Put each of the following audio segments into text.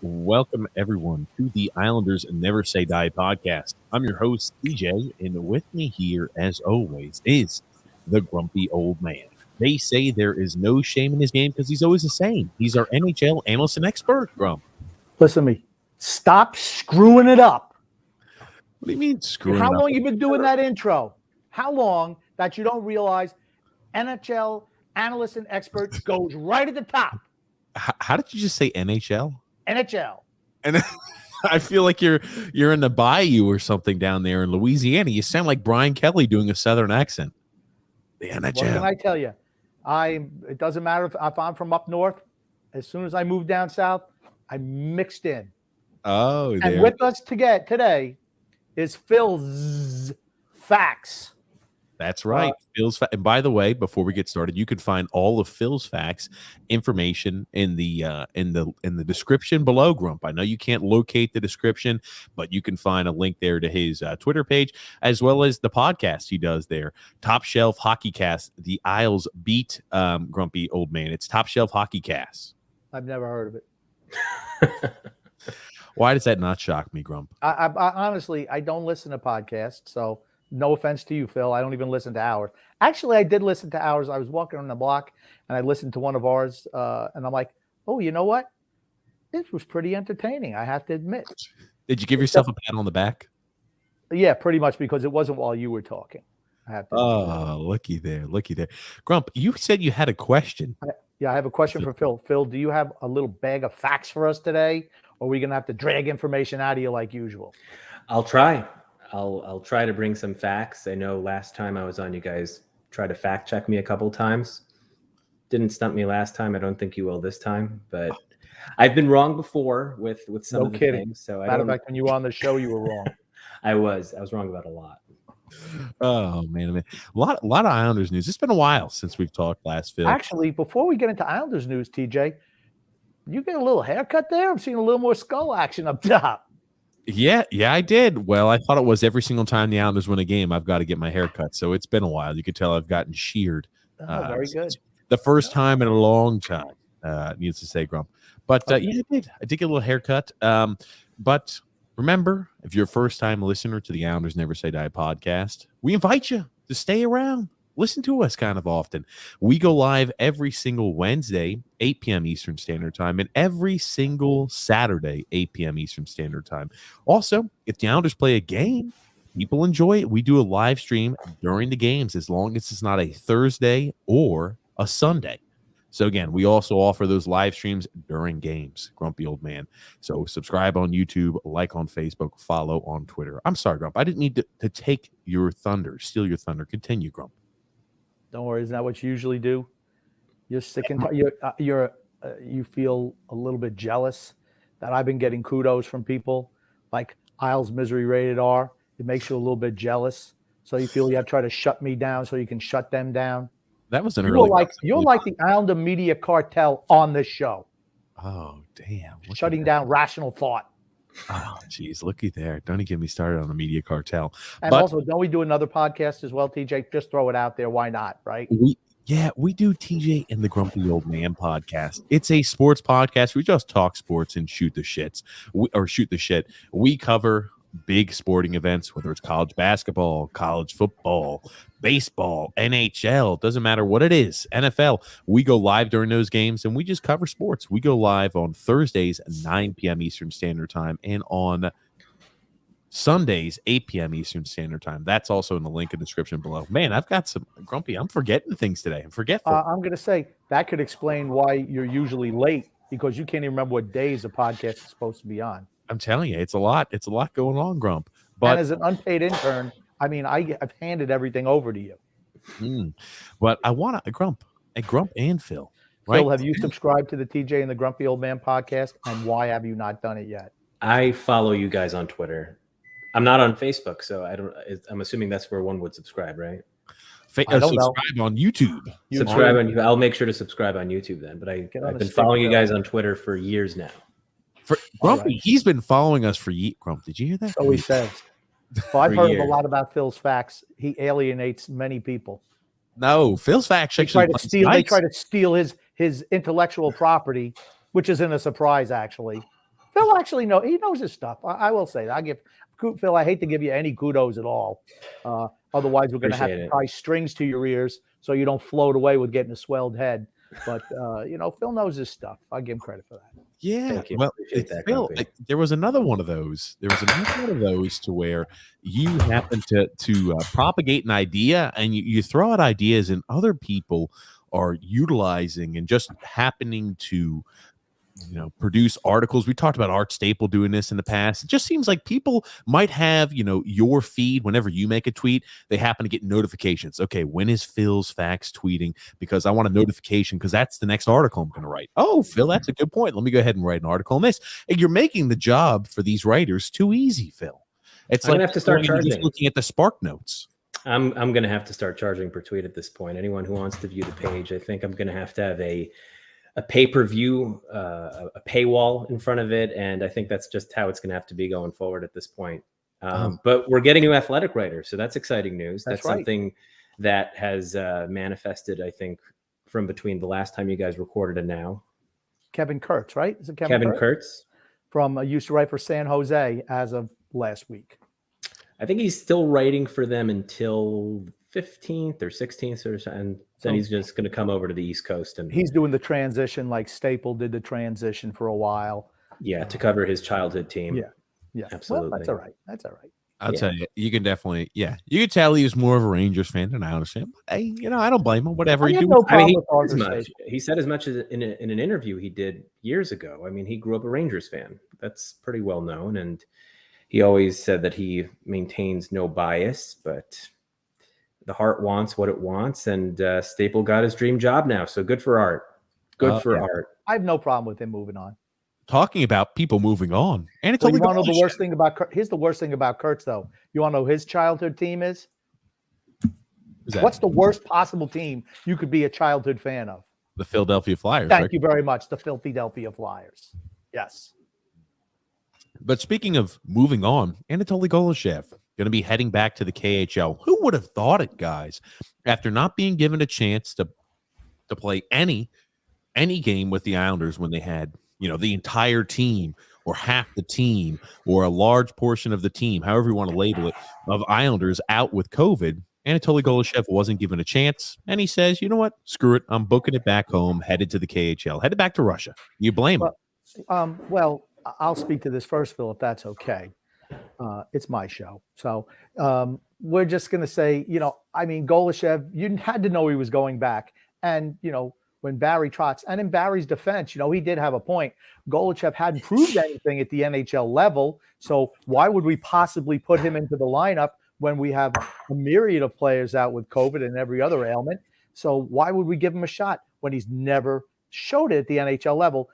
Welcome, everyone, to the Islanders Never Say Die podcast. I'm your host, DJ, and with me here, as always, is the grumpy old man. They say there is no shame in his game because he's always the same. He's our NHL analyst and expert, Grump. Listen to me. Stop screwing it up. What do you mean screwing How it up? long you been doing that intro? How long that you don't realize NHL analyst and expert goes right at the top? How did you just say NHL? NHL. And I feel like you're in the bayou or something down there in Louisiana. You sound like Brian Kelly doing a southern accent. The NHL. What can I tell you? It doesn't matter if I'm from up north. As soon as I moved down south, I mixed in. Oh, there. And with us today is Phil's Facts. That's right. Phil's and by the way, before we get started, you can find all of Phil's facts information in the description below, Grump. I know you can't locate the description, but you can find a link there to his Twitter page as well as the podcast he does there. Top Shelf Hockey Cast, the Isles beat grumpy old man. It's Top Shelf Hockey Cast. I've never heard of it. Why does that not shock me, Grump? I honestly, I don't listen to podcasts, so no offense to you, Phil. I don't even listen to ours. Actually, I did listen to ours. I was walking on the block, and I listened to one of ours, and I'm like, oh, you know what? This was pretty entertaining, I have to admit. Did you give yourself a pat on the back? Yeah, pretty much, because it wasn't while you were talking. I have to Oh, looky there. Grump, you said you had a question. I have a question for Phil. Phil, do you have a little bag of facts for us today, or are we going to have to drag information out of you like usual? I'll try. I'll try to bring some facts. I know last time I was on, you guys tried to fact check me a couple times. Didn't stump me last time. I don't think you will this time, but I've been wrong before with some of the things. So matter of fact, when you were on the show, you were wrong. I was wrong about a lot. Oh man, a lot of Islanders news. It's been a while since we've talked last, Phil. Actually, before we get into Islanders news, TJ, you get a little haircut there. I'm seeing a little more skull action up top. Yeah, I did. Well, I thought it was every single time the Islanders win a game, I've got to get my hair cut. So it's been a while. You could tell I've gotten sheared. Very good. The first time in a long time, needs to say, Grump. But yeah, I did get a little haircut. But remember, if you're a first-time listener to the Islanders Never Say Die podcast, we invite you to stay around. Listen to us kind of often. We go live every single Wednesday, 8 p.m. Eastern Standard Time, and every single Saturday, 8 p.m. Eastern Standard Time. Also, if the Islanders play a game, people enjoy it. We do a live stream during the games as long as it's not a Thursday or a Sunday. So again, we also offer those live streams during games, Grumpy Old Man. So subscribe on YouTube, like on Facebook, follow on Twitter. I'm sorry, Grump. I didn't need to take your thunder, steal your thunder. Continue, Grump. Don't worry, isn't that what you usually do? You're sick and you feel a little bit jealous that I've been getting kudos from people like Isles Misery Rated R. It makes you a little bit jealous. So you feel you have to try to shut me down so you can shut them down. That was an You're early. like the Islander media cartel on this show, Oh damn! Look at shutting that. down rational thought. Oh geez, looky there! Don't even get me started on the media cartel. And But also, don't we do another podcast as well, TJ? Just throw it out there. Why not? Right? we do TJ and the Grumpy Old Man podcast. It's a sports podcast. We just talk sports and shoot the shits, shoot the shit. We cover big sporting events, whether it's college basketball, college football, baseball, NHL, doesn't matter what it is, NFL. We go live during those games and we just cover sports. We go live on Thursdays at 9 p.m. Eastern Standard Time and on Sundays, 8 p.m. Eastern Standard Time. That's also in the link in the description below. Man, I've got some grumpy. I'm forgetting things today. I'm forgetful. I'm going to say that could explain why you're usually late, because you can't even remember what days the podcast is supposed to be on. I'm telling you, it's a lot. It's a lot going on, Grump. And But as an unpaid intern, I mean, I've handed everything over to you. but I want to Grump and Phil. Right? Phil, have you subscribed to the TJ and the Grumpy Old Man podcast? And why have you not done it yet? I follow you guys on Twitter. I'm not on Facebook, so I'm assuming that's where one would subscribe, right? I don't know. Subscribe on YouTube. Subscribe on. I'll make sure to subscribe on YouTube then. But Get on I've the been stick, following you Phil. guys on Twitter for years now. For All Grumpy, right. he's been following us for years. Grump, did you hear that? So he says. Well, I've For heard years. a lot about Phil's facts. He alienates many people. No, Phil's fact They actually. They try to steal his intellectual property, which isn't a surprise, actually. Phil actually he knows his stuff. I will say that. I give Phil. I hate to give you any kudos at all. Otherwise, we're going to have Appreciate to it. tie strings to your ears so you don't float away with getting a swelled head. But Phil knows his stuff. I give him credit for that. Yeah, Thank you. well, Appreciate it's that, Phil, Grumpy. there was another one of those. There was another one of those to where you happen to propagate an idea and you throw out ideas and other people are utilizing and just happening to produce articles. We talked about Art Staple doing this in the past. It just seems like people might have, your feed whenever you make a tweet, they happen to get notifications. Okay, when is Phil's Facts tweeting? Because I want a notification because that's the next article I'm going to write. Oh, Phil, that's a good point. Let me go ahead and write an article on this. And you're making the job for these writers too easy, Phil. It's I'm like gonna have to start going and just charging. looking at the Spark Notes. I'm going to have to start charging per tweet at this point. Anyone who wants to view the page, I think I'm going to have a pay-per-view, a paywall in front of it. And I think that's just how it's going to have to be going forward at this point. But we're getting new athletic writers. So that's exciting news. That's That's right. something that has manifested, I think, from between the last time you guys recorded and now. Kevin Kurtz, right? Is it Kevin Kurtz. From used to write for San Jose as of last week. I think he's still writing for them until 15th or 16th or so, and then So- he's just going to come over to the East Coast and He's doing the transition like Staple did the transition for a while. to cover his childhood team. Yeah. Yeah. Absolutely. Well, that's all right. That's all right. I'll Yeah. tell you, you can definitely, you can tell he was more of a Rangers fan than an Islanders fan. But hey, I don't blame him. Whatever I he have do. no I mean, problem with he said, as Arthur much. Staple. He said as much as in an interview he did years ago. I mean, he grew up a Rangers fan. That's pretty well known. And he always said that he maintains no bias, but the heart wants what it wants. And Staple got his dream job now. So good for Art. Good for yeah. Art. I have no problem with him moving on. Talking about people moving on, and it's So you only want to know the Golden worst thing about Kurtz? Here's the worst thing about Kurtz, though. You want to know who his childhood team is? Is that What's the worst possible team you could be a childhood fan of? the Philadelphia Flyers? Thank right? you very much. The Philadelphia Flyers. Yes. But speaking of moving on, Anatoly Goloshev going to be heading back to the KHL. Who would have thought it, guys? After not being given a chance to play any game with the Islanders when they had, the entire team or half the team or a large portion of the team, however you want to label it, of Islanders out with COVID, Anatoly Goloshev wasn't given a chance. And he says, you know what? Screw it. I'm booking it back home, headed to the KHL, headed back to Russia. You blame him. Well, I'll speak to this first, Phil, if that's okay. It's my show. So we're just going to say, Goloshev, you had to know he was going back. And, when Barry Trotz, and in Barry's defense, he did have a point. Goloshev hadn't proved anything at the NHL level. So why would we possibly put him into the lineup when we have a myriad of players out with COVID and every other ailment? So why would we give him a shot when he's never showed it at the NHL level?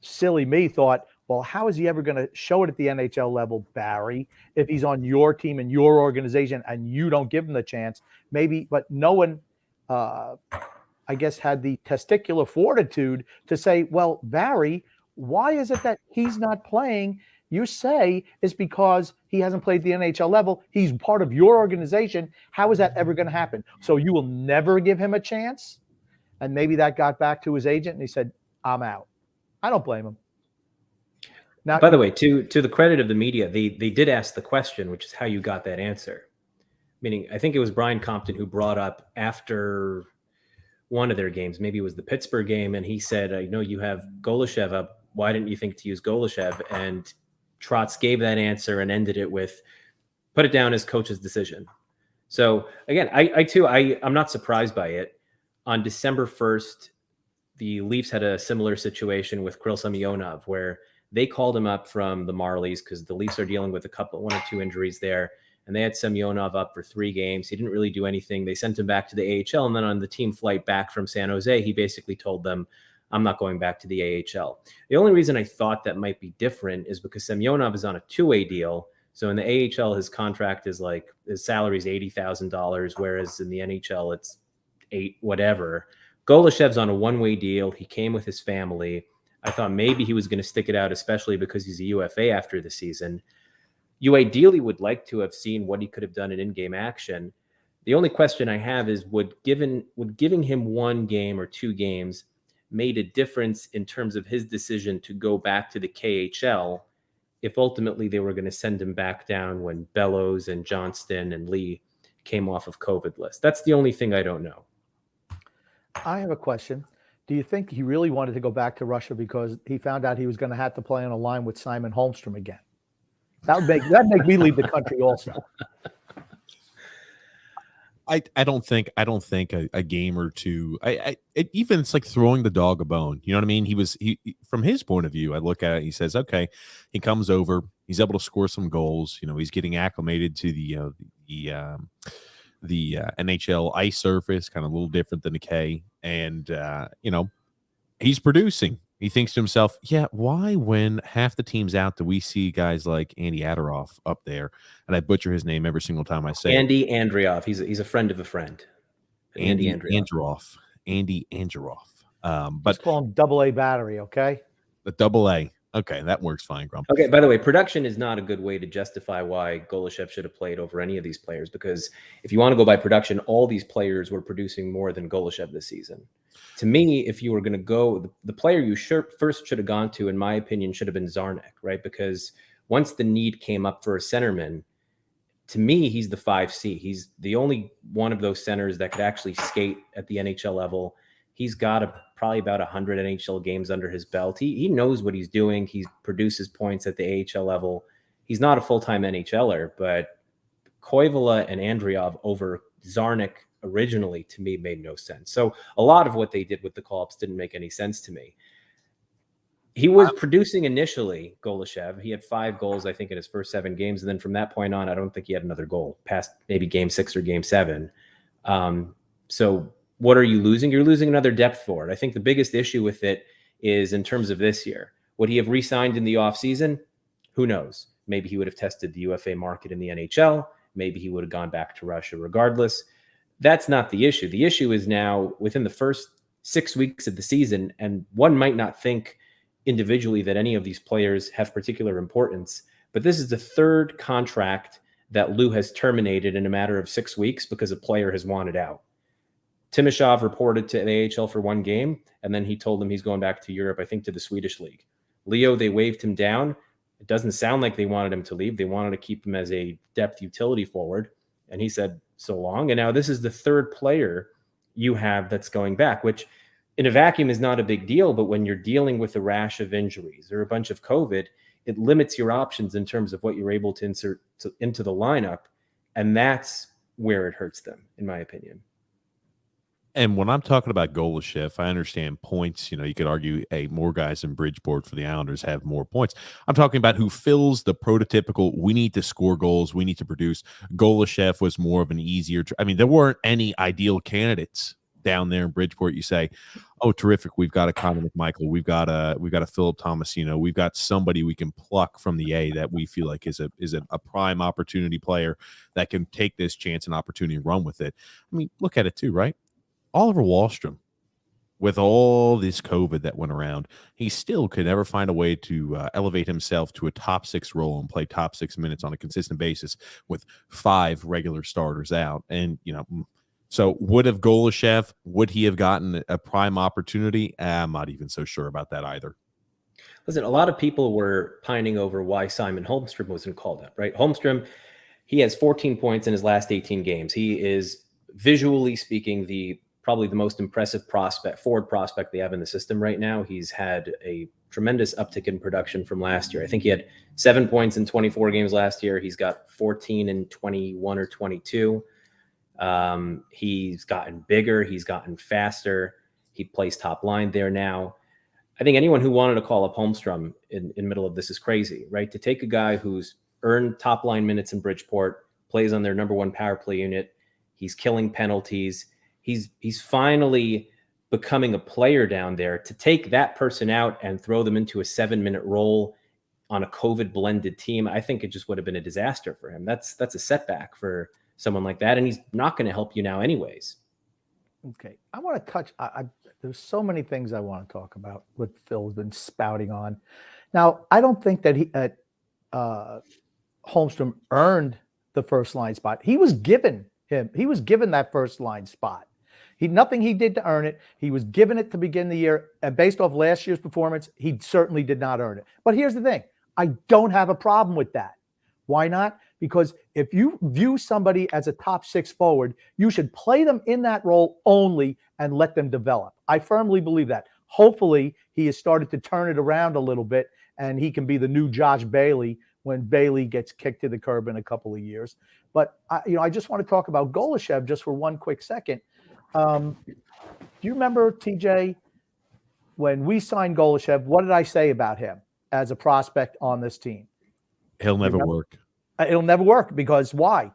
Silly me thought, Well, how is he ever going to show it at the NHL level, Barry, if he's on your team and your organization and you don't give him the chance? Maybe, but no one, I guess, had the testicular fortitude to say, well, Barry, why is it that he's not playing? You say it's because he hasn't played the NHL level. He's part of your organization. How is that ever going to happen? So you will never give him a chance? And maybe that got back to his agent and he said, I'm out. I don't blame him. Now, by the way, to the credit of the media, they did ask the question, which is how you got that answer. Meaning, I think it was Brian Compton who brought up after one of their games, maybe it was the Pittsburgh game, and he said, I know you have Golashev up. Why didn't you think to use Golashev? And Trotz gave that answer and ended it with, put it down as coach's decision. So again, I'm not surprised by it. On December 1st, the Leafs had a similar situation with Kirill Semyonov, where they called him up from the Marlies because the Leafs are dealing with one or two injuries there. And they had Semyonov up for 3 games. He didn't really do anything. They sent him back to the AHL. And then on the team flight back from San Jose, he basically told them, I'm not going back to the AHL. The only reason I thought that might be different is because Semyonov is on a 2-way deal. So in the AHL, his contract is like, his salary is $80,000, whereas in the NHL, it's $8 whatever. Golashev's on a 1-way deal. He came with his family. I thought maybe he was going to stick it out, especially because he's a UFA after the season. You ideally would like to have seen what he could have done in in-game action. The only question I have is would giving him 1 game or 2 games made a difference in terms of his decision to go back to the KHL if ultimately they were going to send him back down when Bellows and Johnston and Lee came off of COVID list? That's the only thing I don't know. I have a question. Do you think he really wanted to go back to Russia because he found out he was going to have to play on a line with Simon Holmstrom again? That'd make me leave the country also. I don't think a game or two. Even it's like throwing the dog a bone. You know what I mean? He from his point of view. I look at it. He says, okay, he comes over. He's able to score some goals. You know, he's getting acclimated to the NHL ice surface, kind of a little different than the K, and you know, he's producing. He thinks to himself, yeah, why when half the team's out do we see guys like Andy Adorov up there? And I butcher his name every single time I say Andy Andreoff. He's a friend of a friend. Andy Andreoff. Andy Andreoff. But just call him Double A Battery, okay? The Double A. Okay, that works fine, Grump. Okay, by the way, production is not a good way to justify why Golashev should have played over any of these players, because if you want to go by production, all these players were producing more than Golashev this season. To me, if you were going to go, the player you first should have gone to, in my opinion, should have been Zarnik, right? Because once the need came up for a centerman, to me, he's the 5C. He's the only one of those centers that could actually skate at the NHL level. He's got probably about 100 NHL games under his belt. He knows what he's doing. He produces points at the AHL level. He's not a full-time NHLer, but Koivula and Andreov over Zarnik originally, to me, made no sense. So a lot of what they did with the call-ups didn't make any sense to me. He was producing initially, Golashev. He had 5 goals, I think, in his first 7 games. And then from that point on, I don't think he had another goal past maybe game 6 or game 7. So what are you losing? You're losing another depth forward. I think the biggest issue with it is in terms of this year. Would he have re-signed in the offseason? Who knows? Maybe he would have tested the UFA market in the NHL. Maybe he would have gone back to Russia regardless. That's not the issue. The issue is now within the first 6 weeks of the season, and one might not think individually that any of these players have particular importance, but this is the 3rd contract that Lou has terminated in a matter of 6 weeks because a player has wanted out. Timashov reported to the AHL for 1 game, and then he told them he's going back to Europe, I think to the Swedish league. Leo, they waved him down. It doesn't sound like they wanted him to leave. They wanted to keep him as a depth utility forward, and he said, so long. And now this is the 3rd player you have that's going back, which in a vacuum is not a big deal, but when you're dealing with a rash of injuries or a bunch of COVID, it limits your options in terms of what you're able to insert into the lineup, and that's where it hurts them, in my opinion. And when I'm talking about Golashev, I understand points. You know, you could argue, hey, more guys in Bridgeport for the Islanders have more points. I'm talking about who fills the prototypical, we need to score goals, we need to produce. Golashev was more of an easier, I mean, there weren't any ideal candidates down there in Bridgeport, you say, "Oh, terrific! We've got a Connor McMichael, we've got a Philip Tomasino, we've got somebody we can pluck from the A that we feel like is a prime opportunity player that can take this chance and opportunity and run with it." I mean, look at it too, right? Oliver Wahlstrom, with all this COVID that went around, he still could never find a way to elevate himself to a top 6 role and play top 6 minutes on a consistent basis with 5 regular starters out. And, so would have Golashev, would he have gotten a prime opportunity? I'm not even so sure about that either. Listen, a lot of people were pining over why Simon Holmstrom wasn't called up, right? Holmstrom, he has 14 points in his last 18 games. He is, visually speaking, probably the most impressive forward prospect they have in the system right now. He's had a tremendous uptick in production from last year. I think he had 7 points in 24 games last year. He's got 14 in 21 or 22. He's gotten bigger. He's gotten faster. He plays top line there now. I think anyone who wanted to call up Holmstrom in middle of this is crazy, right? To take a guy who's earned top line minutes in Bridgeport, plays on their number 1 power play unit. He's killing penalties. He's finally becoming a player down there. To take that person out and throw them into a 7-minute role on a COVID blended team, I think it just would have been a disaster for him. That's a setback for someone like that. And he's not going to help you now anyways. Okay. I want to touch, there's so many things I want to talk about what Phil's been spouting on. Now, I don't think that Holmstrom earned the first line spot. He was given that first line spot. Nothing he did to earn it. He was given it to begin the year. And based off last year's performance, he certainly did not earn it. But here's the thing. I don't have a problem with that. Why not? Because if you view somebody as a top 6 forward, you should play them in that role only and let them develop. I firmly believe that. Hopefully, he has started to turn it around a little bit, and he can be the new Josh Bailey when Bailey gets kicked to the curb in a couple of years. But I just want to talk about Golashev just for one quick second. Do you remember, TJ, when we signed Golashev, what did I say about him as a prospect on this team? He'll never work. It'll never work because why?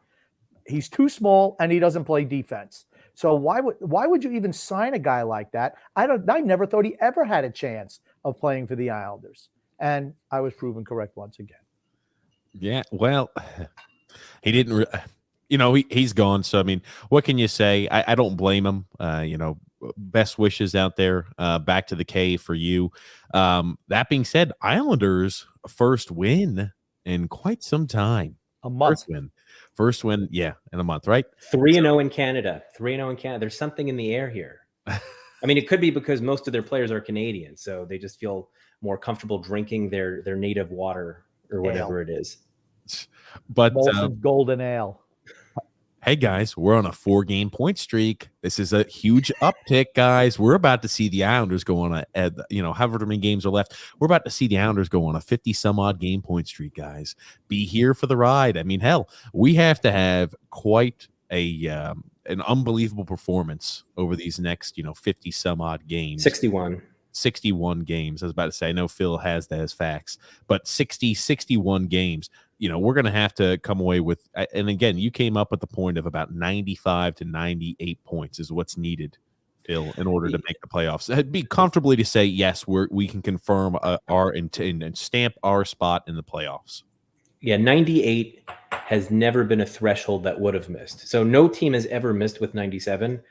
He's too small and he doesn't play defense. So why would you even sign a guy like that? I never thought he ever had a chance of playing for the Islanders. And I was proven correct once again. Yeah, well, he didn't he's gone. So, I mean, what can you say? I don't blame him. Best wishes out there. Back to the K for you. That being said, Islanders first win in quite some time. A month. First win, yeah, in a month, right? 3-0 in Canada. 3-0 in Canada. There's something in the air here. I mean, it could be because most of their players are Canadian, so they just feel more comfortable drinking their native water or whatever it is. But golden ale. Hey guys, we're on a 4-game point streak. This is a huge uptick, guys. We're about to see the Islanders go on however many games are left. We're about to see the Islanders go on a 50 some odd game point streak, guys. Be here for the ride. I mean, hell, we have to have quite an unbelievable performance over these next, 50 some odd games. 61 games. I was about to say, I know Phil has that as facts, but 61 games. We're going to have to come away with, and again, you came up with the point of about 95 to 98 points is what's needed, Phil, in order to make the playoffs. It'd be comfortably to say, yes, we can confirm our intent and stamp our spot in the playoffs. Yeah, 98 has never been a threshold that would have missed. So no team has ever missed with 97.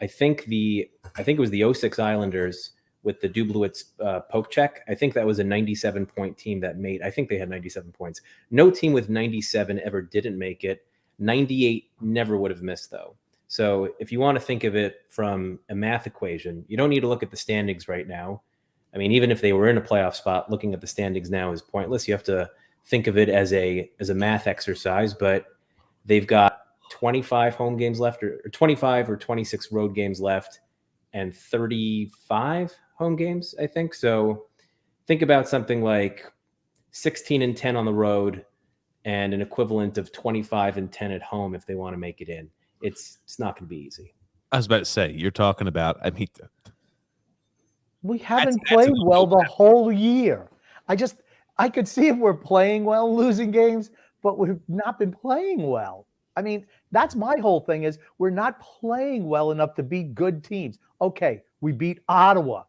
I think it was the 06 Islanders with the Dublowitz poke check. I think that was a 97-point team that made. I think they had 97 points. No team with 97 ever didn't make it. 98 never would have missed, though. So if you want to think of it from a math equation, you don't need to look at the standings right now. I mean, even if they were in a playoff spot, looking at the standings now is pointless. You have to think of it as a math exercise, but they've got 25 home games left, or 25 or 26 road games left, and 35 home games, I think. So think about something like 16-10 on the road and an equivalent of 25-10 at home if they want to make it in. It's not going to be easy. I was about to say, you're talking about, we haven't played well the whole year. I could see if we're playing well, losing games, but we've not been playing well. I mean, that's my whole thing is we're not playing well enough to beat good teams. Okay, we beat Ottawa.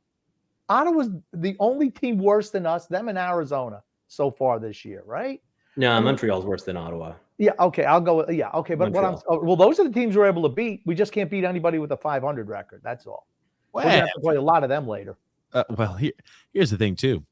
Ottawa's the only team worse than us, them and Arizona so far this year, right? No, I mean, Montreal's worse than Ottawa. Yeah, okay, I'll go with, yeah, okay, but Montreal. well, those are the teams we're able to beat. We just can't beat anybody with a 500 record. That's all. We're gonna have to play a lot of them later. Well, here's the thing too.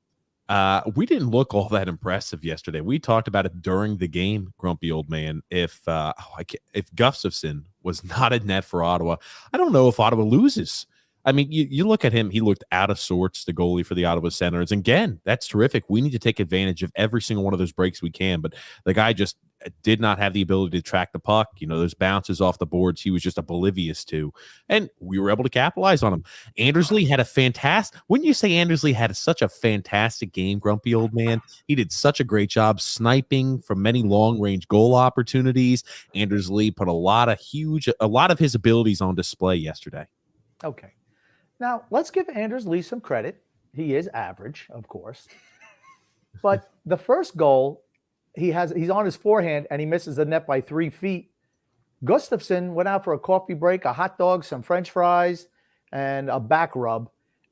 We didn't look all that impressive yesterday. We talked about it during the game, grumpy old man. If Gustafsson was not in net for Ottawa, I don't know if Ottawa loses. I mean, you look at him, he looked out of sorts, the goalie for the Ottawa Senators. And again, that's terrific. We need to take advantage of every single one of those breaks we can. But the guy just did not have the ability to track the puck. You know, those bounces off the boards, he was just oblivious to. And we were able to capitalize on him. Andersley had a fantastic, wouldn't you say Andersley had such a fantastic game, grumpy old man? He did such a great job sniping from many long-range goal opportunities. Andersley put a lot of his abilities on display yesterday. Okay. Now, let's give Anders Lee some credit. He is average, of course. But the first goal, he's on his forehand, and he misses the net by 3 feet. Gustafsson went out for a coffee break, a hot dog, some French fries, and a back rub.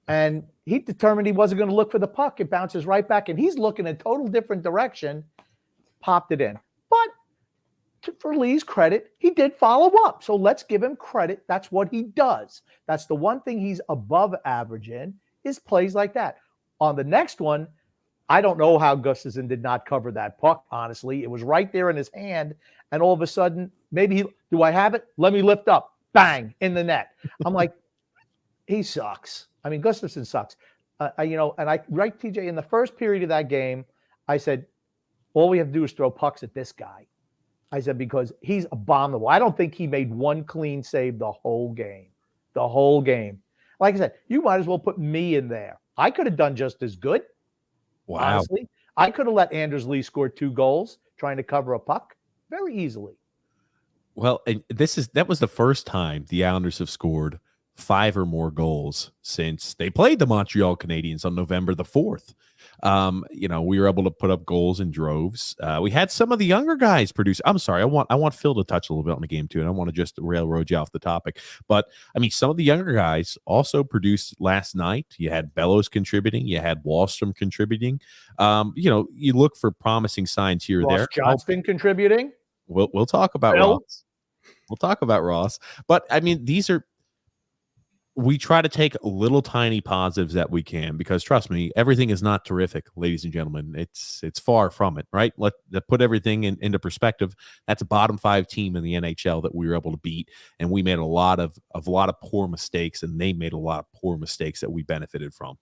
And he determined he wasn't going to look for the puck. It bounces right back, and he's looking in a total different direction, popped it in. But for Lee's credit, he did follow up. So let's give him credit. That's what he does. That's the one thing he's above average in, is plays like that. On the next one, I don't know how Gustafsson did not cover that puck, honestly. It was right there in his hand, and all of a sudden, do I have it? Let me lift up. Bang, in the net. I'm like, he sucks. I mean, Gustafsson sucks. Right, TJ, in the first period of that game, I said, all we have to do is throw pucks at this guy. I said, because he's abominable. I don't think he made one clean save the whole game. The whole game. Like I said, you might as well put me in there. I could have done just as good. Wow. Honestly, I could have let Anders Lee score 2 goals trying to cover a puck very easily. Well, and that was the first time the Islanders have scored 5 or more goals since they played the Montreal Canadiens on November the 4th. We were able to put up goals in droves. We had some of the younger guys produce. I'm sorry, I want Phil to touch a little bit on the game too, and I want to just railroad you off the topic. But I mean, some of the younger guys also produced last night. You had Bellows contributing, you had Wallstrom contributing. You look for promising signs here or there. Ross Johnston contributing. We'll talk about Ross. We'll talk about Ross. But I mean, we try to take little tiny positives that we can, because trust me, everything is not terrific, ladies and gentlemen. It's far from it, right? Let's put everything into perspective. That's a bottom 5 team in the NHL that we were able to beat, and we made a lot of poor mistakes, and they made a lot of poor mistakes that we benefited from.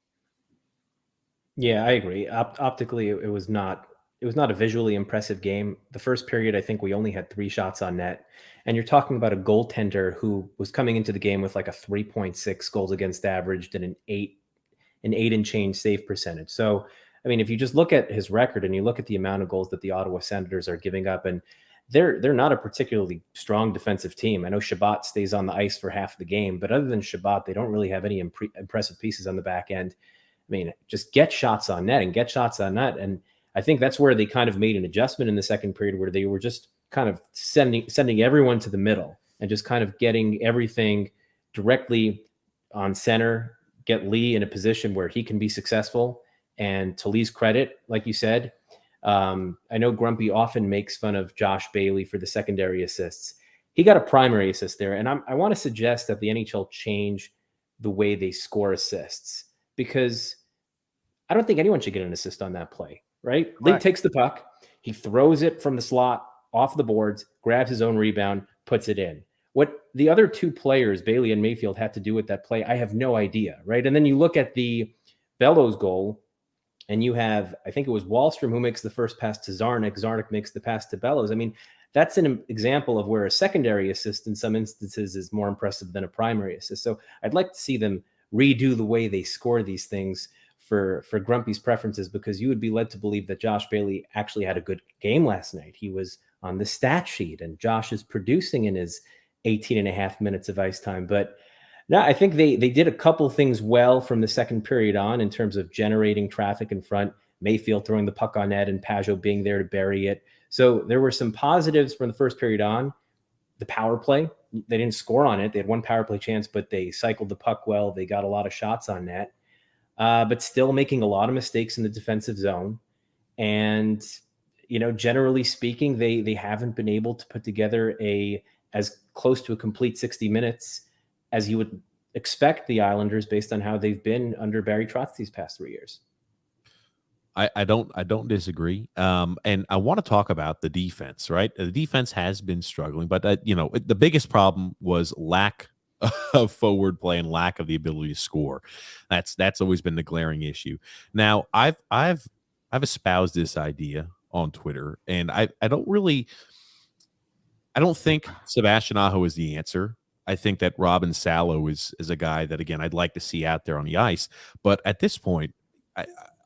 Yeah, I agree. Optically, it was not a visually impressive game. The first period, I think we only had 3 shots on net. And you're talking about a goaltender who was coming into the game with like a 3.6 goals against average and an 8 and change save percentage. So, I mean, if you just look at his record and you look at the amount of goals that the Ottawa Senators are giving up, and they're not a particularly strong defensive team. I know Shabbat stays on the ice for half the game, but other than Shabbat, they don't really have any impressive pieces on the back end. I mean, just get shots on net and get shots on net. And I think that's where they kind of made an adjustment in the second period, where they were just kind of sending everyone to the middle and just kind of getting everything directly on center, get Lee in a position where he can be successful. And to Lee's credit, like you said, I know Grumpy often makes fun of Josh Bailey for the secondary assists. He got a primary assist there. And I want to suggest that the NHL change the way they score assists, because I don't think anyone should get an assist on that play. Right? Lee takes the puck, he throws it from the slot off the boards, grabs his own rebound, puts it in. What the other 2 players, Bailey and Mayfield, had to do with that play, I have no idea, right? And then you look at the Bellows goal, and you have, I think it was Wallstrom who makes the first pass to Zarnik. Zarnik makes the pass to Bellows. I mean, that's an example of where a secondary assist in some instances is more impressive than a primary assist. So I'd like to see them redo the way they score these things for Grumpy's preferences, because you would be led to believe that Josh Bailey actually had a good game last night. He was on the stat sheet, and Josh is producing in his 18 and a half minutes of ice time. But no, I think they did a couple things well from the second period on in terms of generating traffic in front, Mayfield throwing the puck on net and Pajot being there to bury it. So there were some positives from the first period on. the power play. They didn't score on it. They had one power play chance, but they cycled the puck well. They got a lot of shots on net, but still making a lot of mistakes in the defensive zone. And, generally speaking, they haven't been able to put together as close to a complete 60 minutes as you would expect the Islanders based on how they've been under Barry Trotz these past 3 years. I don't disagree. And I want to talk about the defense, right? The defense has been struggling, but the biggest problem was lack of forward play and lack of the ability to score. That's always been the glaring issue. Now, I've espoused this idea on Twitter, and I don't think Sebastian Aho is the answer. I think that Robin Salo is a guy that, again, I'd like to see out there on the ice. But at this point,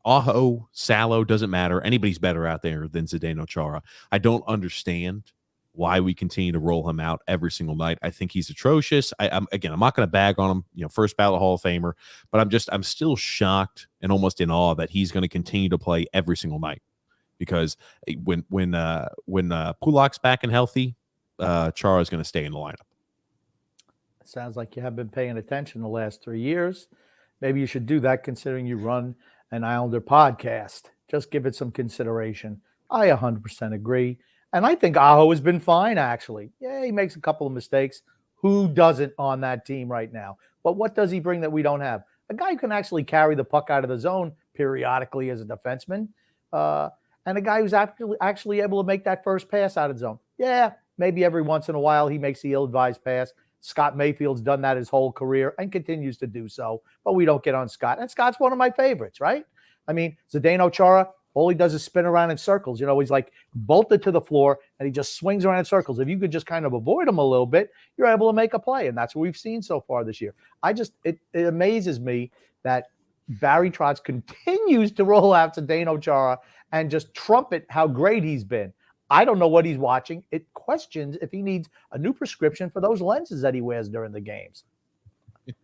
Aho, Salo, doesn't matter. Anybody's better out there than Zdeno Chara. I don't understand why we continue to roll him out every single night. I think he's atrocious. I'm not going to bag on him, first ballot Hall of Famer, but I'm still shocked and almost in awe that he's going to continue to play every single night, because when Pulak's back and healthy, Chara is going to stay in the lineup. It sounds like you have been paying attention the last 3 years. Maybe you should do that, considering you run an Islander podcast. Just give it some consideration. I 100% agree. And I think Aho has been fine, actually. Yeah, he makes a couple of mistakes. Who doesn't on that team right now? But what does he bring that we don't have? A guy who can actually carry the puck out of the zone periodically as a defenseman. And a guy who's actually able to make that first pass out of the zone. Yeah, maybe every once in a while he makes the ill-advised pass. Scott Mayfield's done that his whole career and continues to do so, but we don't get on Scott. And Scott's one of my favorites, right? I mean, Zdeno Chara, all he does is spin around in circles. He's like bolted to the floor, and he just swings around in circles. If you could just kind of avoid him a little bit, you're able to make a play, and that's what we've seen so far this year. It amazes me that Barry Trotz continues to roll out Zdeno Chara and just trumpet how great he's been. I don't know what he's watching. It questions if he needs a new prescription for those lenses that he wears during the games.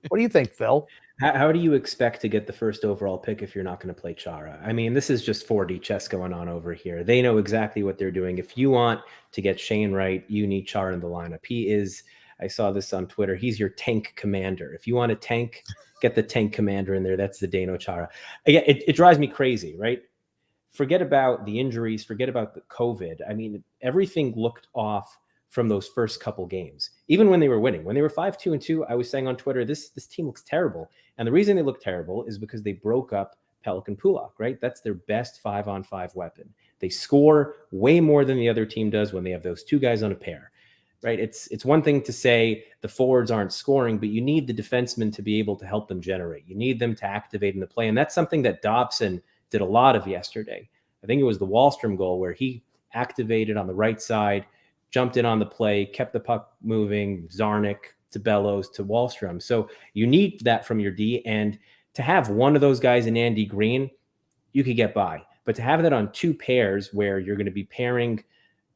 What do you think, Phil? How do you expect to get the first overall pick if you're not going to play Chara? I mean, this is just 4D chess going on over here. They know exactly what they're doing. If you want to get Shane right, you need Chara in the lineup. I saw this on Twitter, he's your tank commander. If you want a tank, get the tank commander in there. That's the Zdeno Chara. Again, it drives me crazy, right? Forget about the injuries, forget about the COVID. I mean, everything looked off from those first couple games, even when they were winning. When they were 5-2-2, I was saying on Twitter, this team looks terrible. And the reason they look terrible is because they broke up Pelican Pulak, right? That's their best 5-on-5 weapon. They score way more than the other team does when they have those two guys on a pair, right? It's one thing to say the forwards aren't scoring, but you need the defensemen to be able to help them generate. You need them to activate in the play. And that's something that Dobson did a lot of yesterday. I think it was the Wahlstrom goal where he activated on the right side, jumped in on the play, kept the puck moving, Zarnik to Bellows to Wahlstrom. So you need that from your D, and to have one of those guys in Andy Green, you could get by. But to have that on two pairs where you're going to be pairing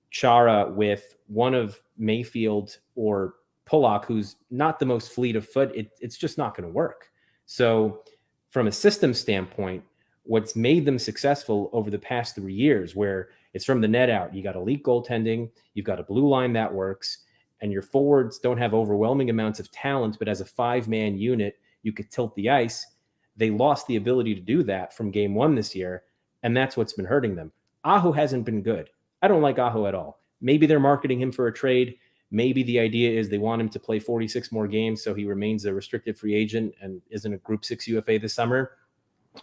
Chara with one of Mayfield or Pulak, who's not the most fleet of foot, it's just not going to work. So from a system standpoint, what's made them successful over the past 3 years, where it's from the net out, you got elite goaltending, you've got a blue line that works, and your forwards don't have overwhelming amounts of talent, but as a 5-man unit, you could tilt the ice. They lost the ability to do that from game one this year, and that's what's been hurting them. Aho hasn't been good. I don't like Aho at all. Maybe they're marketing him for a trade. Maybe the idea is they want him to play 46 more games so he remains a restricted free agent and isn't a Group 6 UFA this summer.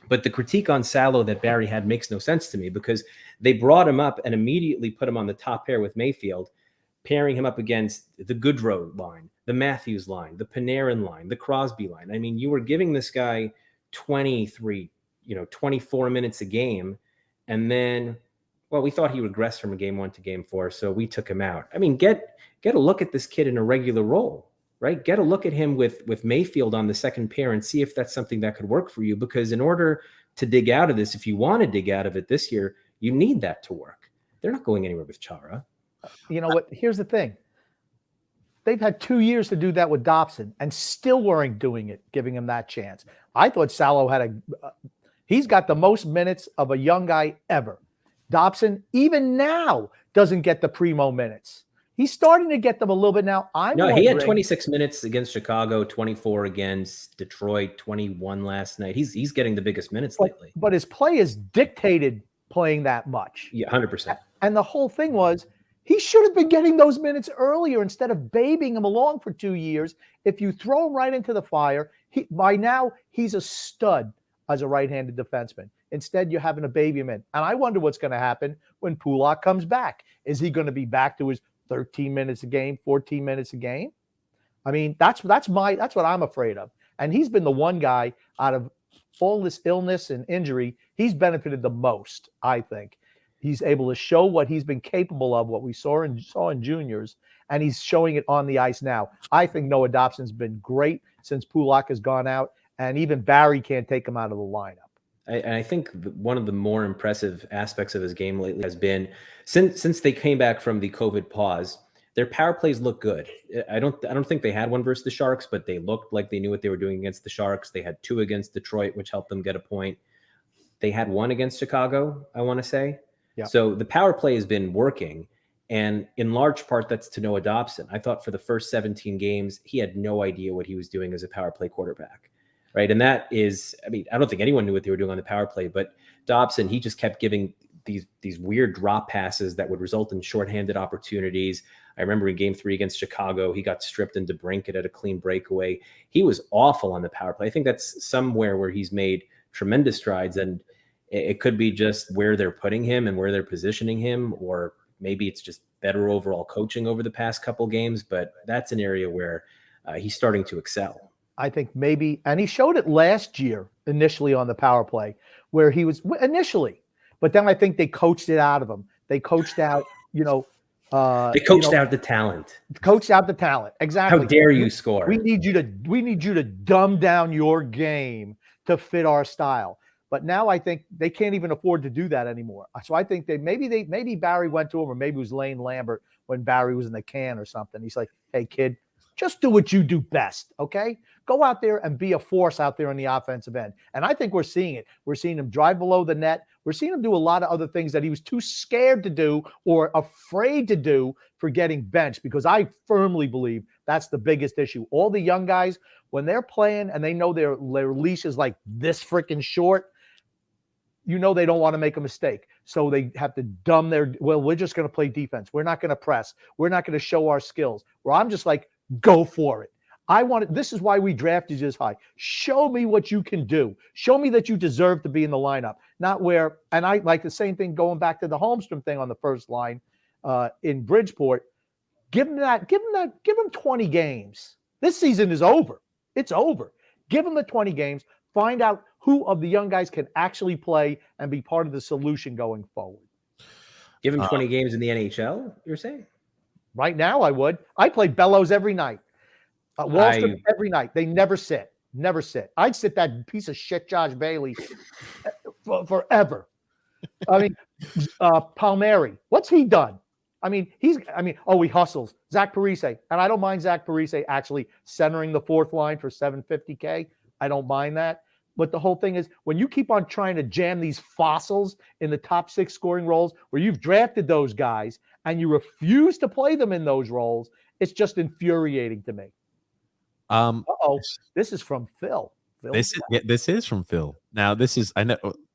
But the critique on Salo that Barry had makes no sense to me, because they brought him up and immediately put him on the top pair with Mayfield, pairing him up against the Goodrow line, the Matthews line, the Panarin line, the Crosby line. I mean, you were giving this guy 24 minutes a game. And then, well, we thought he regressed from game 1 to game 4, so we took him out. I mean, get a look at this kid in a regular role. Right? Get a look at him with Mayfield on the second pair and see if that's something that could work for you. Because in order to dig out of this, if you want to dig out of it this year, you need that to work. They're not going anywhere with Chara. You know what? Here's the thing. They've had 2 years to do that with Dobson and still weren't doing it, giving him that chance. I thought Salo he's got the most minutes of a young guy ever. Dobson, even now, doesn't get the primo minutes. He's starting to get them a little bit now. No, he had 26 minutes against Chicago, 24 against Detroit, 21 last night. He's getting the biggest minutes lately. But his play is dictated playing that much. Yeah, 100%. And the whole thing was he should have been getting those minutes earlier instead of babying him along for 2 years. If you throw him right into the fire, by now he's a stud as a right-handed defenseman. Instead, you're having to baby him in. And I wonder what's going to happen when Pulock comes back. Is he going to be back to his 13 minutes a game, 14 minutes a game? I mean, that's what I'm afraid of. And he's been the one guy out of all this illness and injury, he's benefited the most, I think. He's able to show what he's been capable of, what we saw in juniors, and he's showing it on the ice now. I think Noah Dobson's been great since Pulock has gone out, and even Barry can't take him out of the lineup. And I think one of the more impressive aspects of his game lately has been since they came back from the COVID pause, their power plays look good. I don't think they had one versus the Sharks, but they looked like they knew what they were doing against the Sharks. They had 2 against Detroit, which helped them get a point. They had 1 against Chicago, I want to say. Yeah. So the power play has been working. And in large part, that's to Noah Dobson. I thought for the first 17 games, he had no idea what he was doing as a power play quarterback. Right. And that is, I mean, I don't think anyone knew what they were doing on the power play, but Dobson, he just kept giving these weird drop passes that would result in shorthanded opportunities. I remember in game 3 against Chicago, he got stripped into Brinket at a clean breakaway. He was awful on the power play. I think that's somewhere where he's made tremendous strides, and it could be just where they're putting him and where they're positioning him, or maybe it's just better overall coaching over the past couple games, but that's an area where he's starting to excel. I think maybe, and he showed it last year initially on the power play where he was initially, but then I think they coached it out of him. They coached out, they coached out the talent. Coached out the talent. Exactly. How dare you score? We need you to dumb down your game to fit our style. But now I think they can't even afford to do that anymore. So I think maybe Barry went to him, or maybe it was Lane Lambert when Barry was in the can or something. He's like, hey, kid, just do what you do best, okay? Go out there and be a force out there on the offensive end. And I think we're seeing it. We're seeing him drive below the net. We're seeing him do a lot of other things that he was too scared to do or afraid to do for getting benched, because I firmly believe that's the biggest issue. All the young guys, when they're playing and they know their leash is like this freaking short, they don't want to make a mistake. So they have to we're just going to play defense. We're not going to press. We're not going to show our skills. Where I'm just like, go for it. This is why we drafted you this high. Show me what you can do. Show me that you deserve to be in the lineup. Not where, and I like the same thing going back to the Holmstrom thing on the first line in Bridgeport. Give him 20 games. This season is over. It's over. Give him the 20 games. Find out who of the young guys can actually play and be part of the solution going forward. Give him 20 games in the NHL, you're saying? Right now, I would. I play Bellows every night. Wallstrom every night. They never sit. Never sit. I'd sit that piece of shit Josh Bailey forever. I mean, Palmieri, what's he done? He hustles. Zach Parise. And I don't mind Zach Parise actually centering the fourth line for $750K. I don't mind that. But the whole thing is, when you keep on trying to jam these fossils in the top 6 scoring roles where you've drafted those guys and you refuse to play them in those roles, it's just infuriating to me. This is from Phil. This is from Phil. Now,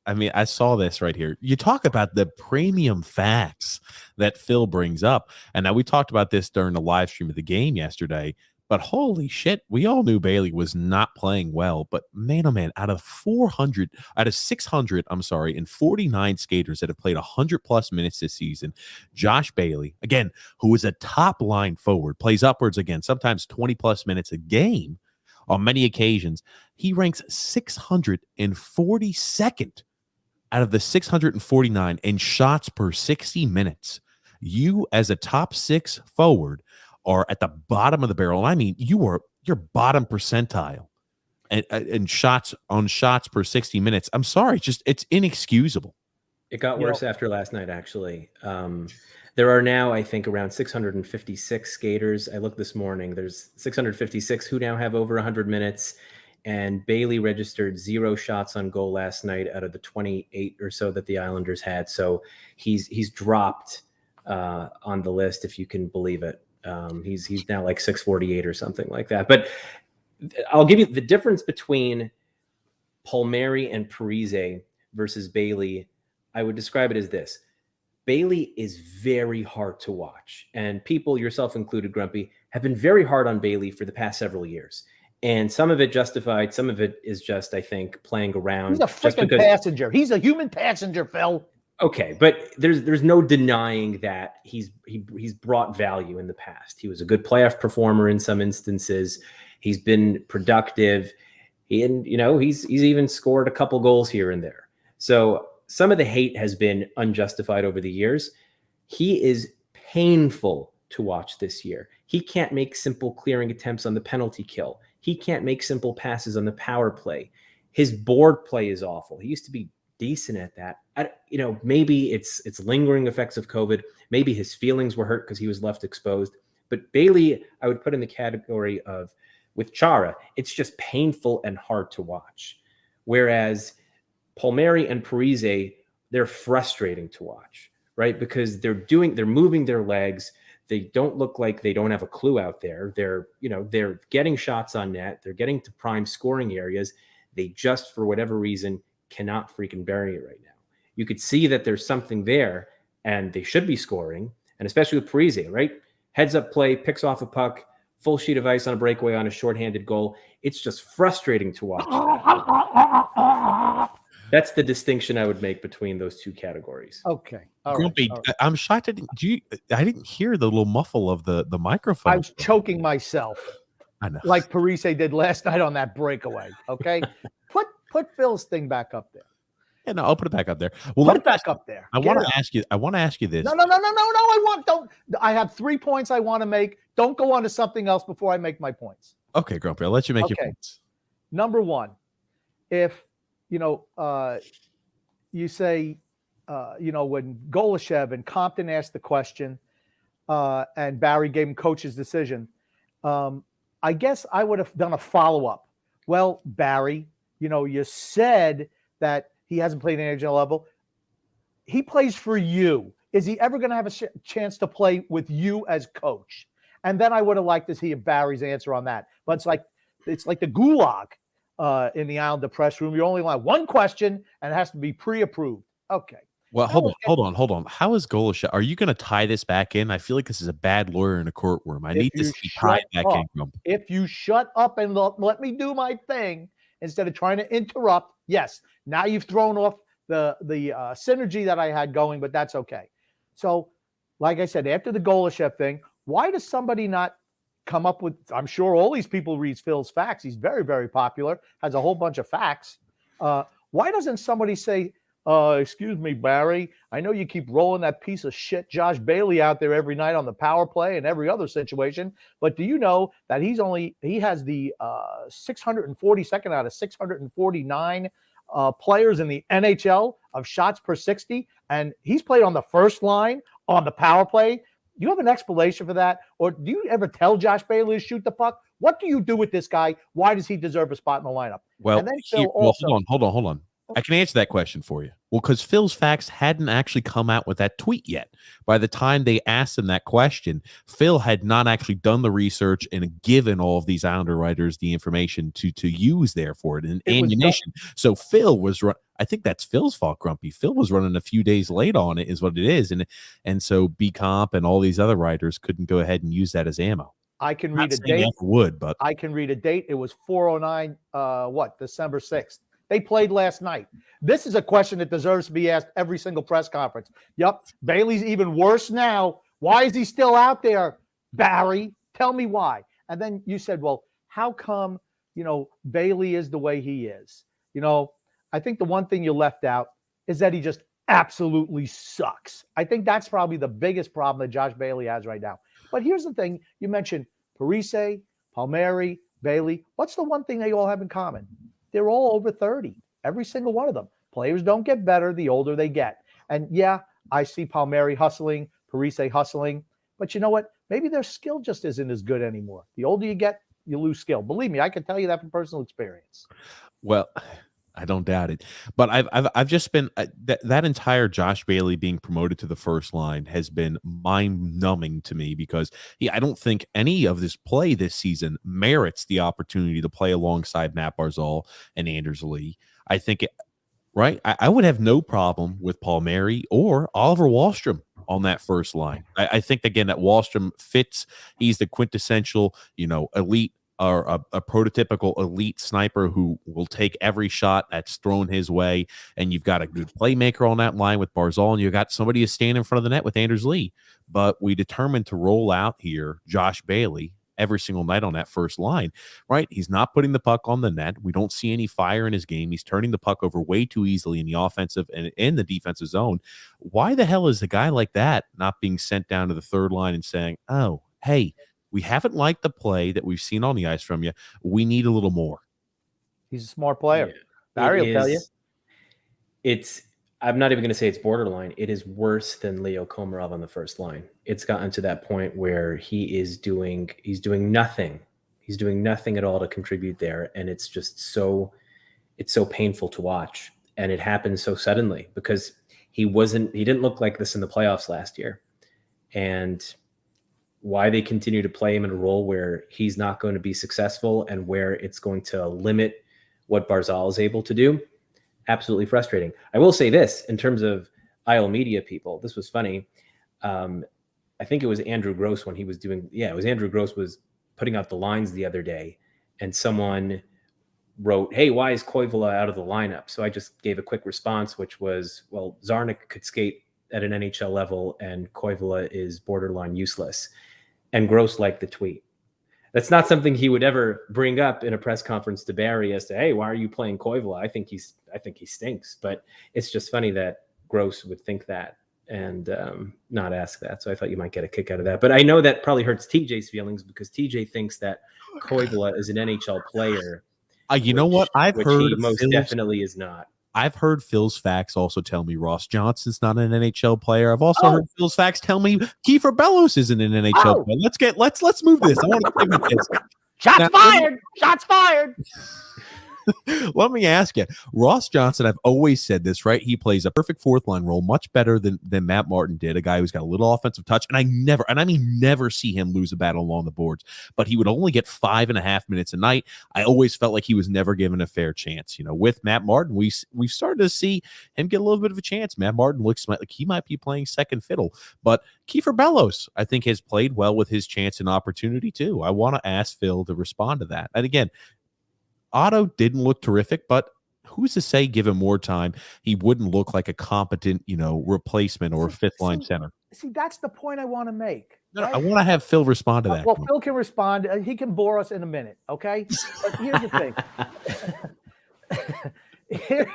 I saw this right here. You talk about the premium facts that Phil brings up. And now we talked about this during the live stream of the game yesterday. But holy shit, we all knew Bailey was not playing well. But man, oh man, out of 600, and 49 skaters that have played 100+ minutes this season, Josh Bailey, again, who is a top line forward, plays upwards again, sometimes 20+ minutes a game on many occasions. He ranks 642nd out of the 649 in shots per 60 minutes. You, as a top 6 forward, are at the bottom of the barrel. And I mean, you're bottom percentile and shots per 60 minutes. I'm sorry, it's inexcusable. It got worse after last night, actually. There are now, I think, around 656 skaters. I looked this morning. There's 656 who now have over 100 minutes. And Bailey registered 0 shots on goal last night out of the 28 or so that the Islanders had. So he's dropped on the list, if you can believe it. He's now like 648 or something like that. But I'll give you the difference between Palmieri and Parise versus Bailey. I would describe it as this. Bailey is very hard to watch. And people, yourself included, Grumpy, have been very hard on Bailey for the past several years. And some of it justified, some of it is just, I think, playing around. He's a freaking passenger. He's a human passenger, Phil. Okay, but there's no denying that he's brought value in the past. He was a good playoff performer in some instances. He's been productive. And he's even scored a couple goals here and there. So some of the hate has been unjustified over the years. He is painful to watch this year. He can't make simple clearing attempts on the penalty kill. He can't make simple passes on the power play. His board play is awful. He used to be decent at that. Maybe it's lingering effects of COVID. Maybe his feelings were hurt because he was left exposed. But Bailey, I would put in the category of, with Chara, it's just painful and hard to watch. Whereas Palmieri and Parise, they're frustrating to watch, right? Because they're moving their legs. They don't look like they don't have a clue out there. They're getting shots on net. They're getting to prime scoring areas. They just, for whatever reason, cannot freaking bury it right now. You could see that there's something there and they should be scoring. And especially with Parise, right? Heads up play, picks off a puck, full sheet of ice on a breakaway on a shorthanded goal. It's just frustrating to watch. That's the distinction I would make between those two categories. Okay. Grumpy, right. I'm shocked. I didn't hear the little muffle of the microphone. I was choking myself. I know. Like Parise did last night on that breakaway. Okay. Put Phil's thing back up there. Yeah, no, I'll put it back up there. Well, Put it back up there. I want to ask you this. No. I have 3 points I want to make. Don't go on to something else before I make my points. Okay, Grumpy, I'll let you make your points. Number one, if you say, when Golashev and Compton asked the question, and Barry gave him coach's decision, I guess I would have done a follow-up. Well, Barry, you said that he hasn't played at NHL level. He plays for you. Is he ever going to have a chance to play with you as coach? And then I would have liked to see Barry's answer on that. But it's like the gulag in the Islander press room. You only want one question, and it has to be pre-approved. Okay. Well, hold on. How is Golashev? Are you going to tie this back in? I feel like this is a bad lawyer in a courtroom. I need this to be tied back in, Grump. If you shut up and let me do my thing instead of trying to interrupt, yes. Now you've thrown off the synergy that I had going, but that's okay. So, like I said, after the Golashev thing, why does somebody not come up with, I'm sure all these people read Phil's facts. He's very, very popular, has a whole bunch of facts. Why doesn't somebody say, excuse me, Barry, I know you keep rolling that piece of shit Josh Bailey out there every night on the power play and every other situation, but do you know that he has the 642nd out of 649 players in the NHL of shots per 60, and he's played on the first line on the power play? Do you have an explanation for that? Or do you ever tell Josh Bailey to shoot the puck? What do you do with this guy? Why does he deserve a spot in the lineup? Well, and then Phil also, hold on. I can answer that question for you. Well, because Phil's facts hadn't actually come out with that tweet yet. By the time they asked him that question, Phil had not actually done the research and given all of these Islander writers the information to use there for it and ammunition. So Phil was I think that's Phil's fault, Grumpy. Phil was running a few days late on it, is what it is, and so B Comp and all these other writers couldn't go ahead and use that as ammo. I can read a date. But I can read a date. It was 409. December 6th. They played last night. This is a question that deserves to be asked every single press conference. Yep, Bailey's even worse now. Why is he still out there, Barry? Tell me why. And then you said, well, how come, Bailey is the way he is? I think the one thing you left out is that he just absolutely sucks. I think that's probably the biggest problem that Josh Bailey has right now. But here's the thing. You mentioned Parise, Palmieri, Bailey. What's the one thing they all have in common? They're all over 30, every single one of them. Players don't get better the older they get. And yeah, I see Palmieri hustling, Parise hustling. But you know what? Maybe their skill just isn't as good anymore. The older you get, you lose skill. Believe me, I can tell you that from personal experience. Well, I don't doubt it. But I've just been that entire Josh Bailey being promoted to the first line has been mind numbing to me because I don't think any of this play this season merits the opportunity to play alongside Matt Barzal and Anders Lee. I think right. I would have no problem with Paul Mary or Oliver Wahlstrom on that first line. I think again that Wahlstrom fits. He's the quintessential, elite or a prototypical elite sniper who will take every shot that's thrown his way. And you've got a good playmaker on that line with Barzal, and you've got somebody to stand in front of the net with Anders Lee. But we determined to roll out here Josh Bailey every single night on that first line, right? He's not putting the puck on the net. We don't see any fire in his game. He's turning the puck over way too easily in the offensive and in the defensive zone. Why the hell is a guy like that not being sent down to the third line and saying, oh, hey, we haven't liked the play that we've seen on the ice from you. We need a little more. He's a smart player. Barry will tell you. I'm not even going to say it's borderline. It is worse than Leo Komarov on the first line. It's gotten to that point where he's doing nothing. He's doing nothing at all to contribute there. And it's just so painful to watch. And it happened so suddenly because he didn't look like this in the playoffs last year. And why they continue to play him in a role where he's not going to be successful and where it's going to limit what Barzal is able to do. Absolutely frustrating. I will say this in terms of Isle Media people. This was funny. I think it was Andrew Gross when he was it was Andrew Gross was putting out the lines the other day, and someone wrote, "Hey, why is Koivula out of the lineup?" So I just gave a quick response, which was, well, Zarnik could skate at an NHL level and Koivula is borderline useless. And Gross liked the tweet. That's not something he would ever bring up in a press conference to Barry as to, hey, why are you playing Koivula? I think he stinks. But it's just funny that Gross would think that and not ask that. So I thought you might get a kick out of that. But I know that probably hurts TJ's feelings because TJ thinks that Koivula is an NHL player. You know what? I've heard he most definitely is not. I've heard Phil's facts also tell me Ross Johnson's not an NHL player. I've also heard Phil's facts tell me Kiefer Bellows isn't an NHL player. Let's move this. I want to pivot this. Shots fired. Shots fired. Let me ask you, Ross Johnson, I've always said this, right? He plays a perfect fourth line role, much better than Matt Martin did, a guy who's got a little offensive touch. And I never see him lose a battle along the boards, but he would only get 5.5 minutes a night. I always felt like he was never given a fair chance. With Matt Martin, we've started to see him get a little bit of a chance. Matt Martin looks like he might be playing second fiddle, but Kiefer Bellows, I think, has played well with his chance and opportunity too. I want to ask Phil to respond to that. And again, Otto didn't look terrific, but who's to say, given more time, he wouldn't look like a competent, replacement or a fifth line center? See, that's the point I want to make. No, I want to have Phil respond to that. Well, Phil can respond. He can bore us in a minute, okay? But here's the thing.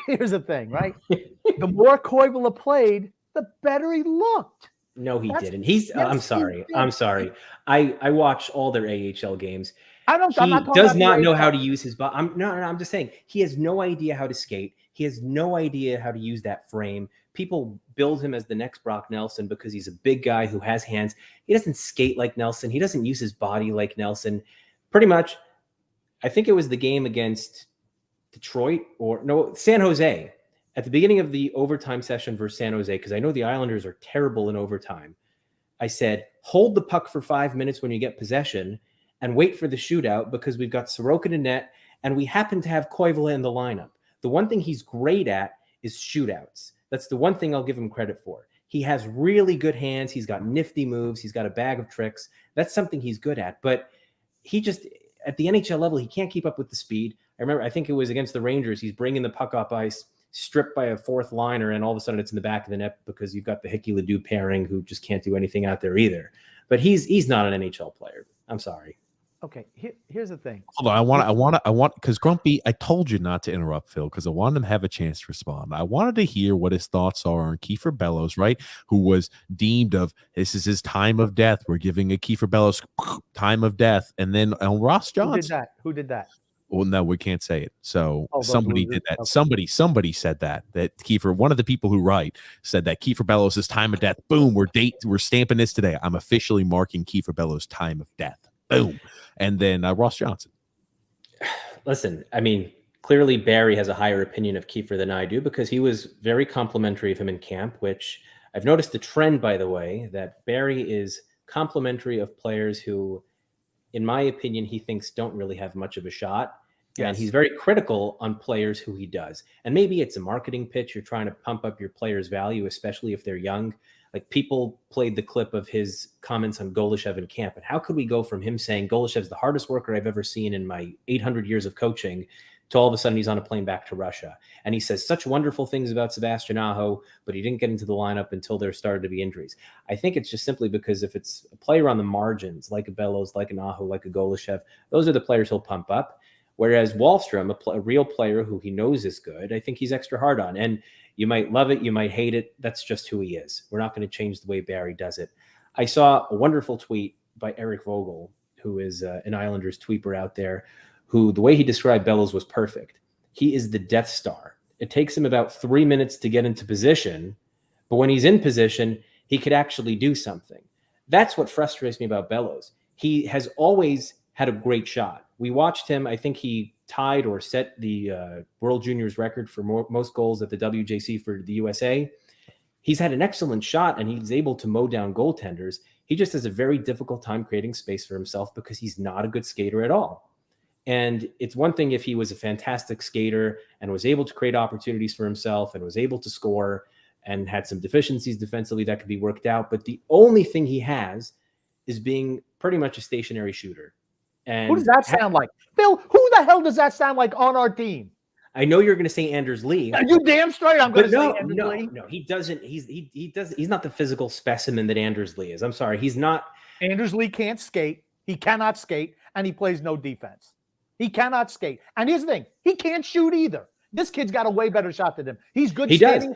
Here's the thing, right? The more Koivula played, the better he looked. No, he didn't. I'm sorry. I watch all their AHL games. He does not know how to use his body. I'm just saying he has no idea how to skate. He has no idea how to use that frame. People build him as the next Brock Nelson because he's a big guy who has hands. He doesn't skate like Nelson. He doesn't use his body like Nelson. Pretty much, I think it was the game against Detroit San Jose at the beginning of the overtime session versus San Jose, because I know the Islanders are terrible in overtime. I said, hold the puck for 5 minutes when you get possession and wait for the shootout because we've got Sorokin in net and we happen to have Koivula in the lineup. The one thing he's great at is shootouts. That's the one thing I'll give him credit for. He has really good hands. He's got nifty moves. He's got a bag of tricks. That's something he's good at. But he just, at the NHL level, he can't keep up with the speed. I think it was against the Rangers. He's bringing the puck up ice, stripped by a fourth liner, and all of a sudden it's in the back of the net because you've got the Hickey Ledoux pairing who just can't do anything out there either. But he's not an NHL player. I'm sorry. Okay, here's the thing. Hold on, I want because Grumpy, I told you not to interrupt Phil because I wanted him to have a chance to respond. I wanted to hear what his thoughts are on Kiefer Bellows, right? Who was deemed of this is his time of death. We're giving a Kiefer Bellows time of death, and then Ross Johnson. Who did that? Well, no, we can't say it. So somebody did that. Okay. Somebody said that Kiefer, one of the people who write, said that Kiefer Bellows' time of death. Boom, we're stamping this today. I'm officially marking Kiefer Bellows' time of death. Boom. And then Ross Johnson. Listen, I mean, clearly Barry has a higher opinion of Kiefer than I do because he was very complimentary of him in camp, which I've noticed a trend, by the way, that Barry is complimentary of players who, in my opinion, he thinks don't really have much of a shot. Yes. And he's very critical on players who he does. And maybe it's a marketing pitch. You're trying to pump up your players' value, especially if they're young. Like, people played the clip of his comments on Golishev in camp. And how could we go from him saying Golishev's the hardest worker I've ever seen in my 800 years of coaching to all of a sudden he's on a plane back to Russia. And he says such wonderful things about Sebastian Aho, but he didn't get into the lineup until there started to be injuries. I think it's just simply because if it's a player on the margins, like a Bellows, like an Aho, like a Golishev, those are the players he'll pump up. Whereas Wahlstrom, a real player who he knows is good, I think he's extra hard on. And you might love it, you might hate it. That's just who he is. We're not going to change the way Barry does it. I saw a wonderful tweet by Eric Vogel, who is an Islanders tweeter out there, who the way he described Bellows was perfect. He is the Death Star. It takes him about 3 minutes to get into position, but when he's in position, he could actually do something. That's what frustrates me about Bellows. He has always had a great shot. We watched him. I think he tied or set the World Juniors record for most goals at the WJC for the USA. He's had an excellent shot, and he's able to mow down goaltenders. He just has a very difficult time creating space for himself because he's not a good skater at all. And it's one thing if he was a fantastic skater and was able to create opportunities for himself and was able to score and had some deficiencies defensively that could be worked out. But the only thing he has is being pretty much a stationary shooter. And who does that sound like? Phil, who the hell does that sound like on our team? I know you're going to say Anders Lee. Are you damn straight? I'm going to say Anders Lee. No, he doesn't. He's not the physical specimen that Anders Lee is. I'm sorry. He's not. Anders Lee can't skate. He cannot skate, and he plays no defense. He cannot skate. And here's the thing. He can't shoot either. This kid's got a way better shot than him. He's good. He does.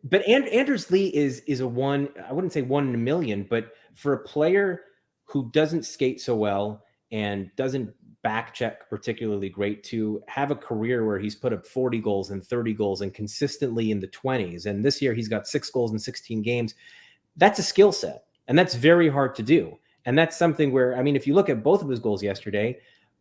But Anders Lee is a one. I wouldn't say 1 in a million, but for a player who doesn't skate so well and doesn't back check particularly great, to have a career where he's put up 40 goals and 30 goals and consistently in the 20s. And this year he's got 6 goals in 16 games. That's a skill set. And that's very hard to do. And that's something where, I mean, if you look at both of his goals yesterday,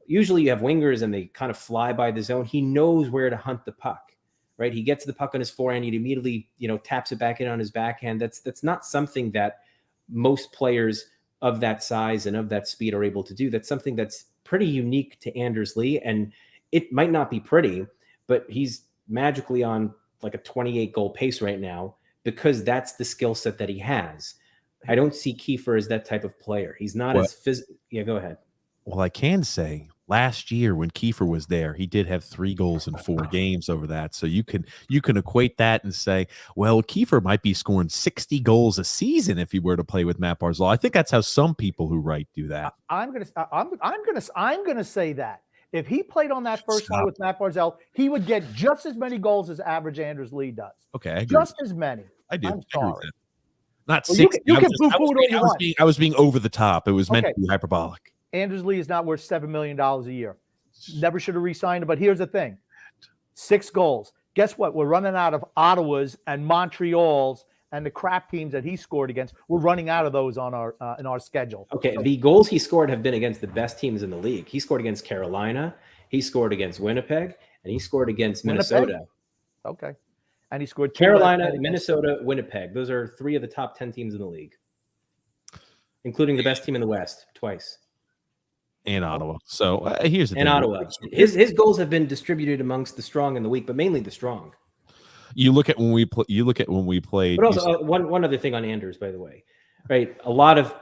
usually you have wingers and they kind of fly by the zone. He knows where to hunt the puck, right? He gets the puck on his forehand. He immediately, taps it back in on his backhand. That's not something that most players of that size and of that speed are able to do. That's something that's pretty unique to Anders Lee. And it might not be pretty, but he's magically on like a 28 goal pace right now because that's the skill set that he has. I don't see Kiefer as that type of player. He's not as physical. Yeah, go ahead. Well, I can say last year when Kiefer was there, he did have 3 goals in 4 games over that. So you can equate that and say, well, Kiefer might be scoring 60 goals a season if he were to play with Matt Barzal. I think that's how some people who write do that. I'm gonna say that if he played on that first line with Matt Barzal, he would get just as many goals as average Anders Lee does. Okay, I agree. Just as many. I do. I'm sorry. Not 60. You can poo-poo it all you want. I was being over the top. It was meant to be hyperbolic. Anders Lee is not worth $7 million a year. Never should have re-signed him. But here's the thing: 6 goals. Guess what? We're running out of Ottawas and Montreals and the crap teams that he scored against. We're running out of those on our in our schedule. Okay, so the goals he scored have been against the best teams in the league. He scored against Carolina. He scored against Winnipeg, and he scored against Minnesota. Okay, and he scored Carolina, Minnesota, Winnipeg. Those are 3 of the top 10 teams in the league, including the best team in the West twice. And Ottawa. So here's the thing. And Ottawa. His goals have been distributed amongst the strong and the weak, but mainly the strong. You look at when we played. But also one other thing on Anders, by the way, right? A lot of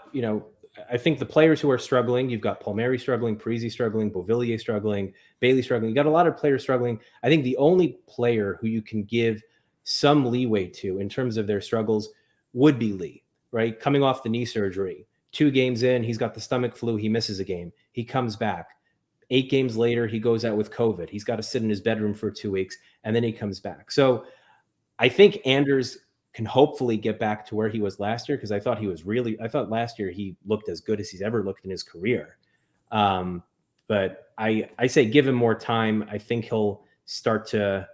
I think the players who are struggling. You've got Palmieri struggling, Parise struggling, Beauvillier struggling, Bailey struggling. You got a lot of players struggling. I think the only player who you can give some leeway to in terms of their struggles would be Lee, right? Coming off the knee surgery. 2 games in, he's got the stomach flu. He misses a game. He comes back. 8 games later, he goes out with COVID. He's got to sit in his bedroom for 2 weeks, and then he comes back. So I think Anders can hopefully get back to where he was last year because I thought last year he looked as good as he's ever looked in his career. But I say give him more time. I think he'll start to,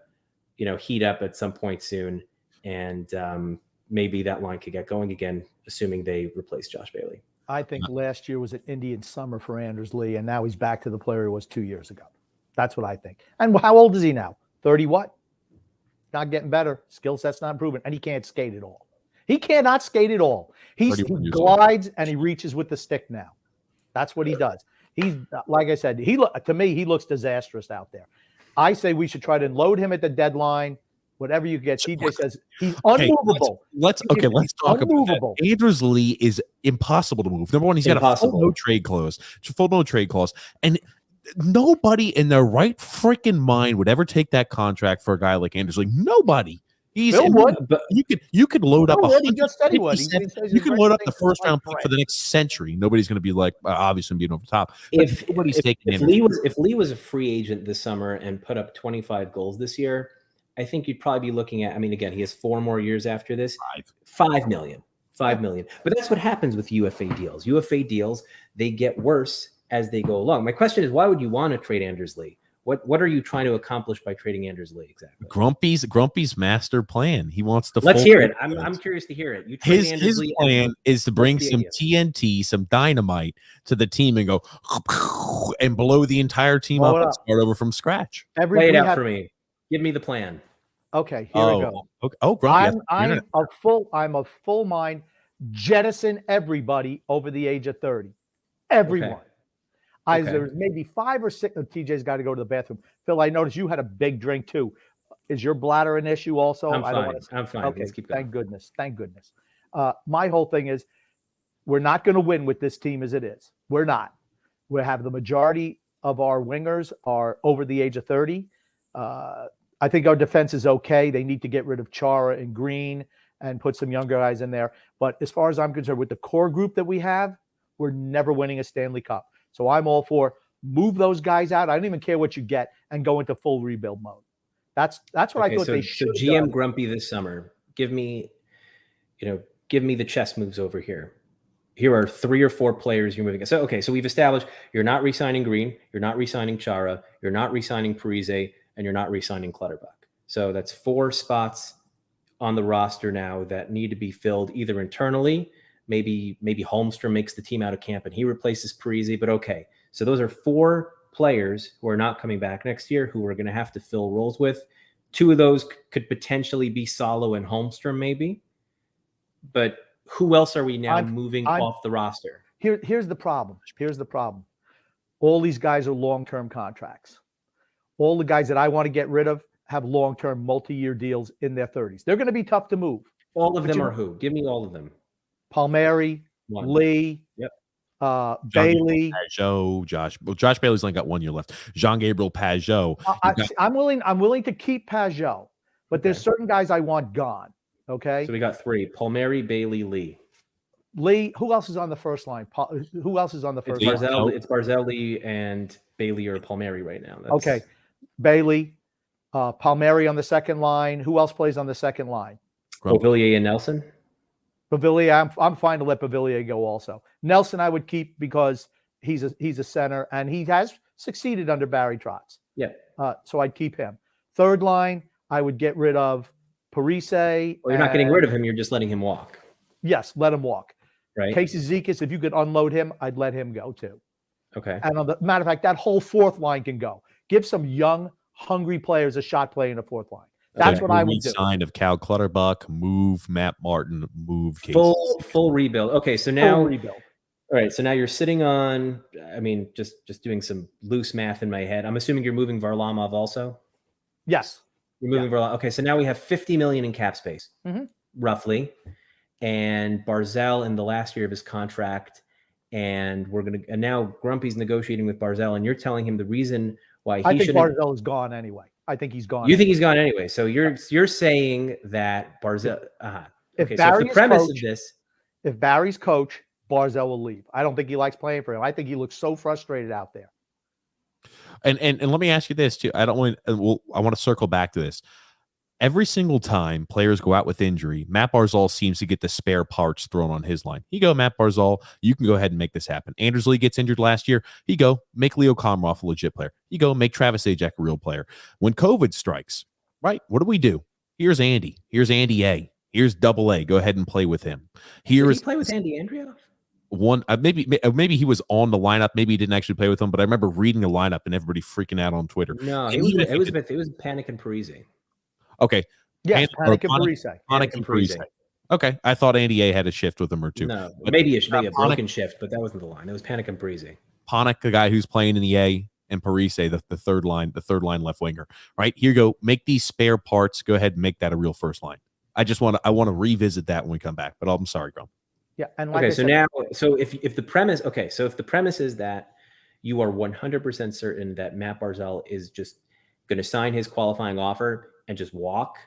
heat up at some point soon. And maybe that line could get going again, assuming they replace Josh Bailey. I think last year was an Indian summer for Anders Lee, and now he's back to the player he was 2 years ago. That's what I think. And how old is he now? 30 what? Not getting better. Skill set's not improving. And he can't skate at all. He cannot skate at all. He 31 years old. glides and he reaches with the stick now. That's what he does. He's, like I said, to me, he looks disastrous out there. I say we should try to load him at the deadline. Whatever you get. TJ says he's unmovable. Let's talk about that. Anders Lee is impossible to move. Number one, he's got a full no trade clause. And nobody in their right freaking mind would ever take that contract for a guy like Anders Lee. Nobody. But you could load up. He just said he would. You can load up the first round pick for the next century. Nobody's going to be like obviously being over the top. If Lee was a free agent this summer and put up 25 goals this year, I think you'd probably be looking at. I mean, again, he has 4 more years after this. $5 million. But that's what happens with UFA deals. UFA deals, they get worse as they go along. My question is, why would you want to trade Anders Lee? What are you trying to accomplish by trading Anders Lee exactly? Grumpy's master plan. He wants to. Let's hear it. I'm curious to hear it. His plan is to bring some TNT, some dynamite to the team and go and blow the entire team up and start over from scratch. Lay it out for me. Give me the plan. Okay, here we go. Okay. Oh, Grumpy, I'm a full mind. Jettison everybody over the age of 30. Everyone. Okay. There's maybe 5 or 6. TJ's got to go to the bathroom. Phil, I noticed you had a big drink too. Is your bladder an issue also? I'm fine. Okay. Let's keep going. Thank goodness. My whole thing is we're not going to win with this team as it is. We're not. We have the majority of our wingers are over the age of 30. I think our defense is okay. They need to get rid of Chara and Green and put some younger guys in there. But as far as I'm concerned, with the core group that we have, we're never winning a Stanley Cup. So I'm all for move those guys out. I don't even care what you get and go into full rebuild mode. That's what I thought they should. So GM Grumpy this summer, give me the chess moves over here. Here are 3 or 4 players you're moving. So we've established you're not re-signing Green, you're not re-signing Chara, you're not re-signing Parise, and you're not re-signing Clutterbuck. So that's 4 spots on the roster now that need to be filled either internally. Maybe Holmstrom makes the team out of camp and he replaces Parise. But okay, so those are 4 players who are not coming back next year who we're going to have to fill roles with. 2 of those could potentially be Salo and Holmstrom, maybe. But who else are we now moving off the roster? Here's the problem. All these guys are long-term contracts. All the guys that I want to get rid of have long-term multi-year deals in their 30s. They're going to be tough to move. All of them are who? Give me all of them. Palmieri, Lee, Bailey, Pajot, Josh Bailey's only got 1 year left. Jean-Gabriel Pajot. I'm willing to keep Pajot, but there's certain guys I want gone. Okay. So we got 3: Palmieri, Bailey, Lee. Who else is on the first line? Who else is on the first line? It's Barzell and Bailey or Palmieri right now. Okay. Bailey, Palmieri on the second line. Who else plays on the second line? Beauvillier and Nelson. Beauvillier, I'm fine to let Beauvillier go also. Nelson I would keep because he's a center and he has succeeded under Barry Trotz. Yeah. So I'd keep him. Third line, I would get rid of Parise. Well, you're not getting rid of him. You're just letting him walk. Yes, let him walk. Right. Casey Zizekas, if you could unload him, I'd let him go too. Okay. And on the matter of fact, that whole fourth line can go. Give some young, hungry players a shot playing the fourth line. That's what I would do. Sign of Cal Clutterbuck, move Matt Martin, move Casey. Full rebuild. Okay, so now all right. So now you're sitting on. I mean, just doing some loose math in my head. I'm assuming you're moving Varlamov also. Yes. You're moving Varlamov. Okay, so now we have $50 million in cap space, roughly, and Barzell in the last year of his contract, and now Grumpy's negotiating with Barzell, and you're telling him the reason why I think Barzell is gone anyway. I think he's gone. You think he's gone anyway? So you're saying that Barzell. Okay. So the premise of this, if Barry's coach, Barzell will leave. I don't think he likes playing for him. I think he looks so frustrated out there. And let me ask you this too. I want to circle back to this. Every single time players go out with injury, Matt Barzal seems to get the spare parts thrown on his line. You go, Matt Barzal, you can go ahead and make this happen. Anders Lee gets injured last year. You go, make Leo Komarov a legit player. You go, make Travis Zajac a real player. When COVID strikes, right, what do? Here's Andy. Here's Andy A. Here's Double A. Go ahead and play with him. Did he play with Andy Andreoff? one. Maybe he was on the lineup. Maybe he didn't actually play with them, but I remember reading the lineup and everybody freaking out on Twitter. No, And it was even if it was Panic and Parisi. okay. Yes, Panic and Panic- Parise. Panic and Parise. Okay, I thought Andy A had a shift with him or two. No, But maybe a Panic- broken shift, but that wasn't the line. It was Panic and Parisi. Panik, the guy who's playing in the A, and Parise, the third line left winger. Right, here you go. Make these spare parts. Go ahead and make that a real first line. I want to revisit that when we come back. But I'm sorry, Grum. Yeah, and like Okay, I so said, now, if the premise is that you are 100% certain that Matt Barzal is just going to sign his qualifying offer and just walk,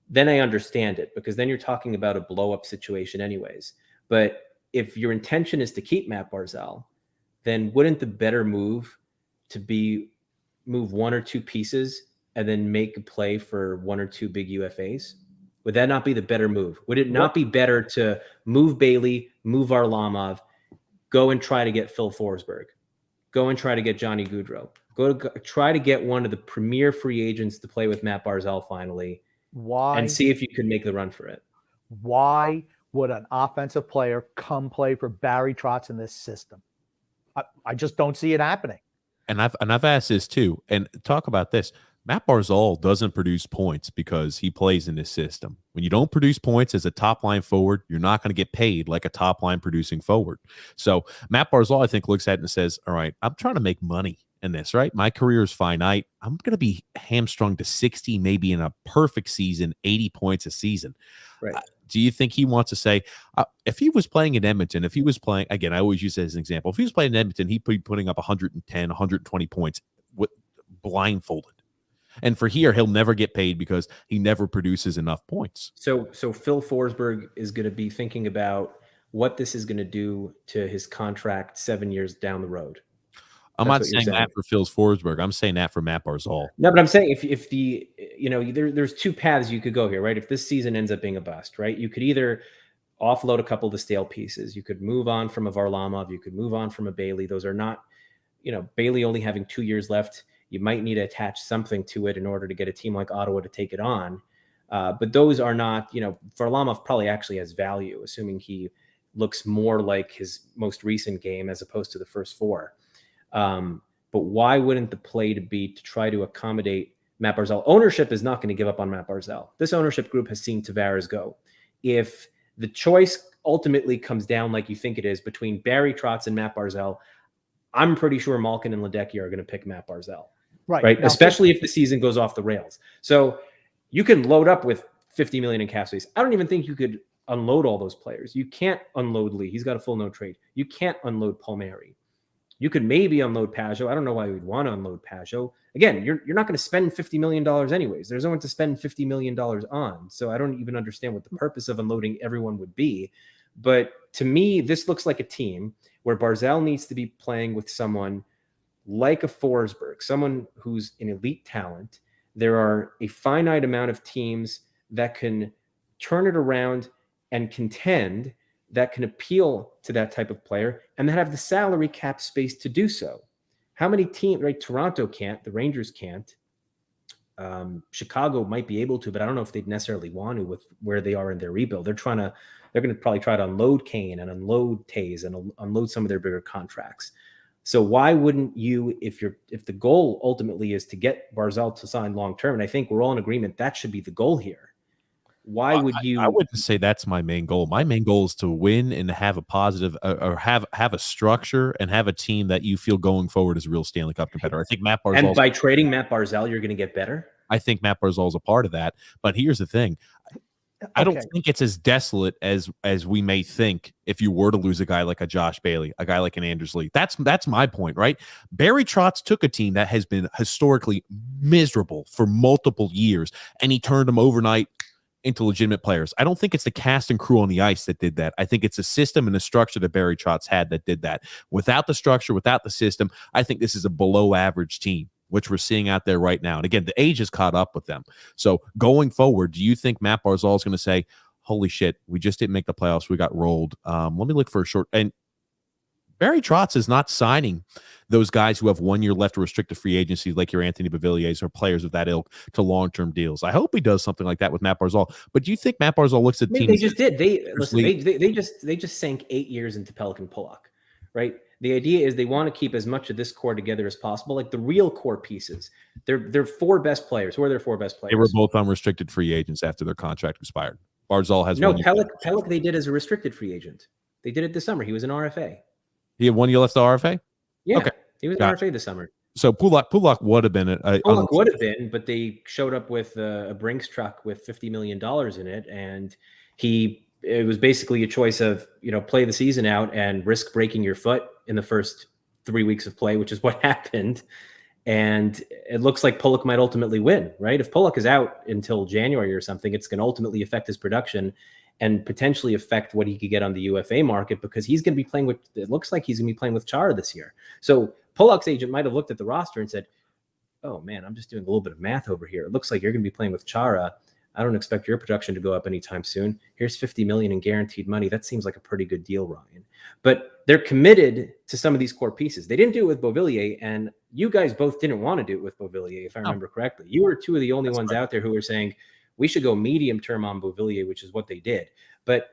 then I understand it, because then you're talking about a blow up situation anyways. But if your intention is to keep Matt Barzal, then wouldn't the better move to be move one or two pieces and then make a play for one or two big UFAs? Would that not be the better move? Would it not be better to move Bailey, move Varlamov, go and try to get Phil Forsberg, go and try to get Johnny Gaudreau, try to get one of the premier free agents to play with Matt Barzal finally, and see if you could make the run for it? Why would an offensive player come play for Barry Trotz in this system? I just don't see it happening. And I've asked this too. And talk about this. Matt Barzal doesn't produce points because he plays in this system. When you don't produce points as a top line forward, you're not going to get paid like a top line producing forward. So Matt Barzal, I think, looks at it and says, all right, I'm trying to make money in this, right? My career is finite. I'm going to be hamstrung to 60, maybe in a perfect season, 80 points a season. Right. Do you think he wants to say, if he was playing in Edmonton, if he was playing, again, I always use it as an example, if he was playing in Edmonton, he'd be putting up 110, 120 points blindfolded. And for here, he'll never get paid because he never produces enough points. So Phil Forsberg is going to be thinking about what this is going to do to his contract 7 years down the road. I'm not saying that for Phil Forsberg. I'm saying that for Matt Barzal. No, but I'm saying if the, there's two paths you could go here, right? If this season ends up being a bust, right? You could either offload a couple of the stale pieces. You could move on from a Varlamov. You could move on from a Bailey. Those are not, Bailey only having 2 years left. You might need to attach something to it in order to get a team like Ottawa to take it on. But those are not, Varlamov probably actually has value, assuming he looks more like his most recent game as opposed to the first four. But why wouldn't the play be to try to accommodate Matt Barzal? Ownership is not going to give up on Matt Barzal. This ownership group has seen Tavares go. If the choice ultimately comes down like you think it is between Barry Trotz and Matt Barzal, I'm pretty sure Malkin and Ledecky are going to pick Matt Barzal. Right. Now, especially if the season goes off the rails. So you can load up with $50 million in cap space. I don't even think you could unload all those players. You can't unload Lee. He's got a full no trade. You can't unload Palmieri. You could maybe unload Pajot. I don't know why we'd want to unload Pajot. Again, you're not going to spend $50 million anyways. There's no one to spend $50 million on. So I don't even understand what the purpose of unloading everyone would be. But to me, this looks like a team where Barzal needs to be playing with someone like a Forsberg, someone who's an elite talent. There are a finite amount of teams that can turn it around and contend, that can appeal to that type of player, and that have the salary cap space to do so. How many teams, right? Toronto can't, the Rangers can't. Chicago might be able to, but I don't know if they'd necessarily want to with where they are in their rebuild. They're going to probably try to unload Kane and unload Tays and unload some of their bigger contracts. So why wouldn't you, if the goal ultimately is to get Barzal to sign long-term, and I think we're all in agreement that should be the goal here. Why would you? I wouldn't say that's my main goal. My main goal is to win and have a positive or have a structure and have a team that you feel going forward is a real Stanley Cup competitor. I think Matt Barzal. And by trading Matt Barzal, you're going to get better? I think Matt Barzal is a part of that. But here's the thing. I don't think it's as desolate as we may think if you were to lose a guy like a Josh Bailey, a guy like an Anders Lee. That's my point, right? Barry Trotz took a team that has been historically miserable for multiple years, and he turned them overnight into legitimate players. I don't think it's the cast and crew on the ice that did that. I think it's a system and a structure that Barry Trotz had that did that. Without the structure, without the system, I think this is a below average team, which we're seeing out there right now. And again, the age has caught up with them. So going forward, do you think Matt Barzal is going to say, holy shit, we just didn't make the playoffs, we got rolled. Let me look for a short. And Barry Trotz is not signing those guys who have 1 year left of restricted free agency, like your Anthony Beauvilliers or players of that ilk, to long-term deals. I hope he does something like that with Matt Barzal. But do you think Matt Barzal looks at the team? They just did. They just sank 8 years into Pelican Pullock, right? The idea is they want to keep as much of this core together as possible, like the real core pieces. They're four best players. Who are their four best players? They were both unrestricted free agents after their contract expired. Barzal has no Pellick. They did as a restricted free agent. They did it this summer. He was an RFA. He had 1 year left to RFA? Yeah. Okay. He was an RFA this summer. So Pullock would have been Pullock would have been, but they showed up with a Brinks truck with $50 million in it, and it was basically a choice of, play the season out and risk breaking your foot in the first 3 weeks of play, which is what happened. And it looks like Pullock might ultimately win, right? If Pullock is out until January or something, it's going to ultimately affect his production and potentially affect what he could get on the UFA market, because he's going to be playing with, it looks like he's going to be playing with Chara this year. So Pullock's agent might have looked at the roster and said, oh man, I'm just doing a little bit of math over here. It looks like you're going to be playing with Chara. I don't expect your production to go up anytime soon. Here's $50 million in guaranteed money. That seems like a pretty good deal, Ryan. But they're committed to some of these core pieces. They didn't do it with Beauvillier, and you guys both didn't want to do it with Beauvillier, if I remember correctly. You were two of the only ones out there who were saying, we should go medium term on Beauvillier, which is what they did. But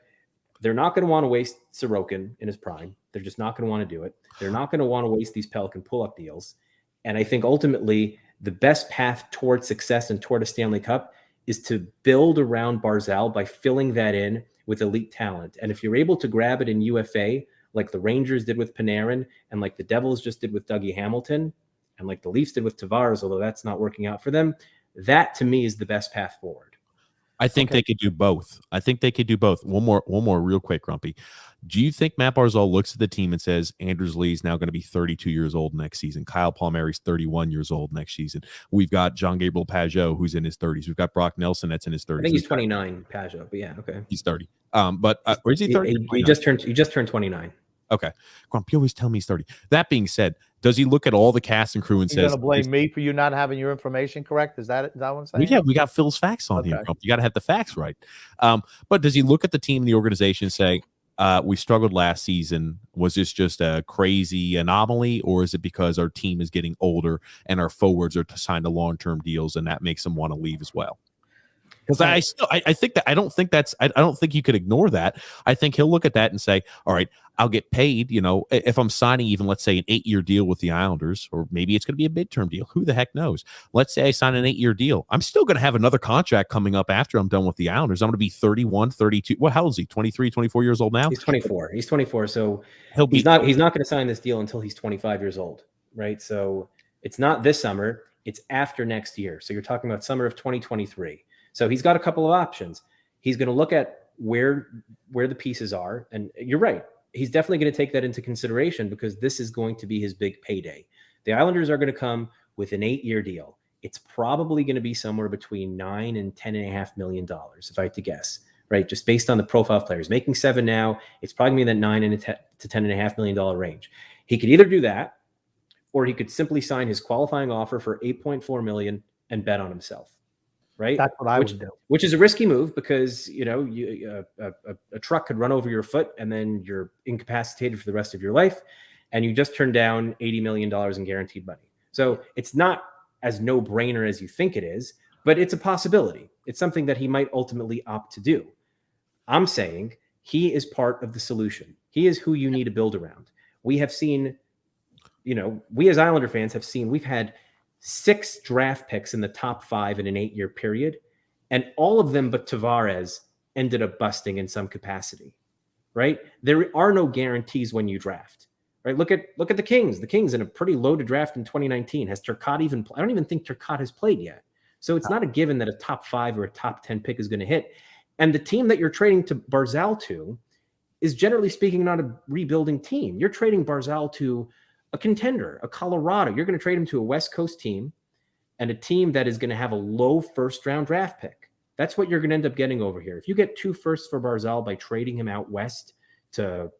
they're not going to want to waste Sorokin in his prime. They're just not going to want to do it. They're not going to want to waste these Pelican Pullock deals. And I think ultimately the best path toward success and toward a Stanley Cup is to build around Barzal by filling that in with elite talent. And if you're able to grab it in UFA, like the Rangers did with Panarin, and like the Devils just did with Dougie Hamilton, and like the Leafs did with Tavares, although that's not working out for them, that to me is the best path forward. I think they could do both. One more real quick, Grumpy. Do you think Matt Barzal looks at the team and says, Anders Lee is now going to be 32 years old next season. Kyle Palmieri's 31 years old next season. We've got John Gabriel Pageau, who's in his 30s. We've got Brock Nelson, that's in his 30s. I think he's 29, Pageau, but yeah, okay. He's 30. Or is he 30? He just turned 29. Okay. Grump, you always tell me he's 30. That being said, does he look at all the cast and crew and says, "You're going to blame me for you not having your information correct"? Is that what I'm saying? Yeah, we got Phil's facts on here. Grump. You got to have the facts right. But does he look at the team and the organization and say, we struggled last season? Was this just a crazy anomaly, or is it because our team is getting older and our forwards are signed to long-term deals and that makes them want to leave as well? Because I think that I don't think you could ignore that. I think he'll look at that and say, all right, I'll get paid, if I'm signing even, let's say, an 8-year deal with the Islanders, or maybe it's going to be a midterm deal. Who the heck knows? Let's say I sign an 8-year deal. I'm still going to have another contract coming up after I'm done with the Islanders. I'm going to be 31, 32. Well, how old is he? 23, 24 years old now? He's 24. So he's not going to sign this deal until he's 25 years old, right? So it's not this summer. It's after next year. So you're talking about summer of 2023. So he's got a couple of options. He's going to look at where the pieces are. And you're right. He's definitely going to take that into consideration because this is going to be his big payday. The Islanders are going to come with an 8-year deal. It's probably going to be somewhere between $9 and $10.5 million, if I had to guess, right? Just based on the profile of players. Making 7 now, it's probably going to be that $9 to $10.5 million range. He could either do that, or he could simply sign his qualifying offer for $8.4 million and bet on himself. Right. That's what I would do. Which is a risky move because, a truck could run over your foot and then you're incapacitated for the rest of your life. And you just turned down $80 million in guaranteed money. So it's not as no brainer as you think it is, but it's a possibility. It's something that he might ultimately opt to do. I'm saying he is part of the solution. He is who you need to build around. We have seen, we as Islander fans have seen, we've had 6 draft picks in the top 5 in an 8-year period, and all of them but Tavares ended up busting in some capacity, right? There are no guarantees when you draft, right? Look at the Kings. The Kings in a pretty loaded draft in 2019. Has Turcotte even? I don't even think Turcotte has played yet. So it's not a given that a top 5 or a top 10 pick is going to hit. And the team that you're trading to Barzal to is, generally speaking, not a rebuilding team. You're trading Barzal to a contender, a Colorado. You're going to trade him to a West Coast team and a team that is going to have a low first-round draft pick. That's what you're going to end up getting over here. If you get 2 firsts for Barzal by trading him out west to,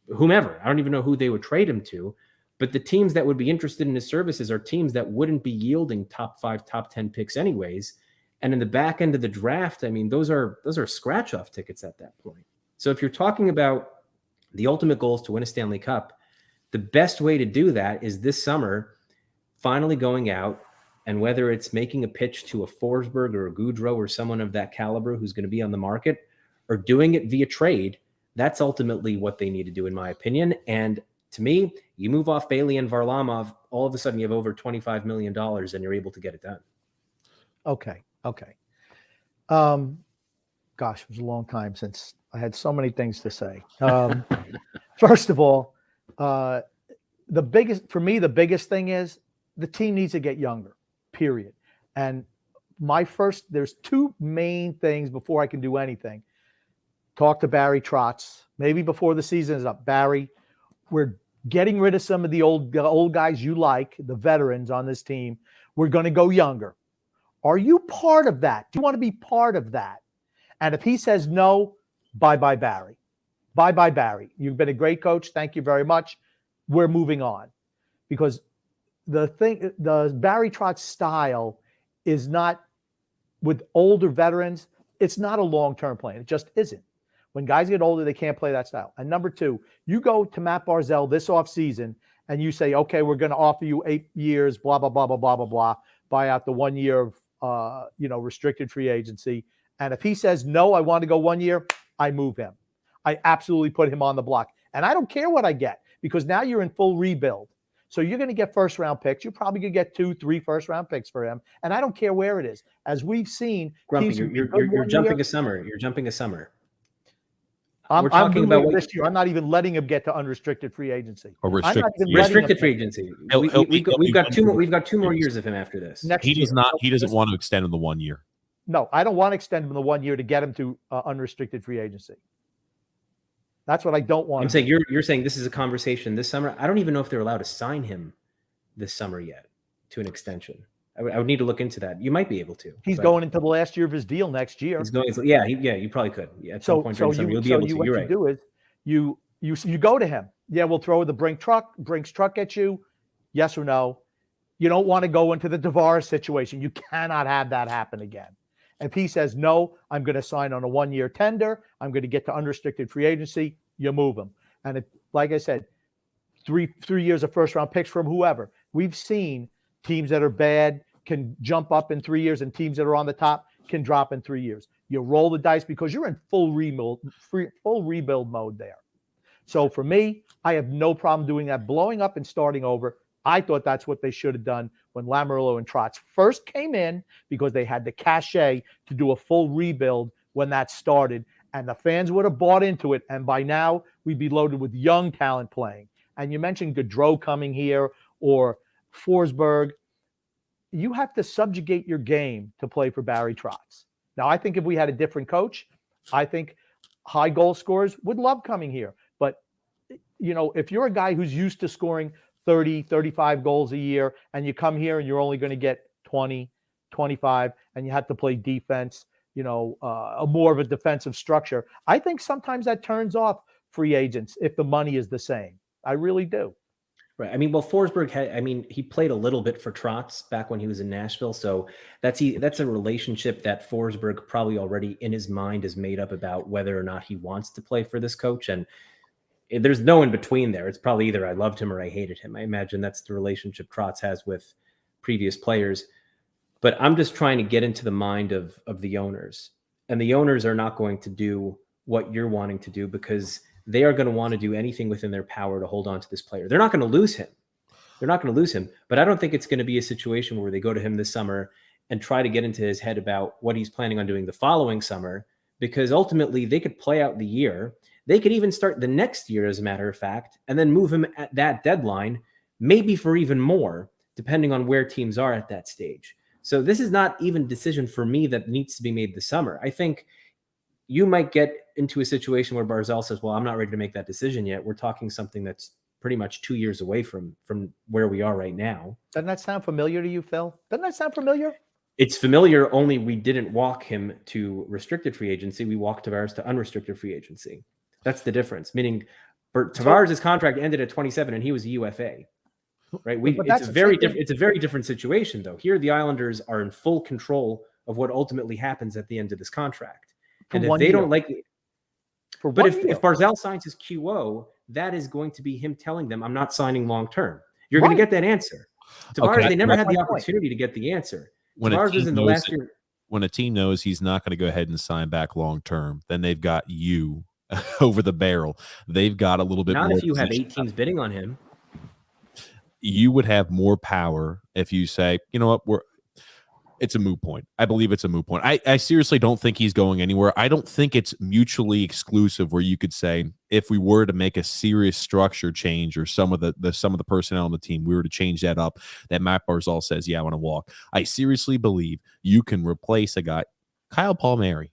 whomever, I don't even know who they would trade him to, but the teams that would be interested in his services are teams that wouldn't be yielding top 5, top 10 picks anyways. And in the back end of the draft, I mean, those are scratch-off tickets at that point. So if you're talking about The ultimate goal is to win a Stanley Cup. The best way to do that is this summer, finally going out, and whether it's making a pitch to a Forsberg or a Gaudreau or someone of that caliber who's going to be on the market, or doing it via trade, that's ultimately what they need to do, in my opinion. And to me, you move off Bailey and Varlamov, all of a sudden you have over $25 million and you're able to get it done. Okay. Gosh, it was a long time since I had so many things to say. First of all, the biggest thing is the team needs to get younger, period. And there's two main things before I can do anything. Talk to Barry Trotz, maybe before the season is up. Barry, we're getting rid of some of the old guys you like, the veterans on this team. We're going to go younger. Are you part of that? Do you want to be part of that? And if he says no, bye-bye, Barry. Bye-bye, Barry. You've been a great coach. Thank you very much. We're moving on. Because the Barry Trotz style is not, with older veterans, it's not a long-term plan. It just isn't. When guys get older, they can't play that style. And number two, you go to Matt Barzal this offseason and you say, okay, we're going to offer you 8 years, blah, blah, blah, blah, blah, blah, blah, buy out the 1 year of restricted free agency. And if he says, no, I want to go 1 year, I move him. I absolutely put him on the block. And I don't care what I get, because now you're in full rebuild. So you're going to get first-round picks. You're probably going to get 2-3 first-round picks for him. And I don't care where it is. As we've seen, Grumpy, you're jumping a summer. You're jumping a summer. We're talking about this year. I'm not even letting him get to unrestricted free agency. Or restricted free agency. We've got 2 more. We've got 2 more years of him after this. He doesn't want to extend him the 1 year. No, I don't want to extend him the 1 year to get him to unrestricted free agency. That's what I don't want. I'm saying you're saying this is a conversation this summer. I don't even know if they're allowed to sign him this summer yet to an extension. I would need to look into that. You might be able to. He's going into the last year of his deal next year. He's going. Yeah, you probably could. Yeah, at some point during summer, you'll be able to. What You're you right. do is you go to him. Yeah, we'll throw the Brinks truck at you. Yes or no? You don't want to go into the Tavares situation. You cannot have that happen again. If he says, no, I'm going to sign on a 1 year tender, I'm going to get to unrestricted free agency, you move him. And if, like I said, three years of first round picks from whoever. We've seen teams that are bad can jump up in 3 years, and teams that are on the top can drop in 3 years. You roll the dice because you're in full rebuild mode there. So for me, I have no problem doing that, blowing up and starting over. I thought that's what they should have done when Lamoriello and Trotz first came in, because they had the cachet to do a full rebuild when that started, and the fans would have bought into it. And by now, we'd be loaded with young talent playing. And you mentioned Gaudreau coming here or Forsberg. You have to subjugate your game to play for Barry Trotz. Now, I think if we had a different coach, I think high goal scorers would love coming here. But, if you're a guy who's used to scoring 30, 35 goals a year, and you come here and you're only going to get 20, 25, and you have to play defense, a more of a defensive structure, I think sometimes that turns off free agents if the money is the same. I really do. Right. Forsberg he played a little bit for Trotz back when he was in Nashville. So that's a relationship that Forsberg probably already in his mind is made up about whether or not he wants to play for this coach. And there's no in between there. It's probably either I loved him or I hated him. I imagine that's the relationship Trotz has with previous players. But I'm just trying to get into the mind of the owners. And the owners are not going to do what you're wanting to do, because they are going to want to do anything within their power to hold on to this player. They're not going to lose him. But I don't think it's going to be a situation where they go to him this summer and try to get into his head about what he's planning on doing the following summer, because ultimately they could play out the year. They could even start the next year, as a matter of fact, and then move him at that deadline, maybe for even more, depending on where teams are at that stage. So this is not even a decision for me that needs to be made this summer. I think you might get into a situation where Barzal says, well, I'm not ready to make that decision yet. We're talking something that's pretty much 2 years away from where we are right now. Doesn't that sound familiar to you, Phil? Doesn't that sound familiar? It's familiar, only we didn't walk him to restricted free agency. We walked Tavares to unrestricted free agency. That's the difference. Meaning Tavares' contract ended at 27 and he was a UFA. Right? It's a very different situation, though. Here, the Islanders are in full control of what ultimately happens at the end of this contract. And if they don't like for But one if year. Barzal signs his QO, that is going to be him telling them, I'm not signing long term. You're going to get that answer. Tavares, Okay, they never that's had the my point. opportunity to get the answer. When a Tavares team was in the knows last it- year. when a team knows he's not going to go ahead and sign back long term, then they've got you over the barrel. They've got a little bit Not more. if you have position. 8 teams bidding on him. You would have more power if you say, you know what, it's a moot point. I believe it's a moot point. I seriously don't think he's going anywhere. I don't think it's mutually exclusive where you could say, if we were to make a serious structure change or some of the personnel on the team, we were to change that up, that Matt Barzal says, yeah, I want to walk. I seriously believe you can replace a guy, Kyle Palmieri.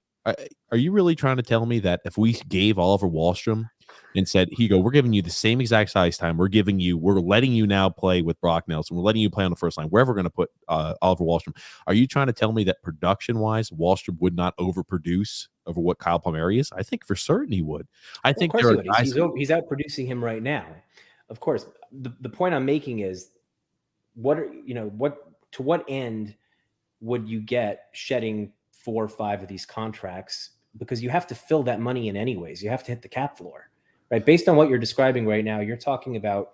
Are you really trying to tell me that if we gave Oliver Wahlstrom and said, we're giving you the same exact size time. We're letting you now play with Brock Nelson. We're letting you play on the first line. Wherever we're going to put Oliver Wahlstrom. Are you trying to tell me that production-wise, Wahlstrom would not overproduce over what Kyle Palmieri is? I think for certain he would. I think of course he would. He's outproducing him right now. Of course. The point I'm making is, to what end would you get shedding 4 or 5 of these contracts? Because you have to fill that money in anyways. You have to hit the cap floor. Right, based on what you're describing right now, you're talking about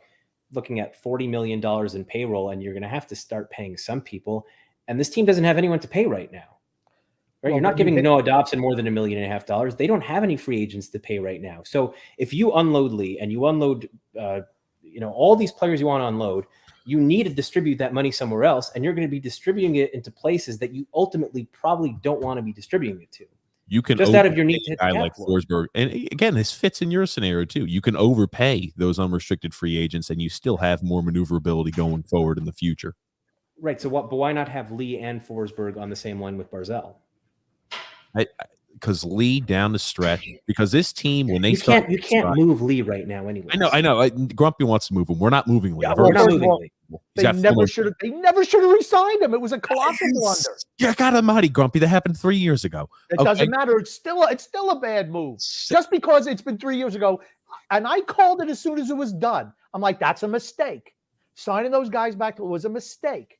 looking at $40 million in payroll, and you're going to have to start paying some people. And this team doesn't have anyone to pay right now. Right, Well, you're not giving Noah Dobson more than $1.5 million. They don't have any free agents to pay right now. So if you unload Lee and you unload, all these players you want to unload, you need to distribute that money somewhere else, and you're going to be distributing it into places that you ultimately probably don't want to be distributing it to. You can just out of your need to hit a guy like Forsberg, and again, this fits in your scenario too. You can overpay those unrestricted free agents, and you still have more maneuverability going forward in the future. Right. So what? But why not have Lee and Forsberg on the same line with Barzal? Because Lee down the stretch. Because this team, when they you can't move Lee right now anyway. I know. Grumpy wants to move him. We're not moving Lee. Yeah, we're not moving Lee. They never should have re-signed him. It was a colossal blunder. Yeah, God almighty, Grumpy. That happened 3 years ago. It doesn't matter. It's still a bad move. Just because it's been 3 years ago. And I called it as soon as it was done. I'm like, that's a mistake. Signing those guys back was a mistake.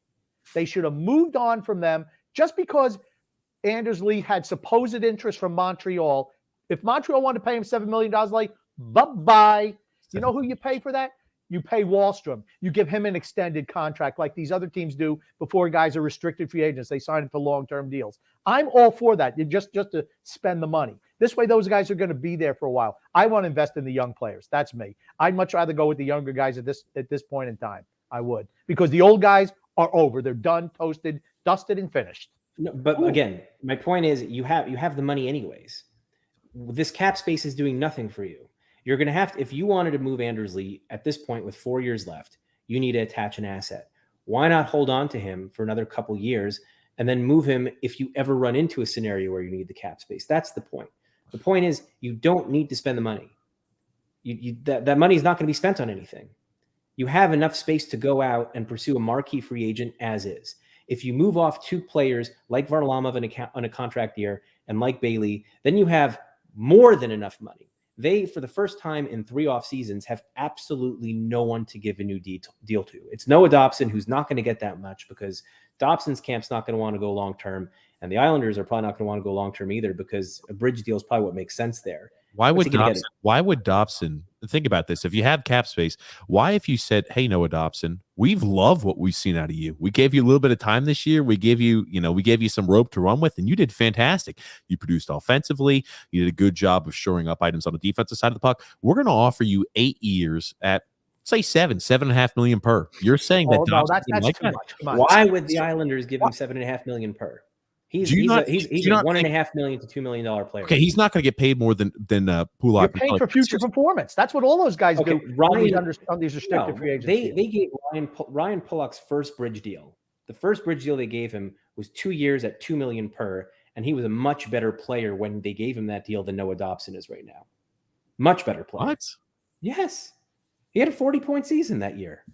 They should have moved on from them just because Anders Lee had supposed interest from Montreal. If Montreal wanted to pay him $7 million, like, bye-bye. You know who you pay for that? You pay Wahlstrom. You give him an extended contract like these other teams do before guys are restricted free agents. They sign for long-term deals. I'm all for that. You just to spend the money. This way, those guys are going to be there for a while. I want to invest in the young players. That's me. I'd much rather go with the younger guys at this point in time. I would, because the old guys are over. They're done, toasted, dusted, and finished. No, but again, my point is you have the money anyways. This cap space is doing nothing for you. You're going to have to, if you wanted to move Anders Lee at this point with 4 years left, you need to attach an asset. Why not hold on to him for another couple years and then move him if you ever run into a scenario where you need the cap space? That's the point. The point is you don't need to spend the money. That money is not going to be spent on anything. You have enough space to go out and pursue a marquee free agent as is. If you move off 2 players like Varlamov on a contract year and Mike Bailey, then you have more than enough money. They, for the first time in 3 off seasons, have absolutely no one to give a new deal to. It's Noah Dobson, who's not going to get that much because Dobson's camp's not going to want to go long-term, and the Islanders are probably not going to want to go long-term either because a bridge deal is probably what makes sense there. Why would Dobson think about this? If you have cap space, why if you said, hey, Noah Dobson, we've loved what we've seen out of you. We gave you a little bit of time this year. We gave you some rope to run with, and you did fantastic. You produced offensively. You did a good job of shoring up items on the defensive side of the puck. We're going to offer you 8 years at, say, $7.5 million per. You're saying that Dobson that's too much. Why would the Islanders give him $7.5 million per? He's a $1.5 million to $2 million player. Okay, he's not going to get paid more than Pulock. You're paying for future performance. That's what all those guys do on these restricted free agents. They gave Ryan Pulock's first bridge deal. The first bridge deal they gave him was 2 years at $2 million per, and he was a much better player when they gave him that deal than Noah Dobson is right now. Much better player. What? Yes, he had a 40-point season that year.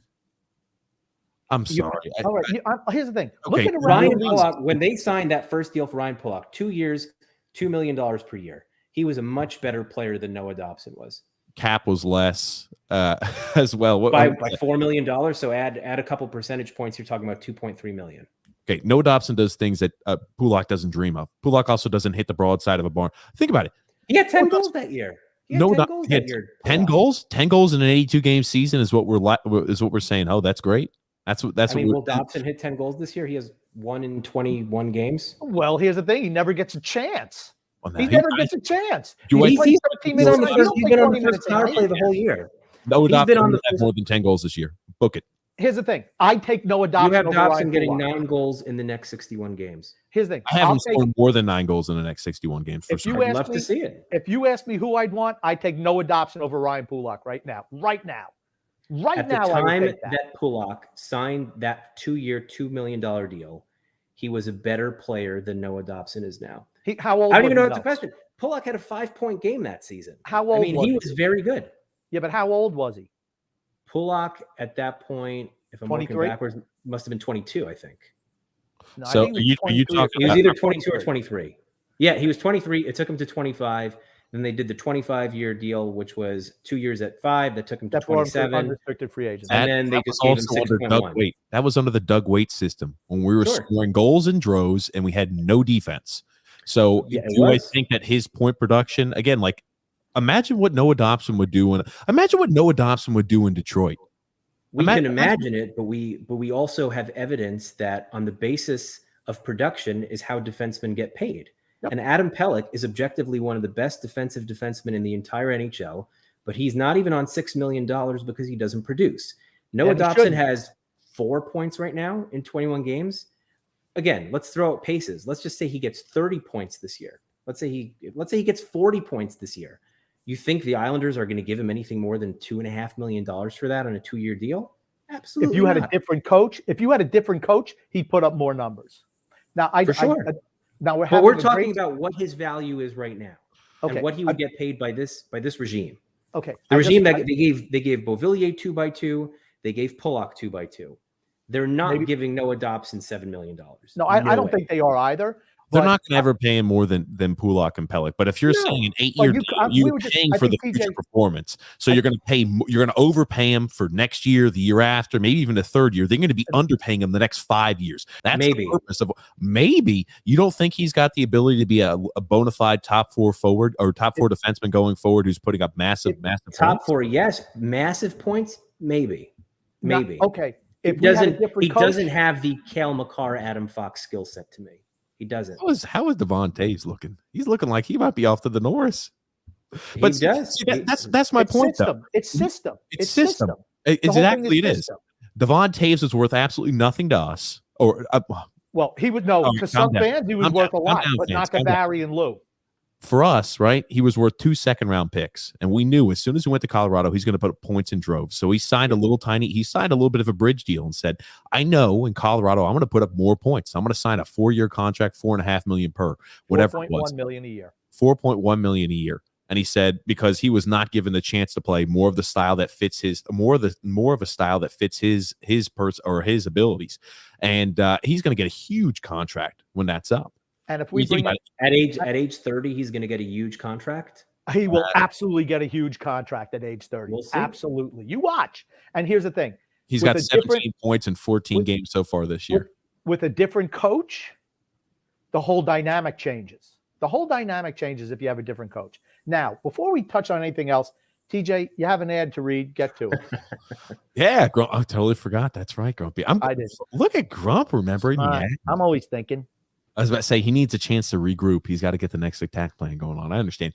I'm sorry. All right. Here's the thing. Okay, Look at Ryan Pulock, when they signed that first deal for Ryan Pulock, 2 years, $2 million per year. He was a much better player than Noah Dobson was. Cap was less as well. By $4 million. So add a couple percentage points. You're talking about $2.3 million. Okay, Noah Dobson does things that Pulock doesn't dream of. Pulock also doesn't hit the broadside of a barn. Think about it. He had 10 goals that year. He had No, 10 not- goals he had that year. 10 Pulak. goals, 10 goals in an 82 game season is what we're saying. Oh, that's great. That's what I mean, we're will Dobson hit 10 goals this year? He has 1 in 21 games. Well, here's the thing: he never gets a chance. well, He never gets a chance. Do He I- plays 13 minutes. on a the night. first, He he's don't been play on 20 the minutes first a power night. play the whole year. Noah He's been Dobson on the will have first- more than 10 goals this year. Book it. Here's the thing: I take Noah You Dobson have over Dobson Ryan getting Pulak. 9 goals in the next 61 games. Here's the thing: I have I'll him take- scoring more than 9 goals in the next 61 games for If sure. you I'd ask love me- to see it. If you ask me who I'd want, I take Noah Dobson over Ryan Pulak right now. Right now. Right At the now, I would time take that. that Pulak signed that 2-year, $2 million deal, he was a better player than Noah Dobson is now. How old? I don't even know was what's he, the question. Pulak had a 5-point game that season. How I old mean, was he he? was very good. Yeah, but how old was he? Pulak at that point, if I'm working 23? backwards, must have been 22, I think. No, So I think he was are you 23 or talking He was about- either 22 or 23. Yeah, he was 23. It took him to 25. Then they did the 25-year deal, which was 2 years at 5. That took him to That brought him to 27. unrestricted free agent. And then they that just was gave him also under 6.1. Doug Waite. That was under the Doug Waite system when we were Sure. scoring goals in droves and we had no defense. So Yeah, it do I was. think that his point production, again, like imagine what Noah Dobson would do in Detroit. We Ima- can imagine it, but we also have evidence that on the basis of production is how defensemen get paid. Yep. And Adam Pelech is objectively one of the best defensive defensemen in the entire NHL, but he's not even on $6 million because he doesn't produce. Noah And he Dobson shouldn't. has 4 points right now in 21 games. Again, let's throw out paces. Let's just say he gets 30 points this year. Let's say he gets 40 points this year. You think the Islanders are going to give him anything more than $2.5 million for that on a 2-year deal? Absolutely. If you had not. a different coach, he'd put up more numbers. Now, For sure. now we're But having we're a talking great- about what his value is right now Okay. and what he would get paid by this regime. Okay. The I regime just- that they gave Beauvillier 2x2, they gave Pulak 2x2. They're not Maybe- giving Noah Dobson $7 million. No, I don't way. think they are either. They're but- not going to ever pay him more than Pulak and Pelech. But if you're No. saying an 8-year Well, deal, we you're were just- paying I for the think future TJ performance. So you're going to pay, you're going to overpay him for next year, the year after, maybe even the third year. They're going to be underpaying him the next 5 years. That's Maybe. the purpose of. Maybe you don't think he's got the ability to be a bona fide top 4 forward or top 4 defenseman going forward who's putting up massive Top points? 4, yes. Massive points, maybe. not- Maybe. okay. If we had a different He coach, doesn't have the Cale Makar, Adam Fox skill set to me. He doesn't. How is Devon Taves looking? He's looking like he might be off to the Norris. He But see, does. see, that's my it's point, though. system. It's system. It's system. The whole thing Exactly, it is. system. Devon Taves is worth absolutely nothing to us. Or Well, he would know Oh, to calm some down. fans he was Calm worth down. a Calm lot, down, but fans. not to Calm down. Barry and Lou. for us, right, he was worth 2 second-round picks, and we knew as soon as he went to Colorado, he's going to put up points in droves. So he signed a little bit of a bridge deal and said, "I know in Colorado, I'm going to put up more points. I'm going to sign a 4-year contract, $4.5 million per, whatever it was, $4.1 million a year. $4.1 million a year." And he said because he was not given the chance to play more of the style that fits his more of a style that fits his his abilities, and he's going to get a huge contract when that's up. And if we You think bring about At age 30, he's going to get a huge contract. he will absolutely get a huge contract at age 30. We'll see. Absolutely. You watch. And here's the thing. He's with got a 17 different- points in 14 games so far this year. With a different coach, the whole dynamic changes. The whole dynamic changes if you have a different coach. Now, before we touch on anything else, TJ, you have an ad to read. Get to it. Yeah, Grump, I totally forgot. That's right, Grumpy. I did. Look at Grump remembering. Yeah. I'm always thinking. I was about to say he needs a chance to regroup. He's got to get the next attack plan going on. I understand.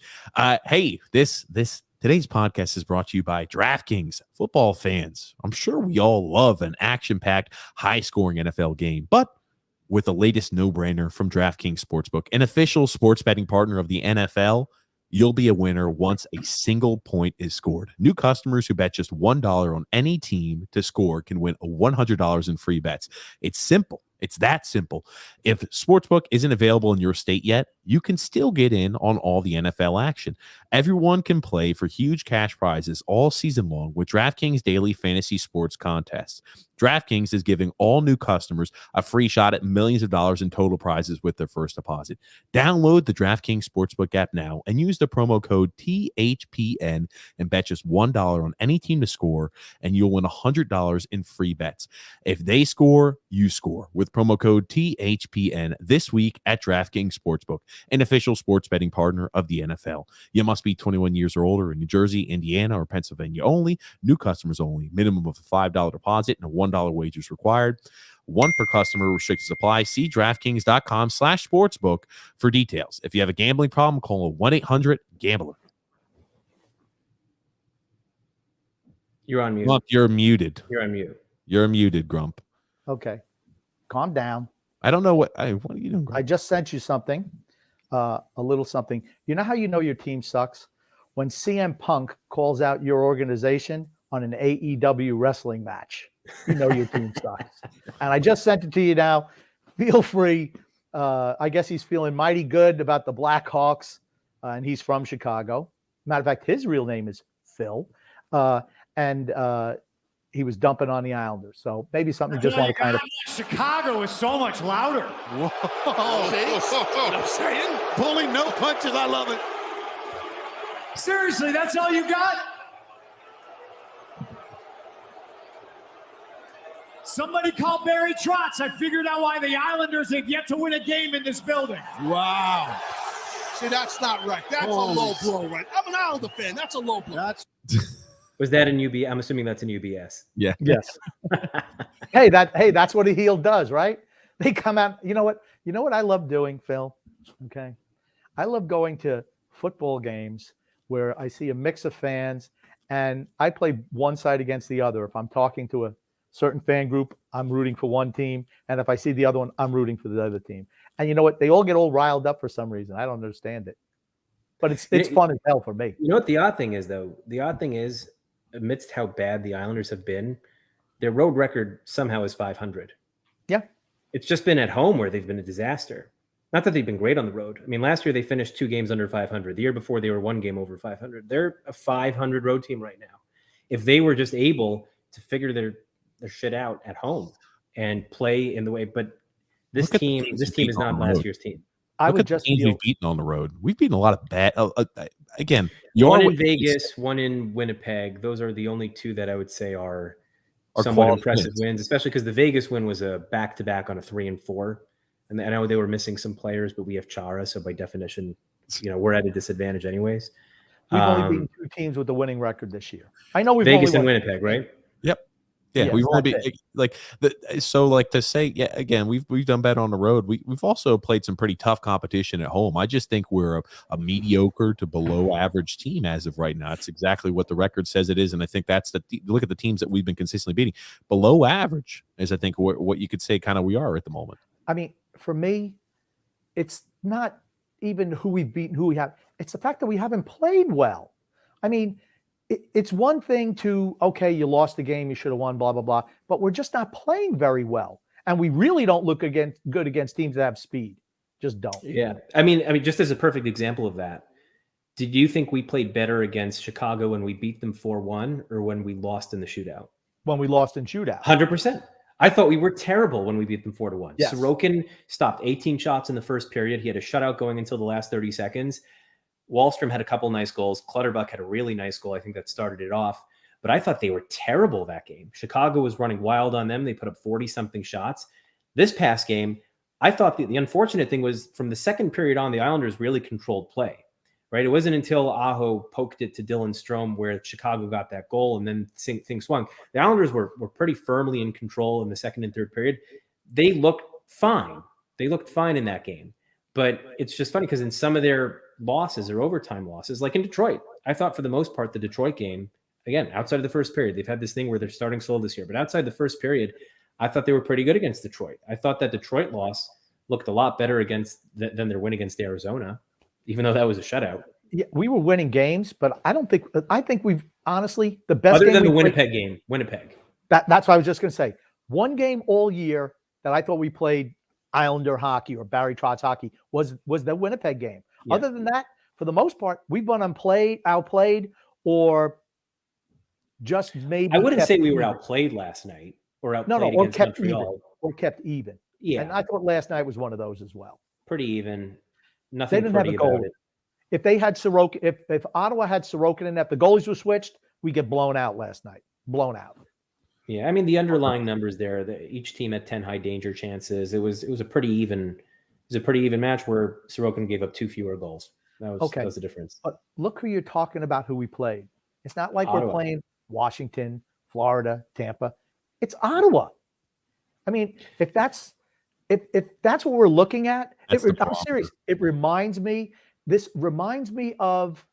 Hey, today's podcast is brought to you by DraftKings. Football fans, I'm sure we all love an action-packed, high-scoring NFL game, but with the latest no-brainer from DraftKings Sportsbook, an official sports betting partner of the NFL, you'll be a winner once a single point is scored. New customers who bet just $1 on any team to score can win $100 in free bets. It's simple. It's that simple. If Sportsbook isn't available in your state yet, you can still get in on all the NFL action. Everyone can play for huge cash prizes all season long with DraftKings Daily Fantasy Sports Contests. DraftKings is giving all new customers a free shot at millions of dollars in total prizes with their first deposit. Download the DraftKings Sportsbook app now and use the promo code THPN and bet just $1 on any team to score, and you'll win $100 in free bets. If they score, you score with promo code THPN this week at DraftKings Sportsbook. an official sports betting partner of the NFL. You must be 21 years or older in New Jersey, Indiana, or Pennsylvania only. New customers only. Minimum of a $5 deposit and a $1 wagers required. One per customer. Restrictions apply. See DraftKings.com/sportsbook for details. If you have a gambling problem, call 1-800-GAMBLER. You're on mute. Grump, you're muted. You're on mute. You're muted, Grump. Okay. Calm down. I don't know what are you doing, Grump? I just sent you something, a little something. You know how you know your team sucks? When CM Punk calls out your organization on an AEW wrestling match. You know your team sucks. And I just sent it to you now. Feel free. I guess he's feeling mighty good about the Blackhawks, and he's from Chicago. Matter of fact, his real name is Phil. And he was dumping on the Islanders. So maybe something you just want to kind of. Chicago is so much louder. Whoa. See? What I'm saying? Pulling no punches. I love it. Seriously, that's all you got? Somebody call Barry Trotz. I figured out why the Islanders have yet to win a game in this building. Wow. See, that's not right. That's a low blow, right? I'm an Islander fan. That's a low blow. Was that an UB? I'm assuming that's an UBS. Yeah. Yes. Hey, that's what a heel does, right? They come out. You know what I love doing, Phil? Okay. I love going to football games where I see a mix of fans and I play one side against the other. If I'm talking to a certain fan group, I'm rooting for one team. And if I see the other one, I'm rooting for the other team. And you know what? They all get all riled up for some reason. I don't understand it. But it's fun as hell for me. You know what the odd thing is, though? The odd thing is, amidst how bad the Islanders have been, their road record somehow is 500. Yeah. It's just been at home where they've been a disaster. Not that they've been great on the road. I mean, last year they finished 2 games under 500. The year before they were 1 game over 500. They're a 500 road team right now. If they were just able to figure their shit out at home and play in the way, but this team is not last year's team. I Look would at the just teams feel, we've beaten on the road. We've beaten a lot of bad. Again, One in Vegas, one in Winnipeg. Those are the only 2 that I would say are somewhat impressive wins, especially because the Vegas win was a back-to-back on a 3 and 4. And I know they were missing some players, but we have Chara, so by definition, we're at a disadvantage anyways. we've only beaten 2 teams with the winning record this year. I know we've Vegas only and won. Winnipeg, right? Yep. Yeah, Yes, we've only that's been to say, yeah, again, we've done better on the road. We've also played some pretty tough competition at home. I just think we're a mediocre to below average team as of right now. That's exactly what the record says it is, and I think that's look at the teams that we've been consistently beating. Below average is, I think, what you could say kind of we are at the moment. I mean, for me, it's not even who we've beaten, who we have. It's the fact that we haven't played well. I mean, it's one thing to, okay, you lost the game, you should have won, blah, blah, blah. But we're just not playing very well. And we really don't look good against teams that have speed. Just don't. Yeah. I mean, just as a perfect example of that, did you think we played better against Chicago when we beat them 4-1 or when we lost in the shootout? When we lost in shootout. 100%. I thought we were terrible when we beat them 4-1. Yes. Sorokin stopped 18 shots in the first period. He had a shutout going until the last 30 seconds. Wallstrom had a couple nice goals. Clutterbuck had a really nice goal. I think that started it off. But I thought they were terrible that game. Chicago was running wild on them. They put up 40-something shots. This past game, I thought the unfortunate thing was from the second period on, the Islanders really controlled play, right? It wasn't until Aho poked it to Dylan Strome where Chicago got that goal and then things swung. The Islanders were pretty firmly in control in the second and third period. They looked fine. They looked fine in that game. But it's just funny because in some of their losses or overtime losses, like in Detroit, I thought for the most part, the Detroit game, again, outside of the first period, they've had this thing where they're starting slow this year, but outside the first period, I thought they were pretty good against Detroit. I thought that Detroit loss looked a lot better than their win against Arizona, even though that was a shutout. Yeah, we were winning games, but I think we've honestly the best other game than the we Winnipeg played, game. Winnipeg. That's what I was just going to say. One game all year that I thought we played Islander hockey or Barry Trotz hockey was the Winnipeg game. Yeah. Other than that, for the most part, we've been outplayed, or just maybe. I wouldn't say we were even. outplayed last night or outplayed or against kept Montreal. even, or kept even. Yeah, And I thought last night was one of those as well. pretty even. They Nothing didn't have pretty a goal. about it. If they had Sorokin, if Ottawa had Sorokin in, if the goalies were switched, we get blown out last night. Blown out. Yeah, I mean the underlying numbers there. Each team had 10 high danger chances. It was a pretty even was a pretty even match where Sorokin gave up 2 fewer goals. That Okay. was the difference. But look who you're talking about, who we played. It's not like we're Ottawa. playing Washington, Florida, Tampa. It's Ottawa. I mean, if that's what we're looking at, That's the I'm problem. serious. This reminds me of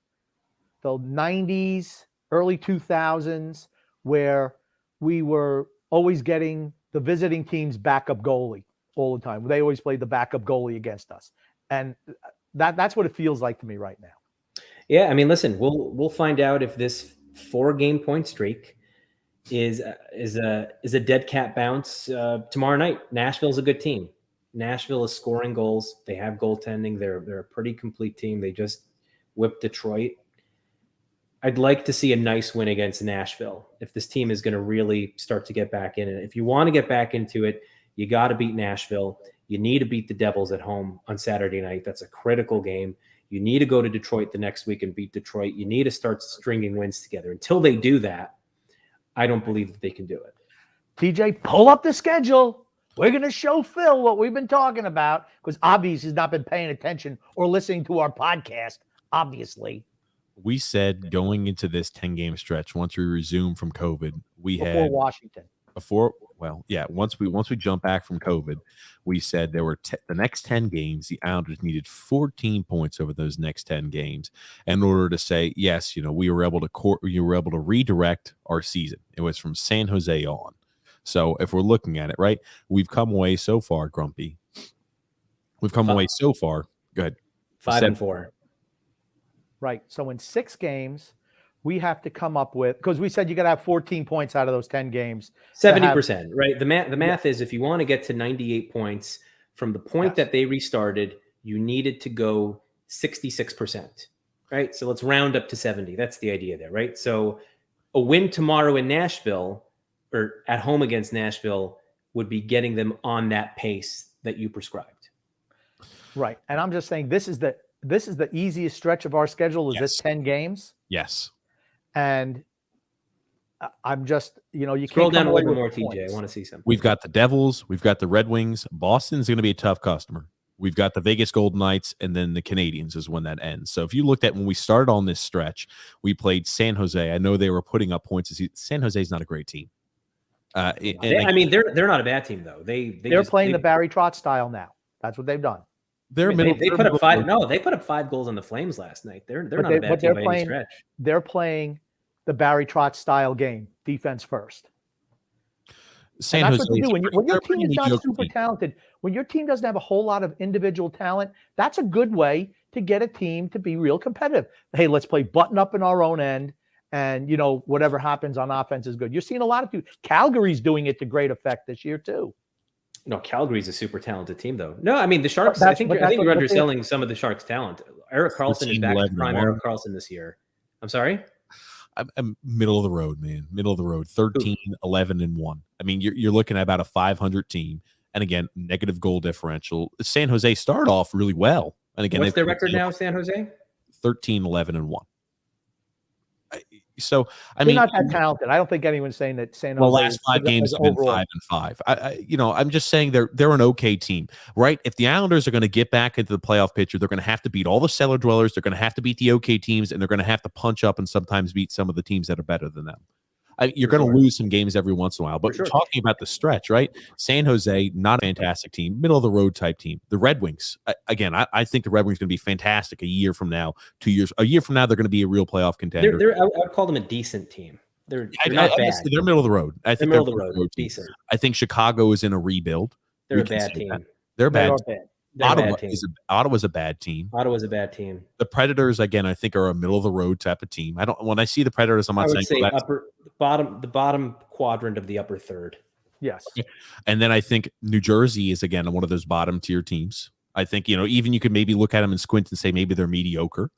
the 90s, early 2000s, where we were always getting the visiting team's backup goalie all the time. They always played the backup goalie against us. And that's what it feels like to me right now. Yeah, I mean, listen, we'll find out if this 4-game point streak is a dead cat bounce tomorrow night. Nashville's a good team. Nashville is scoring goals. They have goaltending. They're a pretty complete team. They just whipped Detroit. I'd like to see a nice win against Nashville if this team is going to really start to get back in it. If you want to get back into it, you got to beat Nashville. You need to beat the Devils at home on Saturday night. That's a critical game. You need to go to Detroit the next week and beat Detroit. You need to start stringing wins together. Until they do that, I don't believe that they can do it. TJ, pull up the schedule. We're going to show Phil what we've been talking about, because obviously he's not been paying attention or listening to our podcast, obviously. We said going into this 10-game stretch, once we resume from COVID, Before Washington. Once we jump back from COVID, we said there were the next 10 games, the Islanders needed 14 points over those next 10 games in order to say, yes, we were able to redirect our season. It was from San Jose on. So if we're looking at it, right, we've come away so far, Grumpy. We've come away so far. Good. 5-4. Right. So in 6 games, we have to come up with, because we said you got to have 14 points out of those 10 games. 70%, right? The math is, if you want to get to 98 points from the point that they restarted, you needed to go 66%, right? So let's round up to 70. That's the idea there, right? So a win tomorrow in Nashville, or at home against Nashville, would be getting them on that pace that you prescribed. Right. And I'm just saying this is the easiest stretch of our schedule is this 10 games. Yes. And I'm just, you Scroll can't down a come away little with more, points. TJ. I want to see something. We've got the Devils. We've got the Red Wings. Boston's going to be a tough customer. We've got the Vegas Golden Knights, and then the Canadians is when that ends. So if you looked at when we started on this stretch, we played San Jose. I know they were putting up points. San Jose is not a great team. I mean, they're not a bad team though. They're playing the Barry Trotz style now. That's what they've done. They put up 5. No, they put up 5 goals on the Flames last night. They're not a bad team by any stretch. They're playing the Barry Trotz style game, defense first. San Jose, that's what you do. When your team is not super team. talented, when your team doesn't have a whole lot of individual talent, that's a good way to get a team to be real competitive. Hey, let's play button up in our own end, and whatever happens on offense is good. You're seeing a lot of people. Calgary's doing it to great effect this year too. No, Calgary's a super talented team, though. No, I mean the Sharks. I think you're underselling some of the Sharks' talent. Erik Karlsson is back to prime Erik Karlsson this year. I'm sorry. I'm middle of the road, man. Middle of the road. 13, 11, and 1. I mean, you're looking at about a 500 team, and again, negative goal differential. San Jose started off really well, and again, what's their record now? San Jose 13, 11, and 1. So They're not that talented. I don't think anyone's saying that San Jose. The last 5 games have been 5-5. I'm just saying they're an okay team, right? If the Islanders are going to get back into the playoff picture, they're going to have to beat all the cellar dwellers. They're going to have to beat the okay teams, and they're going to have to punch up and sometimes beat some of the teams that are better than them. You're going to lose some games every once in a while, but talking about the stretch, right? San Jose, not a fantastic team, middle of the road type team. The Red Wings, again, I think the Red Wings are going to be fantastic a year from now, 2 years. A year from now, they're going to be a real playoff contender. I would call them a decent team. They're not bad. They're middle of the road. I think they're middle of the road. Decent. I think Chicago is in a rebuild. They're a bad team. They're bad. Ottawa's a bad team. Ottawa's a bad team. The Predators, again, I think are a middle of the road type of team. When I see the Predators, I'm not saying the bottom quadrant of the upper third. Yes. And then I think New Jersey is again one of those bottom tier teams. I think even you could maybe look at them and squint and say maybe they're mediocre.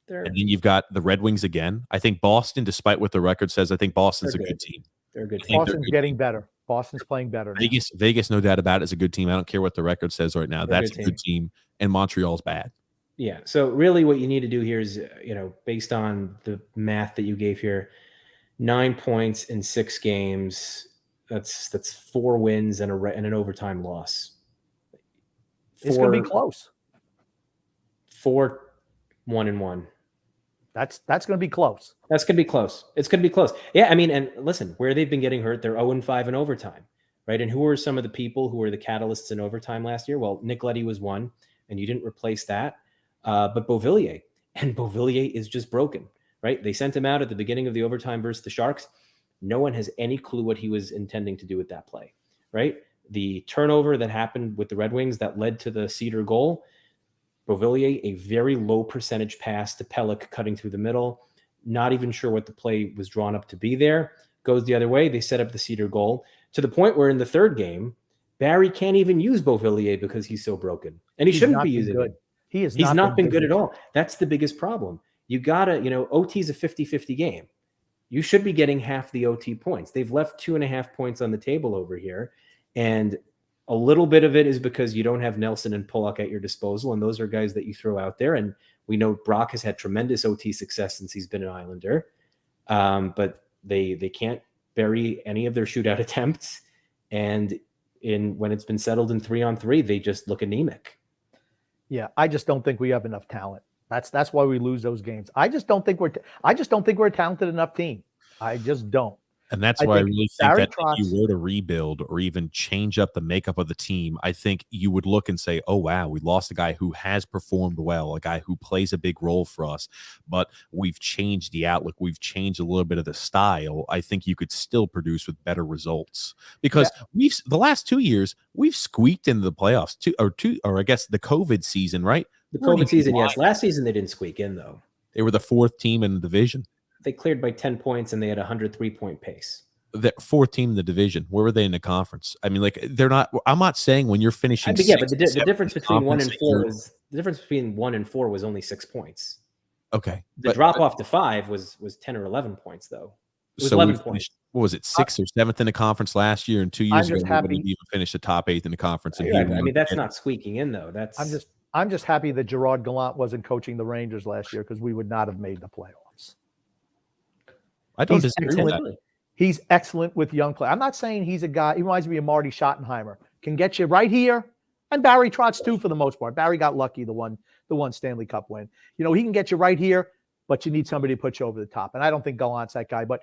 And then you've got the Red Wings again. I think Boston, despite what the record says, I think Boston's a good team. They're a good team. Boston's getting better. Boston's playing better. Vegas, no doubt about it, is a good team. I don't care what the record says right now. That's a good team. And Montreal's bad. Yeah. So really what you need to do here is, based on the math that you gave here, 9 points in 6 games. That's 4 wins and an overtime loss. It's going to be close. 4-1-1. That's going to be close. That's going to be close. It's going to be close. Yeah, I mean, and listen, where they've been getting hurt, they're 0-5 in overtime, right? And who are some of the people who were the catalysts in overtime last year? Well, Nick Leddy was one, and you didn't replace that. But Beauvillier, and Beauvillier is just broken, right? They sent him out at the beginning of the overtime versus the Sharks. No one has any clue what he was intending to do with that play, right? The turnover that happened with the Red Wings that led to the Cedar goal, Beauvillier, a very low percentage pass to Pelech cutting through the middle. Not even sure what the play was drawn up to be there. Goes the other way. They set up the Cedar goal to the point where in the third game, Barry can't even use Beauvillier because he's so broken. And he's shouldn't be using good. Him. He's not been good at all. That's the biggest problem. You got to, OT is a 50-50 game. You should be getting half the OT points. They've left 2.5 points on the table over here. And a little bit of it is because you don't have Nelson and Pulock at your disposal, and those are guys that you throw out there. And we know Brock has had tremendous OT success since he's been an Islander, but they can't bury any of their shootout attempts. And when it's been settled in 3-on-3, they just look anemic. Yeah, I just don't think we have enough talent. That's why we lose those games. I just don't think we're a talented enough team. I just don't. And that's why I really think that if you were to rebuild or even change up the makeup of the team, I think you would look and say, oh, wow, we lost a guy who has performed well, a guy who plays a big role for us, but we've changed the outlook. We've changed a little bit of the style. I think you could still produce with better results because the last 2 years, we've squeaked into the playoffs or I guess the COVID season, right? The COVID season, yes. Last season, they didn't squeak in, though. They were the 4th team in the division. They cleared by 10 points and they had a 103-point pace. The 4th team in the division. Where were they in the conference? I mean, like they're not. I'm not saying when you're finishing. But the difference between 1 and 4 was only 6 points. Okay. The drop off to 5 was 10 or 11 points though. It was 11 points. What was it? 6th or 7th in the conference last year, and 2 years ago we didn't even finish the top 8th in the conference. And I mean, that's not squeaking in though. I'm just happy that Gerard Gallant wasn't coaching the Rangers last year because we would not have made the playoffs. I don't disagree with that. He's excellent with young players. I'm not saying he's a guy. He reminds me of Marty Schottenheimer. Can get you right here, and Barry Trotz too for the most part. Barry got lucky the one Stanley Cup win. He can get you right here, but you need somebody to put you over the top. And I don't think Gallant's that guy. But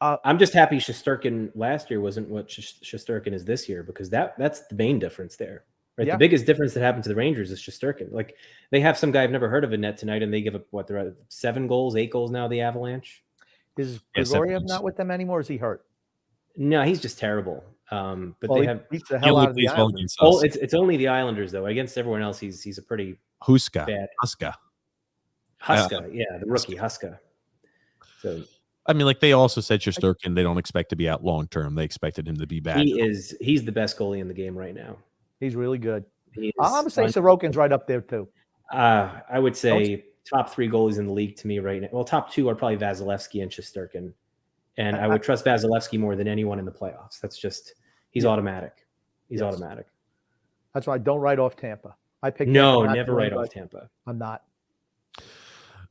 I'm just happy Shesterkin last year wasn't what Shesterkin is this year because that's the main difference there. Right, yeah. The biggest difference that happened to the Rangers is Shesterkin. Like they have some guy I've never heard of in net tonight, and they give up they're at 7 goals, 8 goals now. The Avalanche. Is Grigoriev not with them anymore? Is he hurt? No, he's just terrible. But they have beats the hell out of the Islanders. It's only the Islanders though. Against everyone else, he's a pretty Huska. Yeah, the rookie Huska. So I mean, like they also said Shesterkin, they don't expect to be out long term. They expected him to be back. He's the best goalie in the game right now. He's really good. I'm gonna say Sorokin's right up there too. I would say top 3 goalies in the league to me right now. Well, top 2 are probably Vasilevsky and Shesterkin. And I would trust Vasilevsky more than anyone in the playoffs. That's just he's automatic. He's automatic. That's why I don't write off Tampa. Never write off Tampa. I'm not.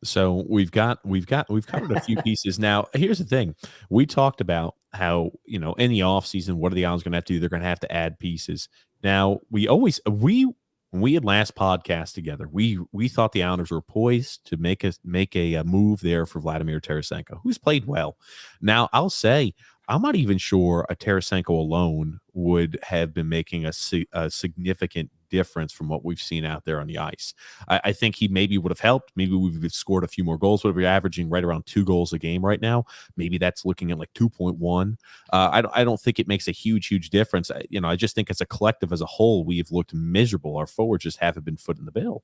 So we've covered a few pieces. Now, here's the thing. We talked about how, in the offseason, what are the Islanders going to have to do? They're going to have to add pieces. Now, when we had last podcast together, we thought the Islanders were poised to make a move there for Vladimir Tarasenko, who's played well. Now, I'll say I'm not even sure a Tarasenko alone would have been making a significant difference from what we've seen out there on the ice. I think he maybe would have helped. Maybe we would have scored a few more goals. We're averaging right around 2 goals a game right now. Maybe that's looking at like 2.1. I don't think it makes a huge difference. I just think as a collective, as a whole, we've looked miserable. Our forwards just haven't been footing the bill.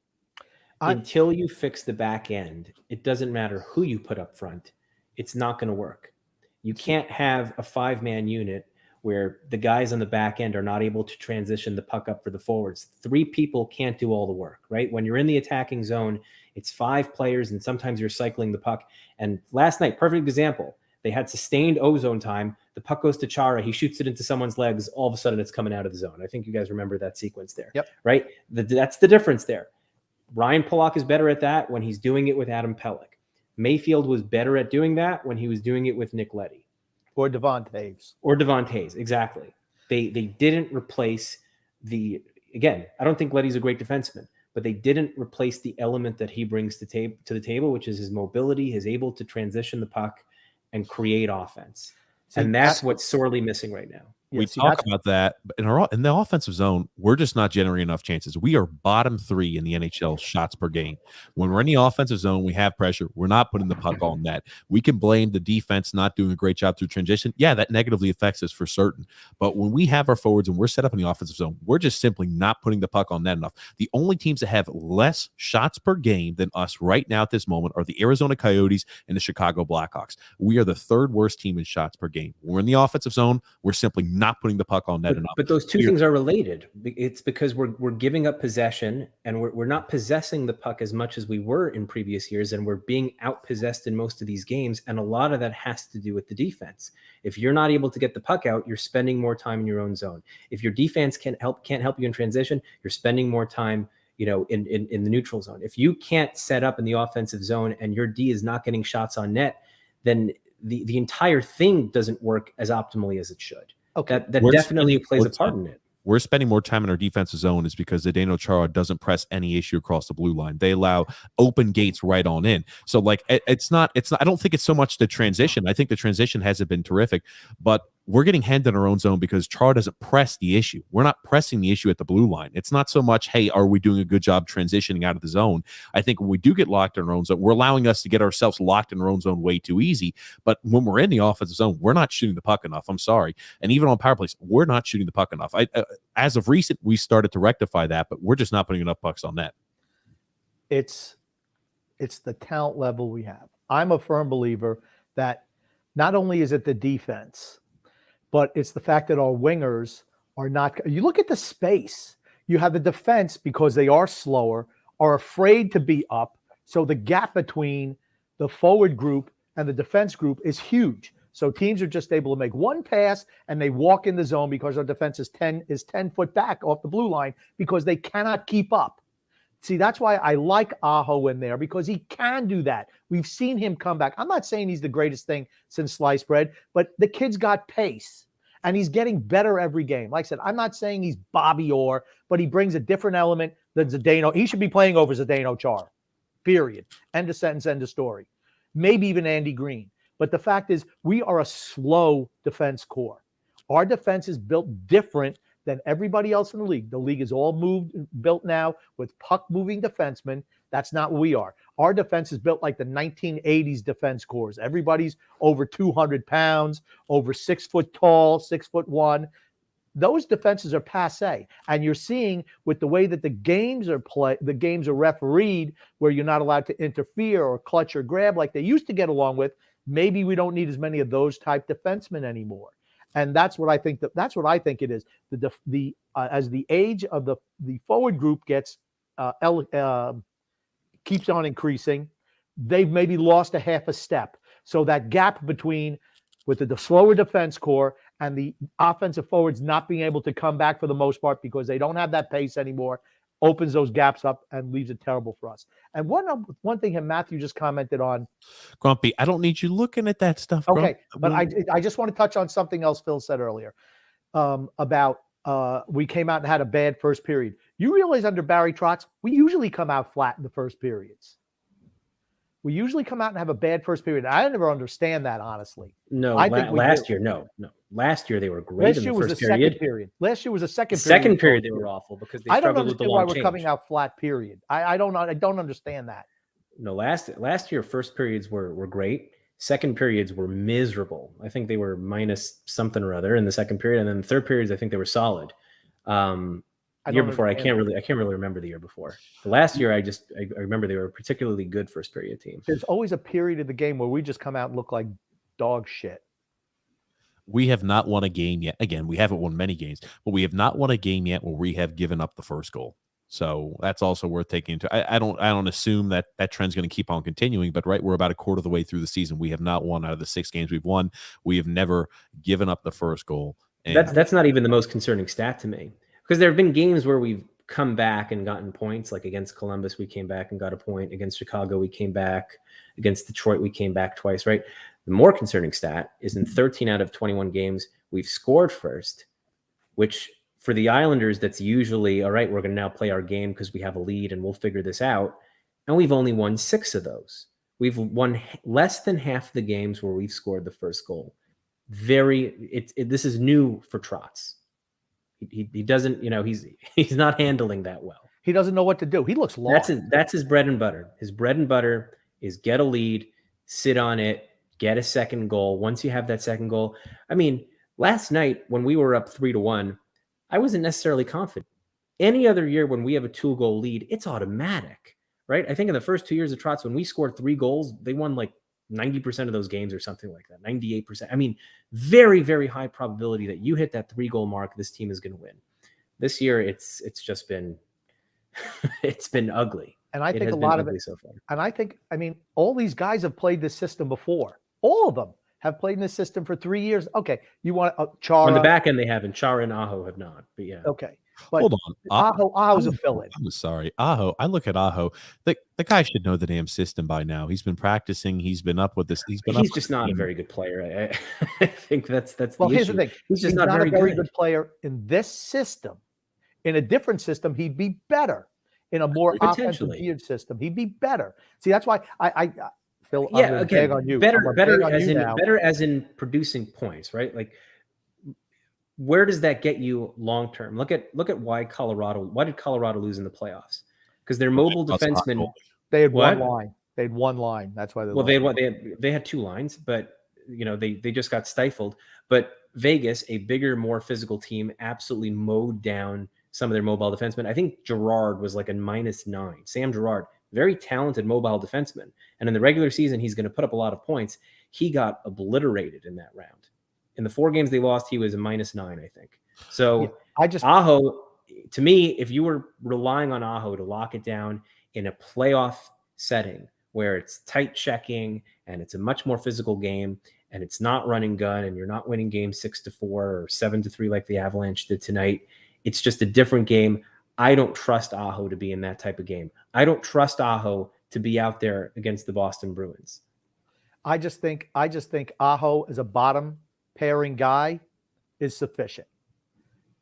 Until you fix the back end, it doesn't matter who you put up front. It's not going to work. You can't have a 5-man unit where the guys on the back end are not able to transition the puck up for the forwards. 3 people can't do all the work, right? When you're in the attacking zone, it's 5 players, and sometimes you're cycling the puck. And last night, perfect example, they had sustained ozone time. The puck goes to Chara. He shoots it into someone's legs. All of a sudden, it's coming out of the zone. I think you guys remember that sequence there, right? That's the difference there. Ryan Pulock is better at that when he's doing it with Adam Pelech. Mayfield was better at doing that when he was doing it with Nick Leddy. Or Devon Taves. Exactly. They didn't replace the again, I don't think Leddy's a great defenseman, but they didn't replace the element that he brings to the table, which is his mobility, his able to transition the puck and create offense. And that's what's sorely missing right now. We talk about that, but in the offensive zone, we're just not generating enough chances. We are bottom 3 in the NHL shots per game. When we're in the offensive zone, we have pressure. We're not putting the puck on net. We can blame the defense not doing a great job through transition. Yeah, that negatively affects us for certain. But when we have our forwards and we're set up in the offensive zone, we're just simply not putting the puck on net enough. The only teams that have less shots per game than us right now at this moment are the Arizona Coyotes and the Chicago Blackhawks. We are the 3rd worst team in shots per game. When we're in the offensive zone, we're simply not putting the puck on net enough. But those two things are related. It's because we're giving up possession and we're not possessing the puck as much as we were in previous years, and we're being outpossessed in most of these games. And a lot of that has to do with the defense. If you're not able to get the puck out, you're spending more time in your own zone. If your defense can't help you in transition, you're spending more time, in the neutral zone. If you can't set up in the offensive zone and your D is not getting shots on net, then the entire thing doesn't work as optimally as it should. Okay, that definitely plays a part in it. We're spending more time in our defensive zone is because Zdeno Chara doesn't press any issue across the blue line. They allow open gates right on in. So it's not, I don't think it's so much the transition. I think the transition hasn't been terrific, but we're getting hemmed in our own zone because Chara doesn't press the issue. We're not pressing the issue at the blue line. It's not so much, hey, are we doing a good job transitioning out of the zone? I think when we do get locked in our own zone, we're allowing us to get ourselves locked in our own zone way too easy. But when we're in the offensive zone, we're not shooting the puck enough. I'm sorry. And even on power plays, we're not shooting the puck enough. As of recent, we started to rectify that, but we're just not putting enough pucks on net. It's the talent level we have. I'm a firm believer that not only is it the defense, but it's the fact that our wingers are not. You look at the space. You have the defense, because they are slower, are afraid to be up. So the gap between the forward group and the defense group is huge. So teams are just able to make one pass and they walk in the zone because our defense is 10 foot back off the blue line because they cannot keep up. See, that's why I like Aho in there, because he can do that. We've seen him come back. I'm not saying he's the greatest thing since sliced bread, but the kid's got pace, and he's getting better every game. Like I said, I'm not saying he's Bobby Orr, but he brings a different element than Zdeno. He should be playing over Zdeno Chara, period. End of sentence, end of story. Maybe even Andy Green. But the fact is, we are a slow defense core. Our defense is built different than everybody else in the league. The league is all built now with puck-moving defensemen. That's not what we are. Our defense is built like the 1980s defense cores. Everybody's over 200 pounds, over 6 foot tall, 6'1". Those defenses are passé. And you're seeing with the way that the games are refereed, where you're not allowed to interfere or clutch or grab like they used to get along with, maybe we don't need as many of those type defensemen anymore. And that's what I think. That's what I think it is. As the age of the forward group keeps on increasing, they've maybe lost a half a step. So that gap between with the slower defense core and the offensive forwards not being able to come back for the most part because they don't have that pace anymore opens those gaps up and leaves it terrible for us. And one thing that Matthew just commented on. Grumpy, I don't need you looking at that stuff. Okay, but I just want to touch on something else Phil said earlier about we came out and had a bad first period. You realize under Barry Trotz, we usually come out flat in the first periods. We usually come out and have a bad first period. I never understand that, honestly. No, last year, no. Last year they were great. Last year was the second period. Last year was the second period. Second period they were awful because they struggled with the long change. I don't understand why we're coming out flat. Period. I don't understand that. No, last year first periods were great. Second periods were miserable. I think they were minus something or other in the second period, and then the third periods I think they were solid. The year before, I can't really remember the year before. The last year, I remember they were a particularly good first period team. There's always a period of the game where we just come out and look like dog shit. We have not won a game yet. Again, we haven't won many games, but we have not won a game yet where we have given up the first goal. So that's also worth taking into. I don't assume that trend's going to keep on continuing, but we're about a quarter of the way through the season. We have not won out of the 6 games we've won. We have never given up the first goal. And that's not even the most concerning stat to me. Because there have been games where we've come back and gotten points, like against Columbus, we came back and got a point. Against Chicago, we came back. Against Detroit, we came back twice, right? The more concerning stat is in 13 out of 21 games, we've scored first, which For the Islanders, that's usually, all right, we're going to now play our game because we have a lead and we'll figure this out. And we've only won 6 of those. We've won less than half the games where we've scored the first goal. This is new for Trotz. He doesn't, he's not handling that well. He doesn't know what to do. He looks lost. That's his bread and butter. His bread and butter is get a lead, sit on it, get a second goal. Once you have that second goal, I mean, last night when we were up 3-1, I wasn't necessarily confident. Any other year when we have a 2-goal lead, it's automatic, right? I think in the first 2 years of Trotz, when we scored 3 goals, they won like 90% of those games or something like that, 98%. I mean, very, very high probability that you hit that 3-goal mark, this team is going to win. This year, it's just been it's been ugly. And I think a lot of it so far. And I mean, all these guys have played this system before. All of them have played in this system for 3 years. Okay, you want Chara on the back end? They haven't. Chara and Aho have not. But yeah. Okay, but Hold on. Aho's a fill-in. I'm sorry, Aho. I look at Aho. The guy should know the damn system by now. He's been practicing. He's been up with this. He's just not a very good player. I think that's well. The Here's issue. the thing. He's just not a very good player in this system. In a different system, he'd be better. In a more offensive geared system, he'd be better. See, that's why I Phil. Yeah, again, on you. better as in producing points, right? Like, where does that get you long term? Look at why did Colorado lose in the playoffs? Because their mobile defensemen. They had one line. They had one line. That's why they had 2 lines, but they just got stifled. But Vegas, a bigger, more physical team, absolutely mowed down some of their mobile defensemen. I think Girard was like a -9. Sam Girard, very talented mobile defenseman. And in the regular season, he's going to put up a lot of points. He got obliterated in that round. In the 4 games they lost, he was a -9, I think. So Aho, to me, if you were relying on Aho to lock it down in a playoff setting where it's tight checking and it's a much more physical game and it's not run and gun and you're not winning games 6-4 or 7-3 like the Avalanche did tonight, it's just a different game. I don't trust Aho to be in that type of game. I don't trust Aho to be out there against the Boston Bruins. I just think Aho as a bottom pairing guy is sufficient.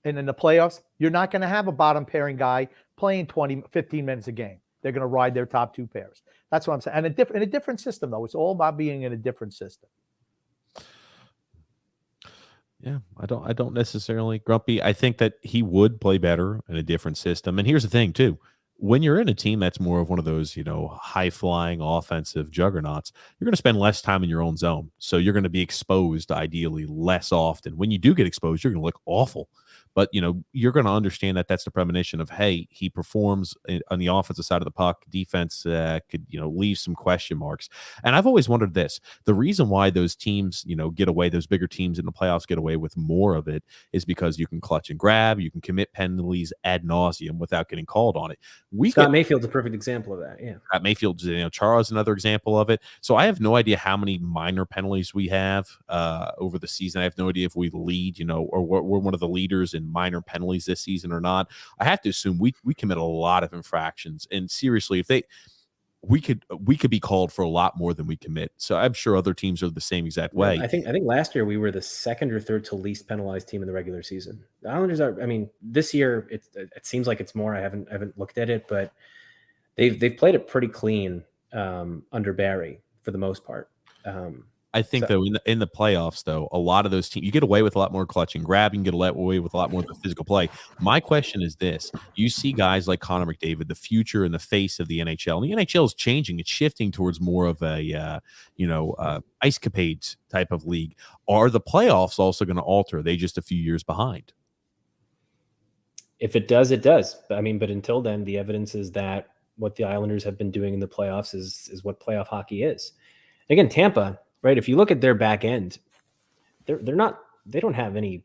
And in the playoffs, you're not going to have a bottom pairing guy playing 15 minutes a game. They're going to ride their top 2 pairs. That's what I'm saying. And in a different system, though. It's all about being in a different system. Yeah, I don't necessarily, Grumpy. I think that he would play better in a different system. And here's the thing, too. When you're in a team that's more of one of those, high-flying offensive juggernauts, you're going to spend less time in your own zone. So you're going to be exposed, ideally, less often. When you do get exposed, you're going to look awful. But, you're going to understand that that's the premonition of, hey, he performs on the offensive side of the puck. Defense could, leave some question marks. And I've always wondered this. The reason why those teams, get away, those bigger teams in the playoffs get away with more of it is because you can clutch and grab. You can commit penalties ad nauseum without getting called on it. Scott Mayfield's a perfect example of that. Yeah. Scott Mayfield, Chara's another example of it. So I have no idea how many minor penalties we have over the season. I have no idea if we lead, or we're one of the leaders in minor penalties this season or not. I have to assume we commit a lot of infractions, and seriously, if we could be called for a lot more than we commit. So I'm sure other teams are the same exact way. I think last year we were the 2nd or 3rd to least penalized team in the regular season. The Islanders are. I mean, this year it seems like it's more. I haven't looked at it, but they've played it pretty clean under Barry for the most part. I think, though, in the playoffs, though, a lot of those teams, you get away with a lot more clutch and grab. You can get away with a lot more of the physical play. My question is this. You see guys like Connor McDavid, the future and the face of the NHL. And the NHL is changing. It's shifting towards more of a, ice capades type of league. Are the playoffs also going to alter? Are they just a few years behind? If it does, it does. I mean, but until then, the evidence is that what the Islanders have been doing in the playoffs is what playoff hockey is. Again, Tampa, right? If you look at their back end, they don't have any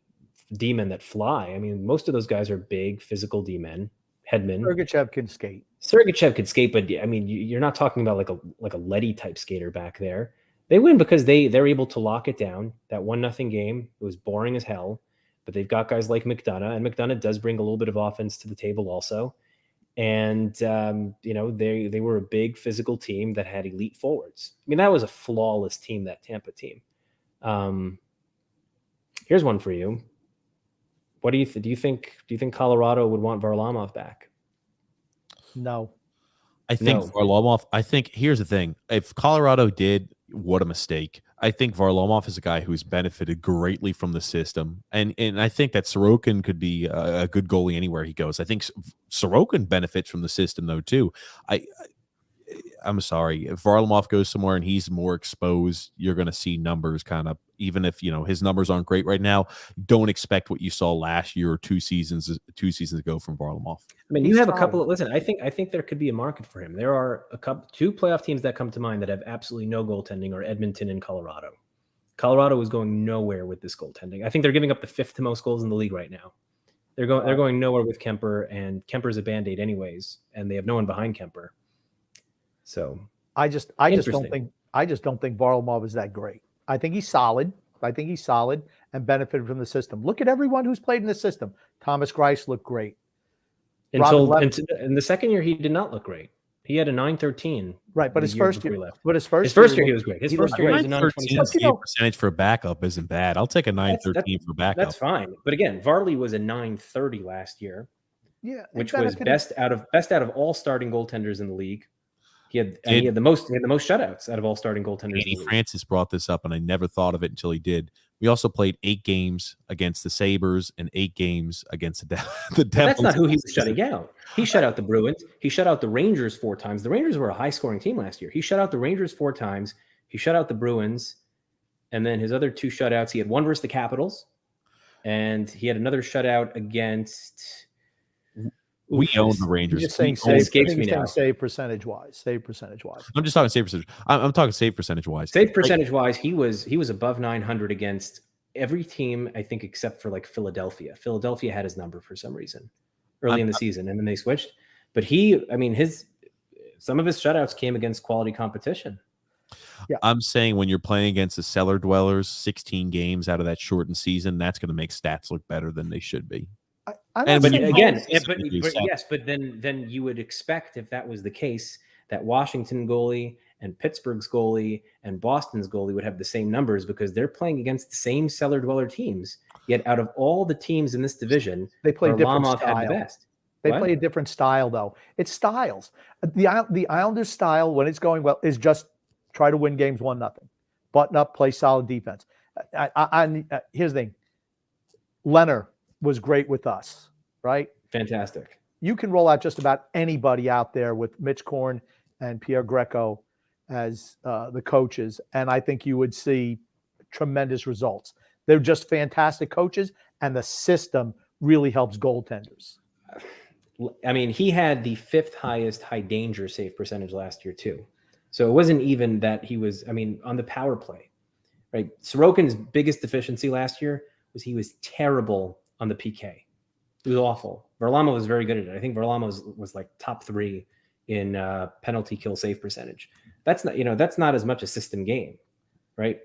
D-men that fly. I mean, most of those guys are big physical D-men. Hedman. Sergachev can skate. Sergachev could skate, but I mean, you're not talking about like a Leddy type skater back there. They win because they're able to lock it down. That 1-0 game, it was boring as hell, but they've got guys like McDonough, and McDonough does bring a little bit of offense to the table also. And, they were a big physical team that had elite forwards. I mean, that was a flawless team, that Tampa team. Here's one for you. What do you do you think Colorado would want Varlamov back? No. I think No. Varlamov. I think here's the thing: if Colorado did, what a mistake. I think Varlamov is a guy who's benefited greatly from the system, and I think that Sorokin could be a good goalie anywhere he goes. I think Sorokin benefits from the system though too. I'm sorry, if Varlamov goes somewhere and he's more exposed, you're going to see numbers kind of, even if his numbers aren't great right now. Don't expect what you saw last year or two seasons ago from Varlamov. I mean, you have a couple of, listen, I think there could be a market for him. There are two playoff teams that come to mind that have absolutely no goaltending, are Edmonton and Colorado. Colorado is going nowhere with this goaltending. I think they're giving up the 5th to most goals in the league right now. They're going nowhere with Kemper, and Kemper's a Band-Aid anyways, and they have no one behind Kemper. So I just don't think Varlamov is that great. I think he's solid. And benefited from the system. Look at everyone who's played in the system. Thomas Greiss looked great. Until in the second year, he did not look great. He had a 913. Right, but his first year, his first year he was great. His first year he was a 913 percentage for a backup isn't bad. I'll take a 913 for backup. That's fine. But again, Varley was a 930 last year. Yeah, which was best out of all starting goaltenders in the league. He had the most shutouts out of all starting goaltenders. Danny Francis brought this up, and I never thought of it until he did. We also played 8 games against the Sabres and 8 games against the Devils. That's not who he was shutting out. He shut out the Bruins. He shut out the Rangers 4 times. The Rangers were a high-scoring team last year. He shut out the Rangers 4 times. He shut out the Bruins. And then his other 2 shutouts, he had one versus the Capitals, and he had another shutout against... We own the Rangers. Just saying save percentage wise. I'm just talking save percentage. I'm talking save percentage wise. Save percentage wise, he was above 900 against every team, I think, except for like Philadelphia. Philadelphia had his number for some reason early in the season, and then they switched. But some of his shutouts came against quality competition. Yeah. I'm saying when you're playing against the cellar dwellers, 16 games out of that shortened season, that's going to make stats look better than they should be. But then you would expect, if that was the case, that Washington goalie and Pittsburgh's goalie and Boston's goalie would have the same numbers, because they're playing against the same cellar dweller teams. Yet out of all the teams in this division, they play different Varlamov style. had the best. They play a different style, though. It's styles. The Islanders' style, when it's going well, is just try to win games 1-0, button up, play solid defense. Here's the thing: Leonard was great with us, right? Fantastic. You can roll out just about anybody out there with Mitch Korn and Pierre Greco as the coaches, and I think you would see tremendous results. They're just fantastic coaches, and the system really helps goaltenders. I mean, he had the 5th highest high danger save percentage last year too. So it wasn't even that he was, on the power play, right? Sorokin's biggest deficiency last year was he was terrible on the PK. It was awful. Varlamov was very good at it. I think Varlamov was like top 3 in penalty kill save percentage. That's not as much a system game, right?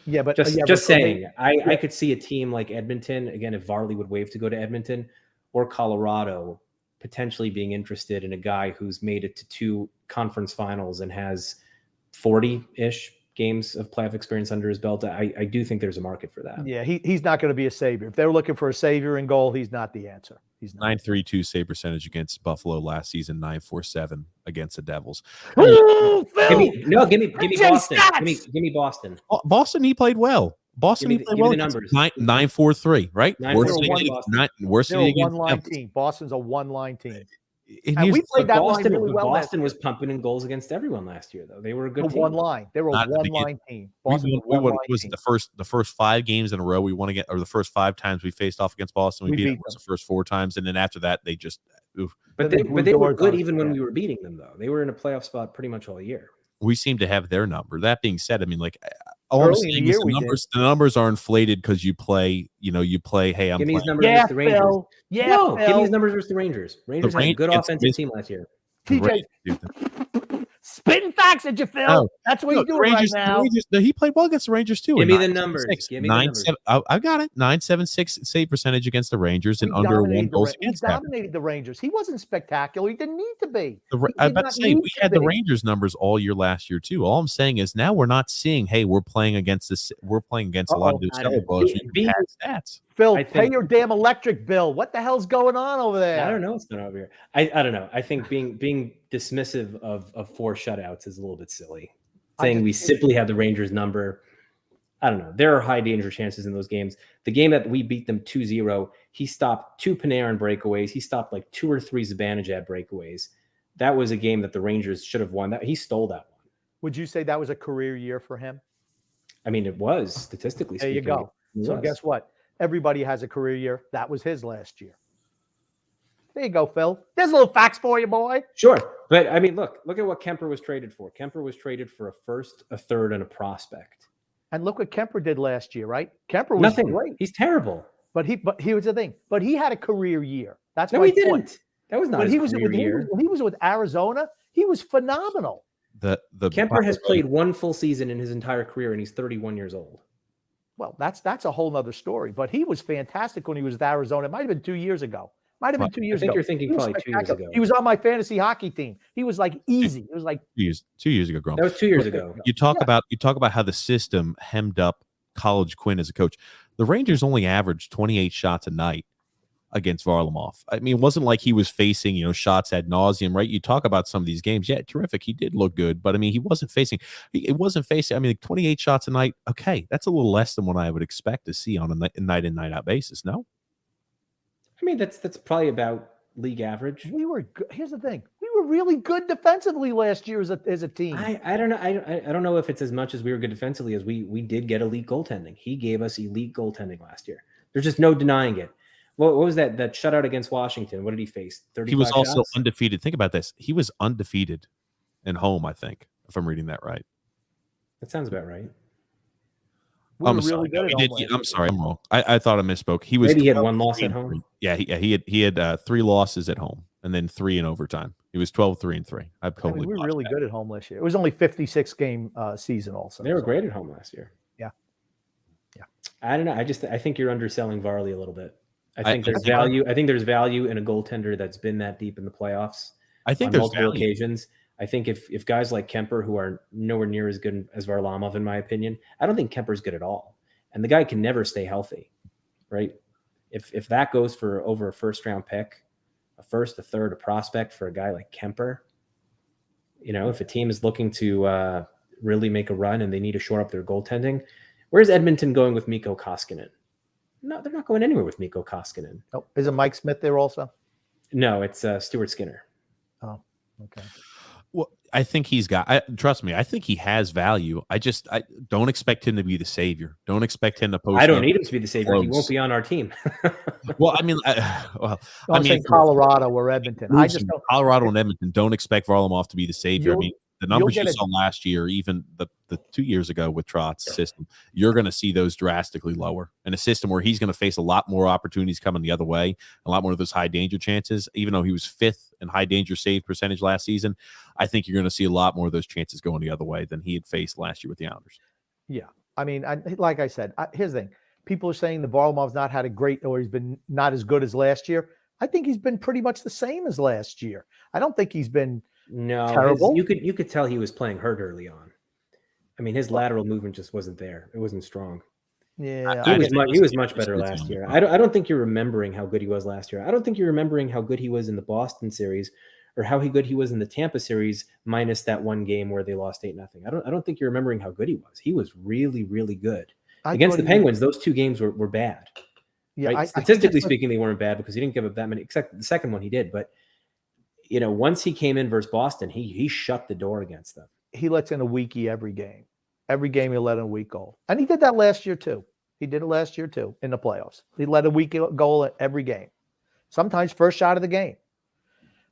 Yeah, but just saying, I could see a team like Edmonton, again, if Varley would waive to go to Edmonton, or Colorado potentially being interested in a guy who's made it to 2 conference finals and has 40-ish games of playoff experience under his belt. I do think there's a market for that. Yeah, he's not going to be a savior. If they're looking for a savior in goal, he's not the answer. He's not. 9.32 save percentage against Buffalo last season, 9.47 against the Devils. Ooh, give me Boston. Give me Boston. Boston, he played well. Boston, he played well. The numbers. 9.43, right? Worst they're a one-line team. Boston's a one-line team. And we played that line really well. Boston was pumping in goals against everyone last year, though. They were a good team. One line. They were a one-line team. Boston was it the first 5 games in a row we won against, or the first 5 times we faced off against Boston, we beat them. The first 4 times, and then after that they just. Oof. But they were good even when we were beating them, though. They were in a playoff spot pretty much all year. We seem to have their number. That being said, all I'm saying is the numbers are inflated because you play. Hey, I'm give me his playing. numbers versus the Rangers. Phil. Give me his numbers versus the Rangers. Rangers had a good offensive team last year. TJ, Spitting facts at you, Phil. No. That's what No, he's doing right now. He played well against the Rangers too. Give in me the 9-7-6. numbers. Give me the numbers. I got it. 9.76 save percentage against the Rangers and He under 1 dominated goals he against average. dominated the Rangers. He wasn't spectacular. He didn't need to be. I did bet to not say need we to had the be. Rangers numbers all year last year too. All I'm saying is now we're not seeing, hey, we're playing against this. We're playing against a lot of those I don't- other boys who be- had stats. Phil, I pay think- your damn electric bill. What the hell's going on over there? I don't know what's going on over here. I don't know. I think being dismissive of 4 shutouts is a little bit silly. Saying we simply have the Rangers number. I don't know. There are high danger chances in those games. The game that we beat them 2-0, he stopped 2 Panarin breakaways. He stopped like 2 or 3 Zibanejad breakaways. That was a game that the Rangers should have won. That he stole that one. Would you say that was a career year for him? I mean, it was statistically There speaking. you go. it So was. guess what? Everybody has a career year. That was his last year. There you go, Phil. There's a little facts for you, boy. Sure. But I mean, look at what Kemper was traded for. Kemper was traded for a first, a third, and a prospect. And look what Kemper did last year, right? Kemper was Nothing. great. He's terrible. But here's the thing. But he had a career year. That's No, my he point. didn't. That was not When his he was career year. when he was with Arizona, he was phenomenal. The Kemper has played 1 full season in his entire career, and he's 31 years old. Well, that's a whole nother story. But he was fantastic when he was with Arizona. It might have been 2 years ago. Might have been 2 years I think ago. you're thinking He was probably 2 years spectacular. ago. He was on my fantasy hockey team. He was like easy. It was like 2 years ago, Grum. That was 2 years ago. You talk about how the system hemmed up College Quinn as a coach. The Rangers only averaged 28 shots a night against Varlamov. I mean, it wasn't like he was facing, shots ad nauseum, right? You talk about some of these games. Yeah, terrific. He did look good, but I mean, he wasn't facing, I mean, 28 shots a night. Okay. That's a little less than what I would expect to see on a night in, night out basis. No? I mean, that's probably about league average. we were good. Here's the thing. We were really good defensively last year as a team. I don't know. I don't know if it's as much as we were good defensively as we did get elite goaltending. He gave us elite goaltending last year. There's just no denying it. What was that shutout against Washington? What did he face? 35 He was also shots? undefeated. Think about this. He was undefeated in home, I think, if I'm reading that right. That sounds about right. We I'm were sorry. really No, good he at did. home last I'm year. sorry. I'm wrong. I thought I misspoke. He was Maybe he had 12, one loss 3, at and home. 3. Yeah, he had 3 losses at home and then 3 in overtime. He was 12-3-3. I totally. we were botched really that. good at home last year. It was only 56 game season also. They were so. great at home last year. Yeah. Yeah. I don't know. I think you're underselling Varley a little bit. I I think there's think- value. I think there's value in a goaltender that's been that deep in the playoffs I think on there's multiple value. occasions. I think if guys like Kemper, who are nowhere near as good as Varlamov, in my opinion, I don't think Kemper's good at all. And the guy can never stay healthy, right? If that goes for over a first round pick, a first, a third, a prospect for a guy like Kemper, if a team is looking to really make a run and they need to shore up their goaltending, where's Edmonton going with Mikko Koskinen? No, they're not going anywhere with Mikko Koskinen. Oh, isn't Mike Smith there also? No, it's Stuart Skinner. Oh, okay. Well, I think he's got. Trust me, I think he has value. I don't expect him to be the savior. Don't expect him to post. I don't up- need him to be the savior. He close. won't be on our team. Well, I mean, I'm saying Colorado or Edmonton. I just don't. Colorado and Edmonton don't expect Varlamov to be the savior. I You'll- mean, the numbers get you a- saw last year, even the 2 years ago with Trott's system, you're going to see those drastically lower. In a system where he's going to face a lot more opportunities coming the other way, a lot more of those high danger chances. Even though he was 5th in high danger save percentage last season, I think you're going to see a lot more of those chances going the other way than he had faced last year with the Islanders. Yeah. I mean, like I said, here's the thing. People are saying the Varlamov's not had a great, or he's been not as good as last year. I think he's been pretty much the same as last year. I don't think he's been No, terrible. you could tell he was playing hurt early on. I mean, his lateral movement just wasn't there. It wasn't strong. Yeah. He I was think much, he's- he was much he's better good last too. year. I don't think you're remembering how good he was last year. I don't think you're remembering how good he was in the Boston series or how good he was in the Tampa series minus that one game where they lost 8-0. I don't think you're remembering how good he was. He was really, really good. I Against thought the he- Penguins, those 2 games were bad. Yeah. Right? I think Statistically that's what- speaking, they weren't bad because he didn't give up that many, except the second one he did. But once he came in versus Boston, he shut the door against them. he lets in a weekie every game. Every game he'll let in a weak goal. And he did that last year too. He did it last year too in the playoffs. He let a weak goal at every game. Sometimes first shot of the game.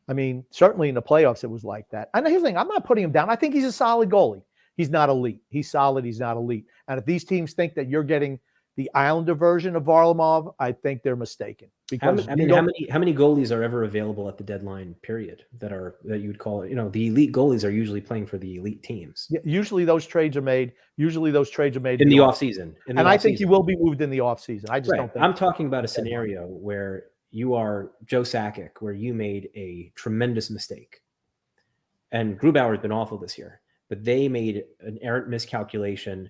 I mean, certainly in the playoffs it was like that. And here's the thing, I'm not putting him down. I think he's a solid goalie. He's not elite. He's solid. He's not elite. And if these teams think that you're getting The Islander version of Varlamov, I think they're mistaken because how many goalies are ever available at the deadline period that you would call it? The elite goalies are usually playing for the elite teams. Usually those trades are made. In the off season. And I think he will be moved in the off season. I just don't think. I'm talking about a scenario where you are Joe Sakic, where you made a tremendous mistake. And Grubauer has been awful this year, but they made an errant miscalculation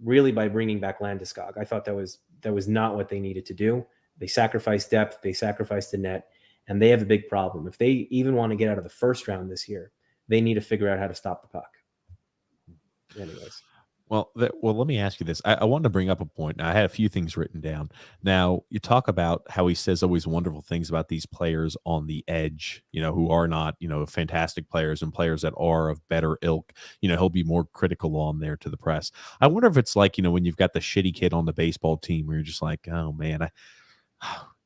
really by bringing back Landeskog. I thought that was not what they needed to do. They sacrificed depth, they sacrificed the net, and they have a big problem. If they even want to get out of the first round this year, they need to figure out how to stop the puck. Anyways. Well, let me ask you this. I wanted to bring up a point. Now, I had a few things written down. Now, you talk about how he says always wonderful things about these players on the edge, who are not, fantastic players and players that are of better ilk. He'll be more critical on there to the press. I wonder if it's like, when you've got the shitty kid on the baseball team where you're just like, oh, man,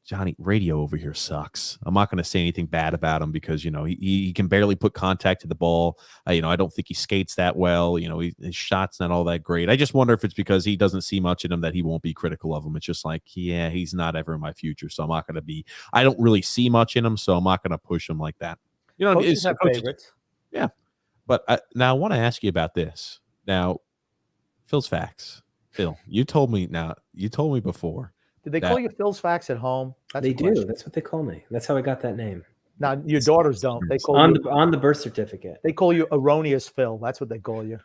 Johnny, radio over here sucks. I'm not going to say anything bad about him because, he can barely put contact to the ball. I don't think he skates that well. His shot's not all that great. I just wonder if it's because he doesn't see much in him that he won't be critical of him. It's just like, yeah, he's not ever in my future. So I'm not going to be, I don't really see much in him. So I'm not going to push him like that. Coaches have favorites. Yeah. But now I want to ask you about this. Now, Phil's facts. Phil, you told me before. Did they call you Phil's Facts at home? They do. That's what they call me. That's how I got that name. Now your daughters don't. They call on the birth certificate. They call you Erroneous Phil. That's what they call you.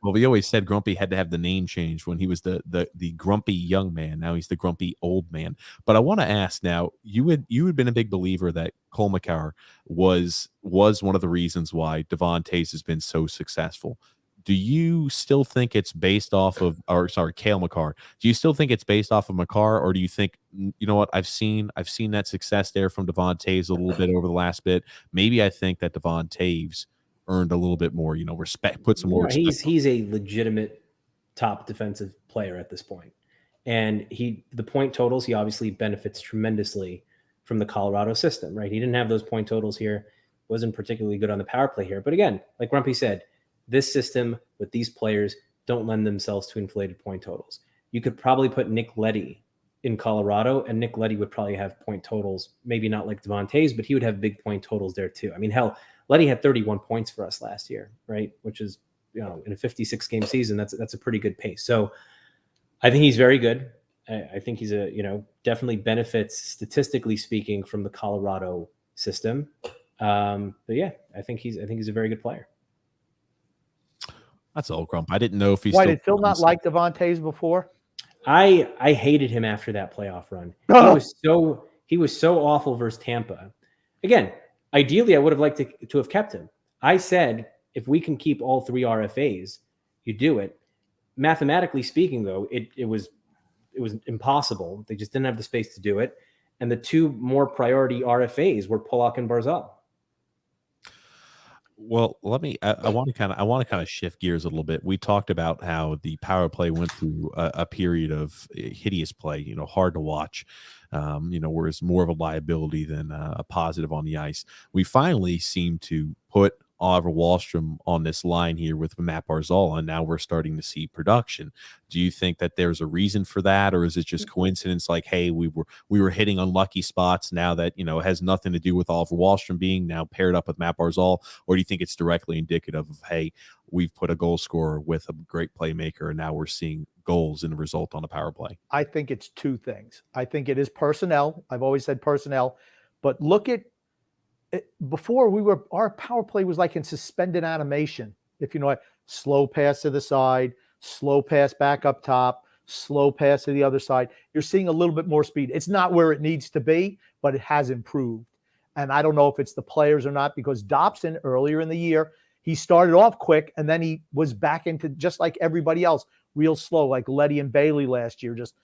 Well, we always said Grumpy had to have the name changed when he was the grumpy young man. Now he's the grumpy old man. But I want to ask now, you had been a big believer that Cole Makar was one of the reasons why Devon Toews has been so successful. Do you still think it's based off of, Cale Makar? Do you still think it's based off of Makar, or do you think, you know what, I've seen that success there from Devon Toews a little bit over the last bit. Maybe I think that Devon Toews earned a little bit more, respect, put some more respect. He's a legitimate top defensive player at this point. And the point totals, he obviously benefits tremendously from the Colorado system, right? He didn't have those point totals here, wasn't particularly good on the power play here. But again, like Grumpy said, this system with these players don't lend themselves to inflated point totals. You could probably put Nick Leddy in Colorado, and Nick Leddy would probably have point totals, maybe not like Devon Toews, but he would have big point totals there too. I mean, hell, Leddy had 31 points for us last year, right? Which is, in a 56-game season, that's a pretty good pace. So I think he's very good. I think he's definitely benefits statistically speaking from the Colorado system. But yeah, I think he's a very good player. That's all, Grump. I didn't know if he's. Why did Phil not like Devon Toews before? I hated him after that playoff run. He was so awful versus Tampa. Again, ideally, I would have liked to have kept him. I said if we can keep all 3 RFAs, you do it. Mathematically speaking, though, it was impossible. They just didn't have the space to do it. And the 2 more priority RFAs were Pulock and Barzal. Well, I want to kind of shift gears a little bit. We talked about how the power play went through a period of hideous play, hard to watch, where it's more of a liability than a positive on the ice. We finally seem to put Oliver Wahlstrom on this line here with Matt Barzal, and now we're starting to see production. Do you think that there's a reason for that, or is it just coincidence? Like, hey, we were hitting unlucky spots. Now that it has nothing to do with Oliver Wahlstrom being now paired up with Matt Barzal, or do you think it's directly indicative of, hey, we've put a goal scorer with a great playmaker, and now we're seeing goals in the result on the power play? I think it's 2 things. I think it is personnel. I've always said personnel, but look at. Before our power play was like in suspended animation. If you know what, slow pass to the side, slow pass back up top, slow pass to the other side. You're seeing a little bit more speed. It's not where it needs to be, but it has improved. And I don't know if it's the players or not, because Dobson earlier in the year, he started off quick and then he was back into just like everybody else, real slow, like Leddy and Bailey last year, just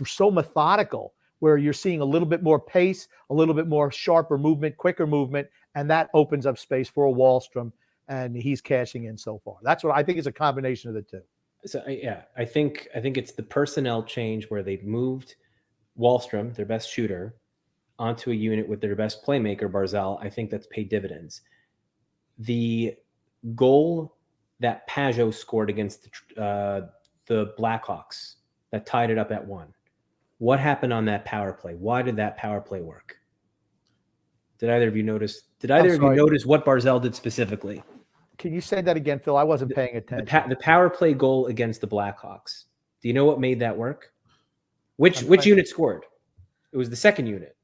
so methodical, where you're seeing a little bit more pace, a little bit more sharper movement, quicker movement, and that opens up space for a Wahlstrom, and he's cashing in so far. That's what I think is a combination of the 2. So yeah, I think it's the personnel change where they've moved Wahlstrom, their best shooter, onto a unit with their best playmaker, Barzal. I think that's paid dividends. The goal that Pajot scored against the Blackhawks that tied it up at 1. What happened on that power play? Why did that power play work? Did either of you notice? Did either of you notice what Barzal did specifically? Can you say that again, Phil? I wasn't paying attention. The power play goal against the Blackhawks. Do you know what made that work? Which unit scored? It was the second unit,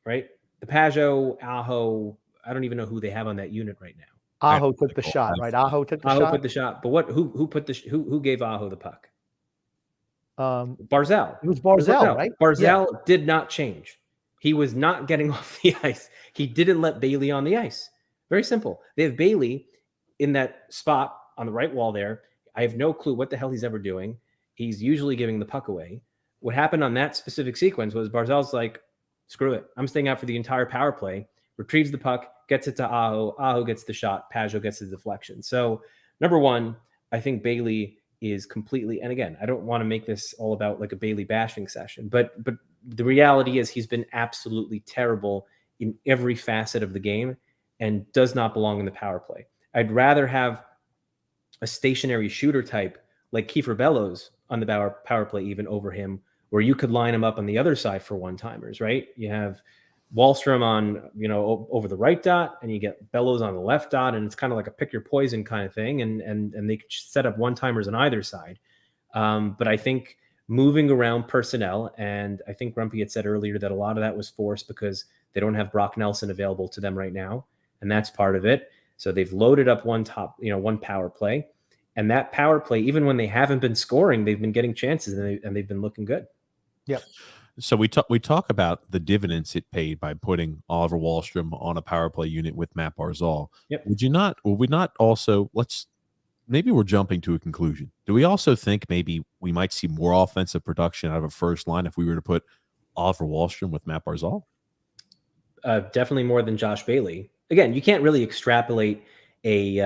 right? The Pajot, Aho. I don't even know who they have on that unit right now. Aho took the shot, right? Aho took the shot. Aho put the shot. But who gave Aho the puck? Barzal. It was Barzal, right? Barzal did not change. He was not getting off the ice. He didn't let Bailey on the ice. Very simple. They have Bailey in that spot on the right wall there. I have no clue what the hell he's ever doing. He's usually giving the puck away. What happened on that specific sequence was Barzal's like, screw it. I'm staying out for the entire power play. Retrieves the puck, gets it to Aho. Aho gets the shot. Pajot gets the deflection. So, number one, I think Bailey is completely, and again, I don't want to make this all about like a Bailey bashing session, but the reality is he's been absolutely terrible in every facet of the game and does not belong in the power play. I'd rather have a stationary shooter type like Kiefer Bellows on the power play even over him, where you could line him up on the other side for one-timers, right? You have Wahlstrom on, over the right dot, and you get Bellows on the left dot, and it's kind of like a pick your poison kind of thing, and they could set up one-timers on either side. But I think moving around personnel, and I think Grumpy had said earlier that a lot of that was forced because they don't have Brock Nelson available to them right now, and that's part of it. So they've loaded up one power play, and that power play, even when they haven't been scoring, they've been getting chances, and they've been looking good. Yep. So we talk about the dividends it paid by putting Oliver Wahlstrom on a power play unit with Matt Barzal. Yep. Would we not also, maybe we're jumping to a conclusion. Do we also think maybe we might see more offensive production out of a first line if we were to put Oliver Wahlstrom with Matt Barzal? Definitely more than Josh Bailey. Again, you can't really extrapolate a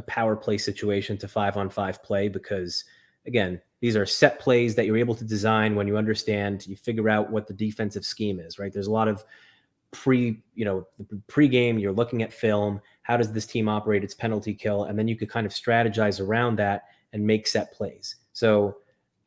power play situation to 5-on-5 play because, again, these are set plays that you're able to design when you understand, you figure out what the defensive scheme is, right? There's a lot of pregame, you're looking at film. How does this team operate its penalty kill? And then you could kind of strategize around that and make set plays. So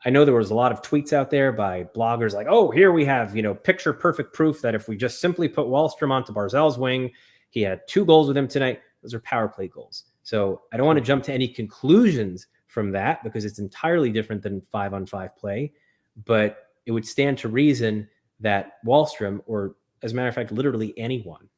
I know there was a lot of tweets out there by bloggers like, oh, here we have, picture perfect proof that if we just simply put Wahlstrom onto Barzal's wing, he had 2 goals with him tonight. Those are power play goals. So I don't want to jump to any conclusions from that because it's entirely different than 5-on-5 play, but it would stand to reason that Wahlstrom, or as a matter of fact, literally anyone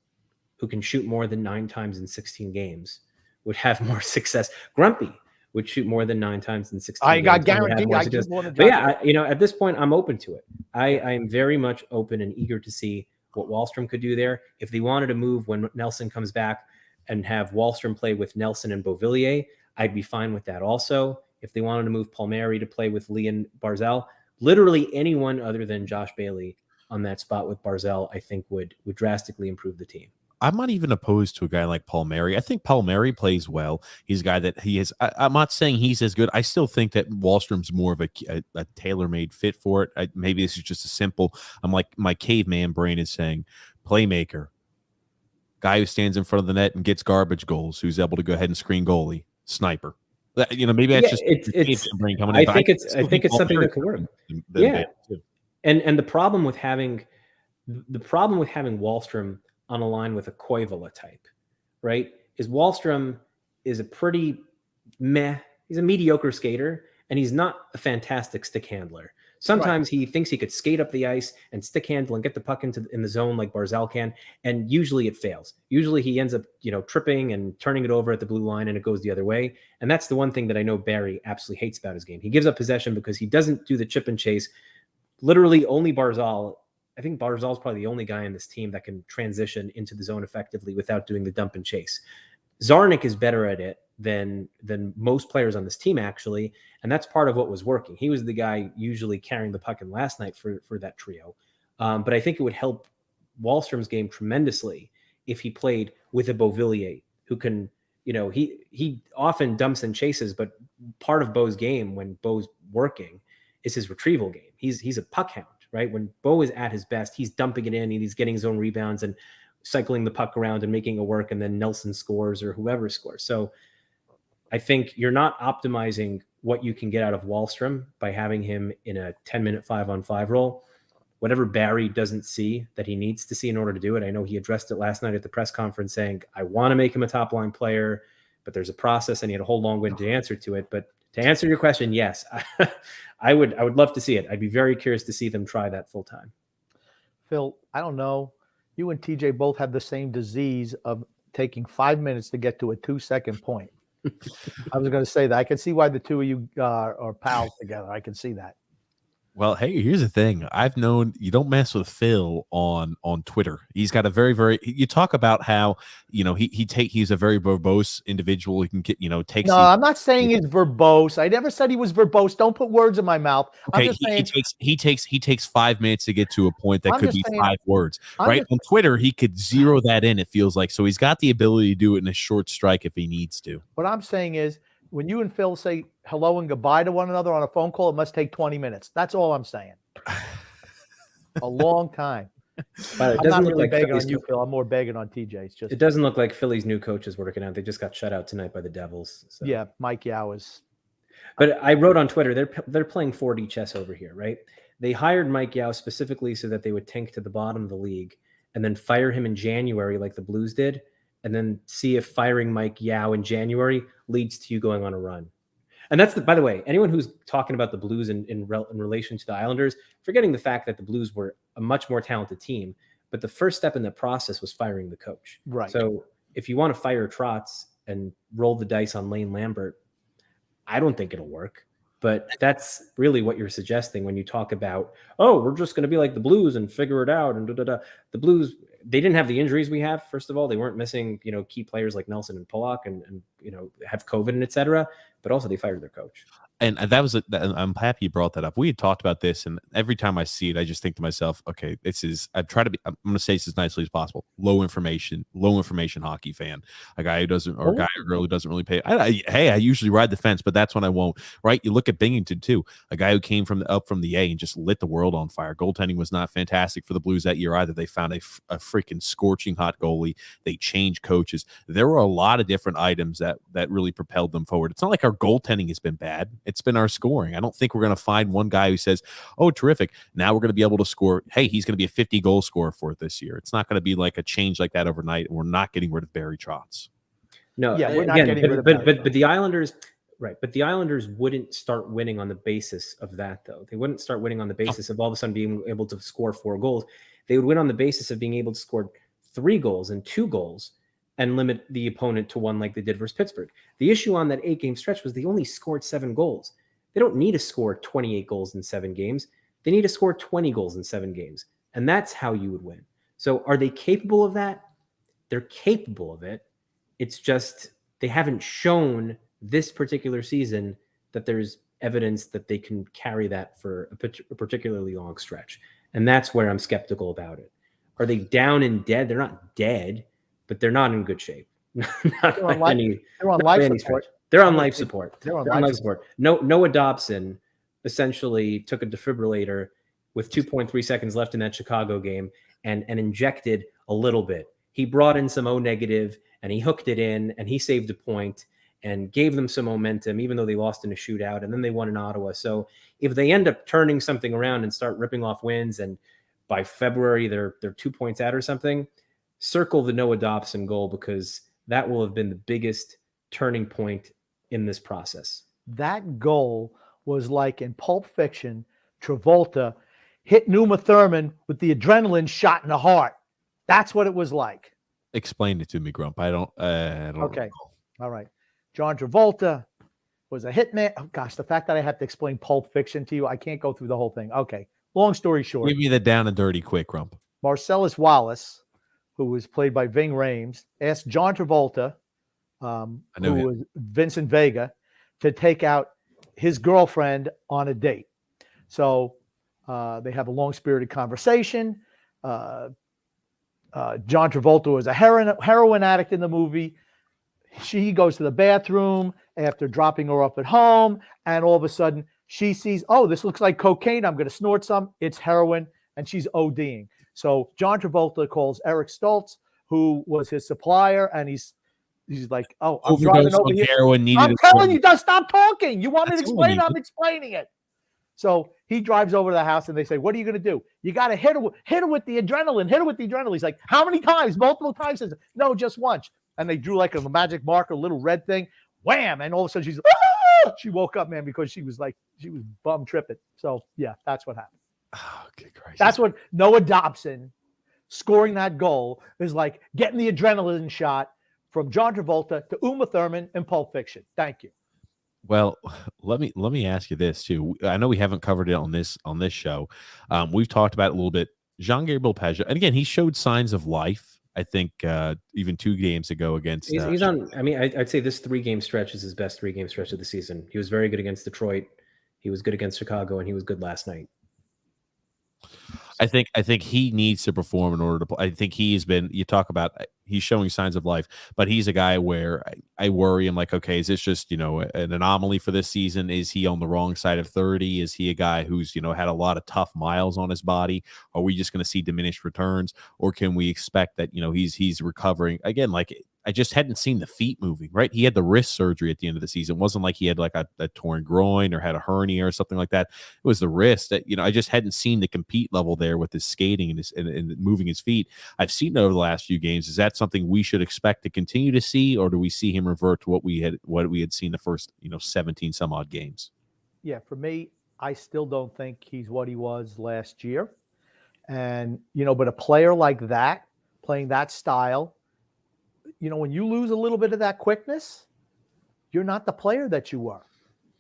who can shoot more than 9 times in 16 games would have more success. Grumpy would shoot more than 9 times in 16 games. I got guaranteed. I just want to. But yeah, at this point, I'm open to it. I am very much open and eager to see what Wahlstrom could do there. If they wanted to move when Nelson comes back and have Wahlstrom play with Nelson and Beauvillier, I'd be fine with that also. If they wanted to move Palmieri to play with Lee and Barzal, literally anyone other than Josh Bailey on that spot with Barzal, I think would drastically improve the team. I'm not even opposed to a guy like Palmieri. I think Palmieri plays well. He's a guy that he is. I'm not saying he's as good. I still think that Wahlstrom's more of a tailor-made fit for it. Maybe this is just a simple. I'm like my caveman brain is saying, playmaker, guy who stands in front of the net and gets garbage goals, who's able to go ahead and screen goalie, sniper. Maybe that's just it's brain coming in. in. I think it's something that could work. Yeah, and the problem with having Wahlstrom on a line with a Koivula type, right, is Wahlstrom is a pretty meh. He's a mediocre skater, and he's not a fantastic stick handler. Sometimes he thinks he could skate up the ice and stick handle and get the puck in the zone like Barzal can, and usually it fails. Usually he ends up, tripping and turning it over at the blue line, and it goes the other way. And that's the one thing that I know Barry absolutely hates about his game. He gives up possession because he doesn't do the chip and chase. Literally only Barzal. I think Barzal's probably the only guy in this team that can transition into the zone effectively without doing the dump and chase. Zarnik is better at it than most players on this team, actually, and that's part of what was working. He was the guy usually carrying the puck in last night for that trio. But I think it would help Wahlstrom's game tremendously if he played with a Beauvillier who can, he often dumps and chases, but part of Beau's game when Beau's working is his retrieval game. He's a puck hound, right? When Beau is at his best, he's dumping it in and he's getting his own rebounds and cycling the puck around and making it work, and then Nelson scores or whoever scores. So I think you're not optimizing what you can get out of Wahlstrom by having him in a 10-minute 5-on-5 role. Whatever Barry doesn't see that he needs to see in order to do it. I know he addressed it last night at the press conference saying, I want to make him a top line player, but there's a process and he had a whole long-winded answer to it. But to answer your question, yes, I would love to see it. I'd be very curious to see them try that full time. Phil, I don't know. You and TJ both have the same disease of taking 5 minutes to get to a 2-second point. I was going to say that. I can see why the two of you are pals together. I can see that. Well, hey, here's the thing. I've known you don't mess with Phil on Twitter. He's got a very you talk about how, he's a very verbose individual. He can get, takes. No, I'm not saying he's verbose. I never said he was verbose. Don't put words in my mouth. Okay, I'm just saying he takes 5 minutes to get to a point that could be saying, 5 words. Right? On Twitter, he could zero that in, it feels like. So he's got the ability to do it in a short strike if he needs to. What I'm saying is, when you and Phil say hello and goodbye to one another on a phone call, it must take 20 minutes. That's all I'm saying. A long time. But I'm not really begging on you, Phil. I'm more begging on TJ. It's just, it doesn't look like Philly's new coach is working out. They just got shut out tonight by the Devils. So. Yeah, Mike Yao is. But I wrote on Twitter, they're playing 4D chess over here, right? They hired Mike Yao specifically so that they would tank to the bottom of the league and then fire him in January like the Blues did, and then see if firing Mike Yao in January leads to you going on a run. And that's by the way, anyone who's talking about the Blues in relation to the Islanders, forgetting the fact that the Blues were a much more talented team, but the first step in the process was firing the coach. Right. So if you want to fire Trotz and roll the dice on Lane Lambert, I don't think it'll work. But that's really what you're suggesting when you talk about, oh, we're just going to be like the Blues and figure it out. And The Blues, they didn't have the injuries we have. First of all, they weren't missing, key players like Nelson and Pollock and have COVID and et cetera. But also they fired their coach. And that was I'm happy you brought that up. We had talked about this, and every time I see it, I just think to myself, okay, I'm going to say this as nicely as possible. Low information hockey fan, a guy who doesn't, or a guy or girl who doesn't really pay. I usually ride the fence, but that's when I won't. Right? You look at Binghamton too, a guy who came up from the A and just lit the world on fire. Goaltending was not fantastic for the Blues that year either. They found a freaking scorching hot goalie. They changed coaches. There were a lot of different items that really propelled them forward. It's not like our goaltending has been bad. It's been our scoring. I don't think we're going to find one guy who says, oh, terrific, now we're going to be able to score. Hey, he's going to be a 50 goal scorer for it this year. It's not going to be like a change like that overnight. And we're not getting rid of Barry Trotz. No, yeah, we're not getting rid of but the Islanders, right? But the Islanders wouldn't start winning on the basis of that, though. They wouldn't start winning on the basis of all of a sudden being able to score 4 goals. They would win on the basis of being able to score 3 goals and 2 goals and limit the opponent to 1 like they did versus Pittsburgh. The issue on that 8-game stretch was they only scored 7 goals. They don't need to score 28 goals in 7 games. They need to score 20 goals in 7 games. And that's how you would win. So are they capable of that? They're capable of it. It's just they haven't shown this particular season that there's evidence that they can carry that for a particularly long stretch. And that's where I'm skeptical about it. Are they down and dead? They're not dead, but they're not in good shape. They're on life support. They're on life support. They're on life support. Noah Dobson essentially took a defibrillator with 2.3 seconds left in that Chicago game and injected a little bit. He brought in some O negative and he hooked it in and he saved a point and gave them some momentum, even though they lost in a shootout, and then they won in Ottawa. So if they end up turning something around and start ripping off wins, and by February they're 2 points out or something, circle the Noah Dobson goal, because that will have been the biggest turning point in this process. That goal was like in Pulp Fiction, Travolta hit Numa Thurman with the adrenaline shot in the heart. That's what it was like. Explain it to me, Grump. I don't Okay. Know. All right. John Travolta was a hitman. Oh, gosh, the fact that I have to explain Pulp Fiction to you, I can't go through the whole thing. Okay. Long story short. Give me the down and dirty quick, Grump. Marcellus Wallace, who was played by Ving Rhames, asked John Travolta, who was Vincent Vega, to take out his girlfriend on a date. So they have a long-spirited conversation. John Travolta was a heroin addict in the movie. She goes to the bathroom after dropping her off at home, and all of a sudden she sees, oh, this looks like cocaine. I'm going to snort some. It's heroin, and she's ODing. So John Travolta calls Eric Stoltz, who was his supplier, and he's he's like, "Oh, I'm Overdose driving over on here. heroin, needed I'm a telling you, don't stop talking. You want me to That's all we explain? I'm needed. explaining it." So he drives over to the house and they say, "What are you going to do? You got to hit her with the adrenaline. Hit her with the adrenaline." He's like, "How many times? Multiple times?" He says, "No, just once." And they drew like a magic marker, a little red thing. Wham! And all of a sudden she's she woke up, man, because she was bum tripping. So yeah, that's what happened. Oh, good Christ. That's what Noah Dobson scoring that goal is like, getting the adrenaline shot from John Travolta to Uma Thurman in Pulp Fiction. Thank you. Well, let me ask you this too. I know we haven't covered it on this show. We've talked about it a little bit. Jean-Gabriel Pageau, and again, he showed signs of life. I think even 2 games ago against. He's on. I mean, I'd say this 3-game stretch is his best 3-game stretch of the season. He was very good against Detroit. He was good against Chicago, and he was good last night. I think he needs to perform in order to play. I think he's been. You talk about he's showing signs of life, but he's a guy where I worry. I'm like, okay, is this just an anomaly for this season? Is he on the wrong side of 30? Is he a guy who's had a lot of tough miles on his body? Are we just going to see diminished returns, or can we expect that he's recovering again? Like, I just hadn't seen the feet moving, right? He had the wrist surgery at the end of the season. It wasn't like he had like a torn groin or had a hernia or something like that. It was the wrist that, I just hadn't seen the compete level there with his skating and moving his feet. I've seen it over the last few games. Is that something we should expect to continue to see, or do we see him revert to what we had seen the first, 17 some odd games? Yeah, for me, I still don't think he's what he was last year. And, but a player like that, playing that style, when you lose a little bit of that quickness, you're not the player that you were.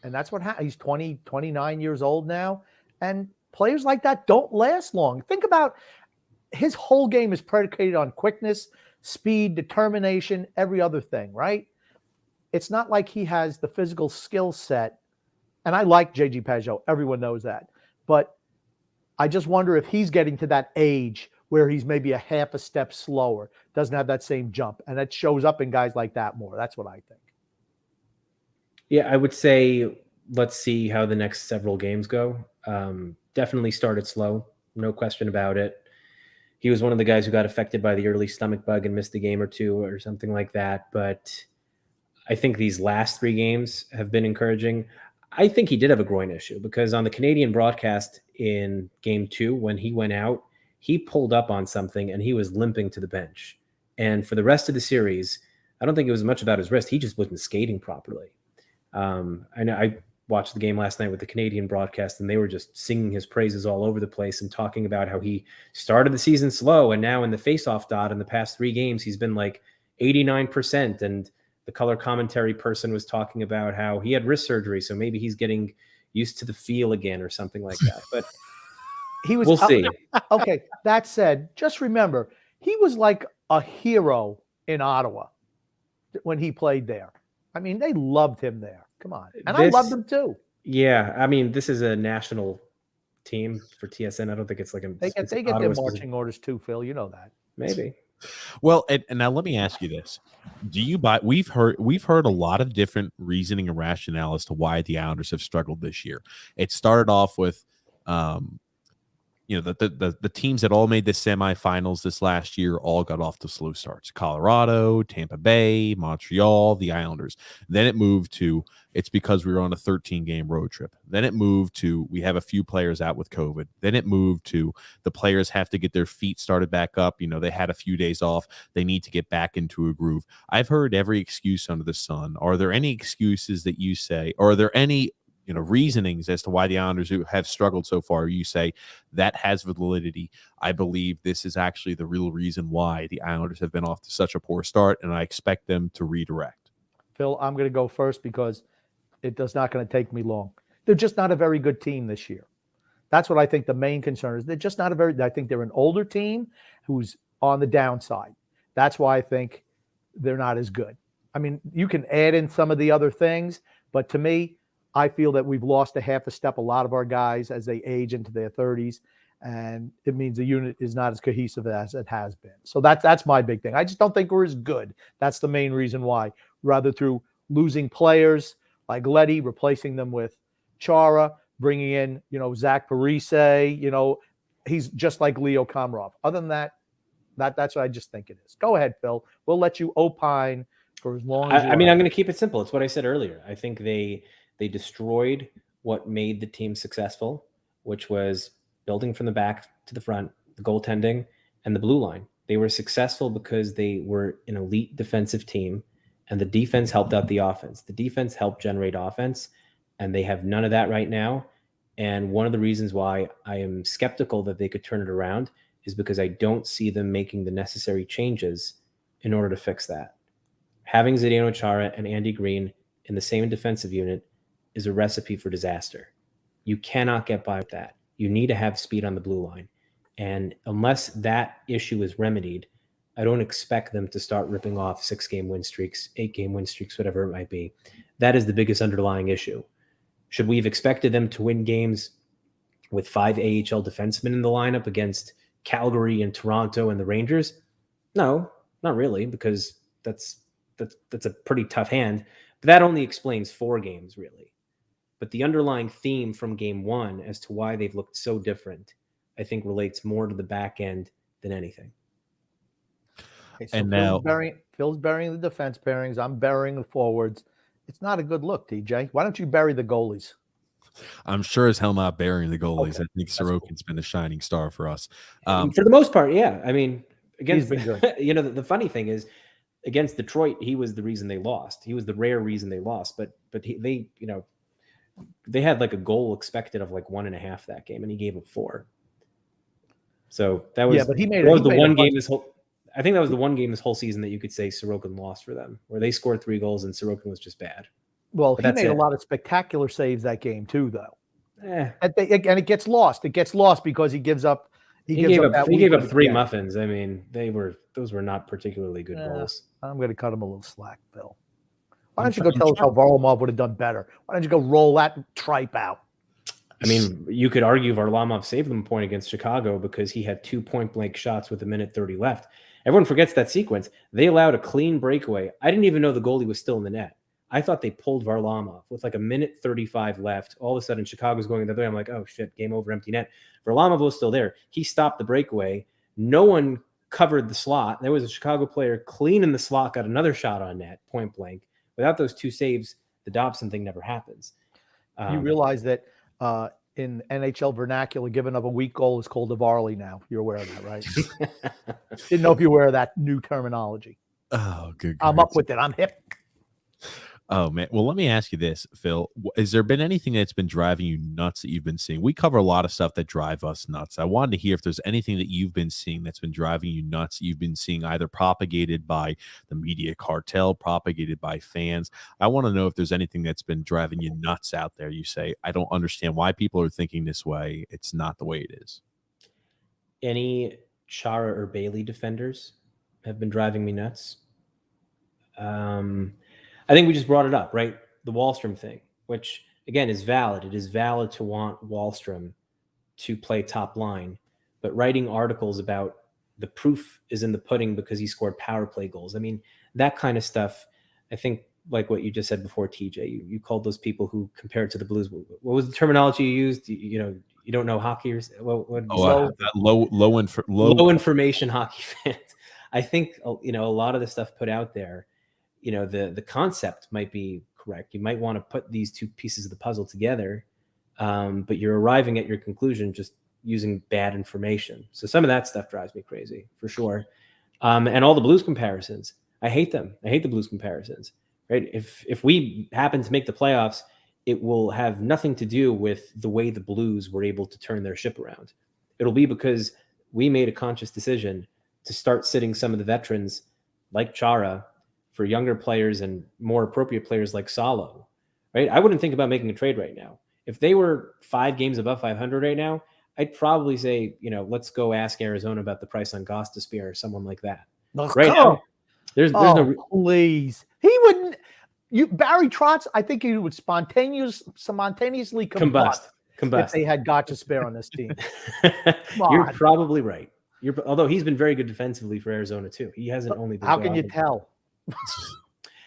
And that's what happened. He's 29 years old now. And players like that don't last long. Think about his whole game is predicated on quickness, speed, determination, every other thing, right? It's not like he has the physical skill set. And I like JG Pageau. Everyone knows that. But I just wonder if he's getting to that age where he's maybe a half a step slower, doesn't have that same jump. And it shows up in guys like that more. That's what I think. Yeah, I would say let's see how the next several games go. Definitely started slow, no question about it. He was one of the guys who got affected by the early stomach bug and missed a game or two or something like that. But I think these last 3 games have been encouraging. I think he did have a groin issue because on the Canadian broadcast in game 2, when he went out, he pulled up on something and he was limping to the bench. And for the rest of the series, I don't think it was much about his wrist. He just wasn't skating properly. I know I watched the game last night with the Canadian broadcast and they were just singing his praises all over the place and talking about how he started the season slow. And now in the faceoff dot in the past 3 games, he's been like 89%. And the color commentary person was talking about how he had wrist surgery. So maybe he's getting used to the feel again or something like that. But we'll see. Okay. That said, just remember, he was like a hero in Ottawa when he played there. I mean, they loved him there. Come on. And I loved him too. Yeah. I mean, this is a national team for TSN. I don't think it's like they get their marching orders too, Phil. You know that. Maybe. Well, and now let me ask you this. Do you buy we've heard a lot of different reasoning and rationale as to why the Islanders have struggled this year. It started off with the teams that all made the semifinals this last year all got off to slow starts. Colorado, Tampa Bay, Montreal, the Islanders. Then it moved to it's because we were on a 13-game road trip. Then it moved to we have a few players out with COVID. Then it moved to the players have to get their feet started back up. They had a few days off. They need to get back into a groove. I've heard every excuse under the sun. Are there any excuses that you say, or are there any reasonings as to why the Islanders have struggled so far? You say that has validity. I believe this is actually the real reason why the Islanders have been off to such a poor start, and I expect them to redirect. Phil, I'm going to go first because it does not going to take me long. They're just not a very good team this year. That's what I think the main concern is. They're just not I think they're an older team who's on the downside. That's why I think they're not as good. I mean, you can add in some of the other things, but to me, I feel that we've lost a half a step, a lot of our guys as they age into their 30s, and it means the unit is not as cohesive as it has been. So that's my big thing. I just don't think we're as good. That's the main reason why. Rather through losing players like Leddy, replacing them with Chara, bringing in, Zach Parise, he's just like Leo Komarov. Other than that, that's what I just think it is. Go ahead, Phil. We'll let you opine for as long as I mean, I'm going to keep it simple. It's what I said earlier. I think they destroyed what made the team successful, which was building from the back to the front, the goaltending, and the blue line. They were successful because they were an elite defensive team, and the defense helped out the offense. The defense helped generate offense, and they have none of that right now. And one of the reasons why I am skeptical that they could turn it around is because I don't see them making the necessary changes in order to fix that. Having Zdeno Chara and Andy Green in the same defensive unit is a recipe for disaster. You cannot get by with that. You need to have speed on the blue line. And unless that issue is remedied, I don't expect them to start ripping off 6-game win streaks, 8-game win streaks, whatever it might be. That is the biggest underlying issue. Should we have expected them to win games with 5 AHL defensemen in the lineup against Calgary and Toronto and the Rangers? No, not really, because that's a pretty tough hand. But that only explains 4 games, really. But the underlying theme from game 1 as to why they've looked so different, I think relates more to the back end than anything. Okay, so And now Phil's burying the defense pairings. I'm burying the forwards. It's not a good look, TJ. Why don't you bury the goalies? I'm sure as hell not burying the goalies. Okay, I think Sorokin's been a shining star for us. For the most part, yeah. I mean, against He's been good. the funny thing is, against Detroit, he was the reason they lost. He was the rare reason they lost. But they had like a goal expected of like 1.5 that game, and he gave up 4. So that was but he made the one game this whole. I think that was the one game this whole season that you could say Sorokin lost for them, where they scored 3 goals and Sorokin was just bad. Well, But he that's made a it. lot of spectacular saves that game too, though. And And it gets lost. It gets lost because he gives up. he gave up that 3 week. muffins. I mean, those were not particularly good goals. I'm going to cut him a little slack, Phil. Why don't you go tell us how Varlamov would have done better? Why don't you go roll that tripe out? I mean, you could argue Varlamov saved them a point against Chicago because he had 2 point-blank shots with 1:30 left. Everyone forgets that sequence. They allowed a clean breakaway. I didn't even know the goalie was still in the net. I thought they pulled Varlamov with like 1:35 left. All of a sudden, Chicago's going the other way. I'm like, oh, shit, game over, empty net. Varlamov was still there. He stopped the breakaway. No one covered the slot. There was a Chicago player clean in the slot, got another shot on net, point blank. Without those 2 saves, the Dobson thing never happens. You realize that in NHL vernacular, giving up a weak goal is called a Varley now. You're aware of that, right? Didn't know if you're aware of that new terminology. Oh, good. I'm up with it. I'm hip. Oh man. Well, let me ask you this, Phil. Has there been anything that's been driving you nuts that you've been seeing? We cover a lot of stuff that drive us nuts. I wanted to hear if there's anything that you've been seeing that's been driving you nuts. You've been seeing either propagated by the media cartel, propagated by fans. I want to know if there's anything that's been driving you nuts out there. You say, I don't understand why people are thinking this way. It's not the way it is. Any Chara or Bailey defenders have been driving me nuts. I think we just brought it up, right? The Wahlstrom thing, which again is valid. It is valid to want Wahlstrom to play top line, but writing articles about the proof is in the pudding because he scored power play goals. I mean, that kind of stuff. I think like what you just said before, TJ, you called those people who compared to the Blues. What was the terminology you used? You don't know hockey or low information hockey fans. I think, a lot of the stuff put out there, the concept might be correct. You might want to put these 2 pieces of the puzzle together, but you're arriving at your conclusion just using bad information. So some of that stuff drives me crazy for sure. And all the Blues comparisons, I hate them. I hate the Blues comparisons, right? If we happen to make the playoffs, it will have nothing to do with the way the Blues were able to turn their ship around. It'll be because we made a conscious decision to start sitting some of the veterans like Chara for younger players and more appropriate players like Salo, right? I wouldn't think about making a trade right now. If they were 5 games above 500 right now, I'd probably say, let's go ask Arizona about the price on Gostisbehere or someone like that. Right now, there's no. Please, he wouldn't. Barry Trotz, I think he would spontaneously combust if they had Gostisbehere on this team. You're probably right. Although he's been very good defensively for Arizona too. He hasn't only been. How can you tell?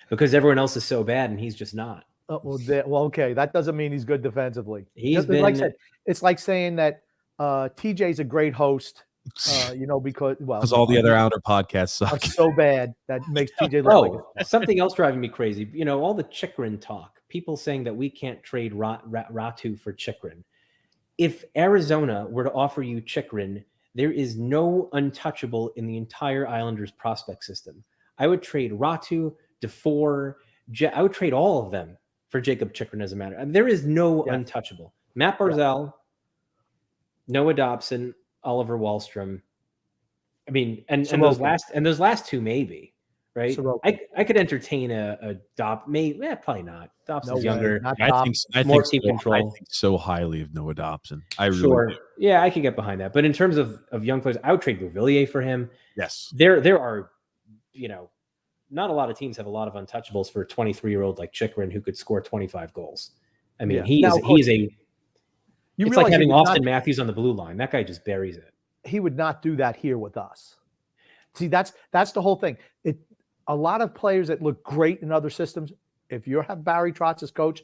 Because everyone else is so bad and he's just not. Okay. That doesn't mean he's good defensively. He's like I said, it's like saying that TJ's a great host because all the other Islander podcasts are suck. so bad that makes TJ look like Oh, something else driving me crazy. All the Chychrun talk. People saying that we can't trade Ratu for Chychrun. If Arizona were to offer you Chychrun, there is no untouchable in the entire Islanders prospect system. I would trade Ratu, DeFore. I would trade all of them for Jacob Chychrun as a matter. There is no untouchable. Matt Barzal, Noah Dobson, Oliver Wahlstrom. I mean, and those last two maybe, right? I could entertain a Dob. Probably not. Dobson's younger. I more think team control. I think so highly of Noah Dobson. I really do. Yeah, I could get behind that. But in terms of young players, I would trade Beauvillier for him. Yes. There are, not a lot of teams have a lot of untouchables for a 23-year-old like Chychrun who could score 25 goals. I mean, it's like having Austin Matthews on the blue line. That guy just buries it. He would not do that here with us. See, that's the whole thing. A lot of players that look great in other systems, if you have Barry Trotz as coach,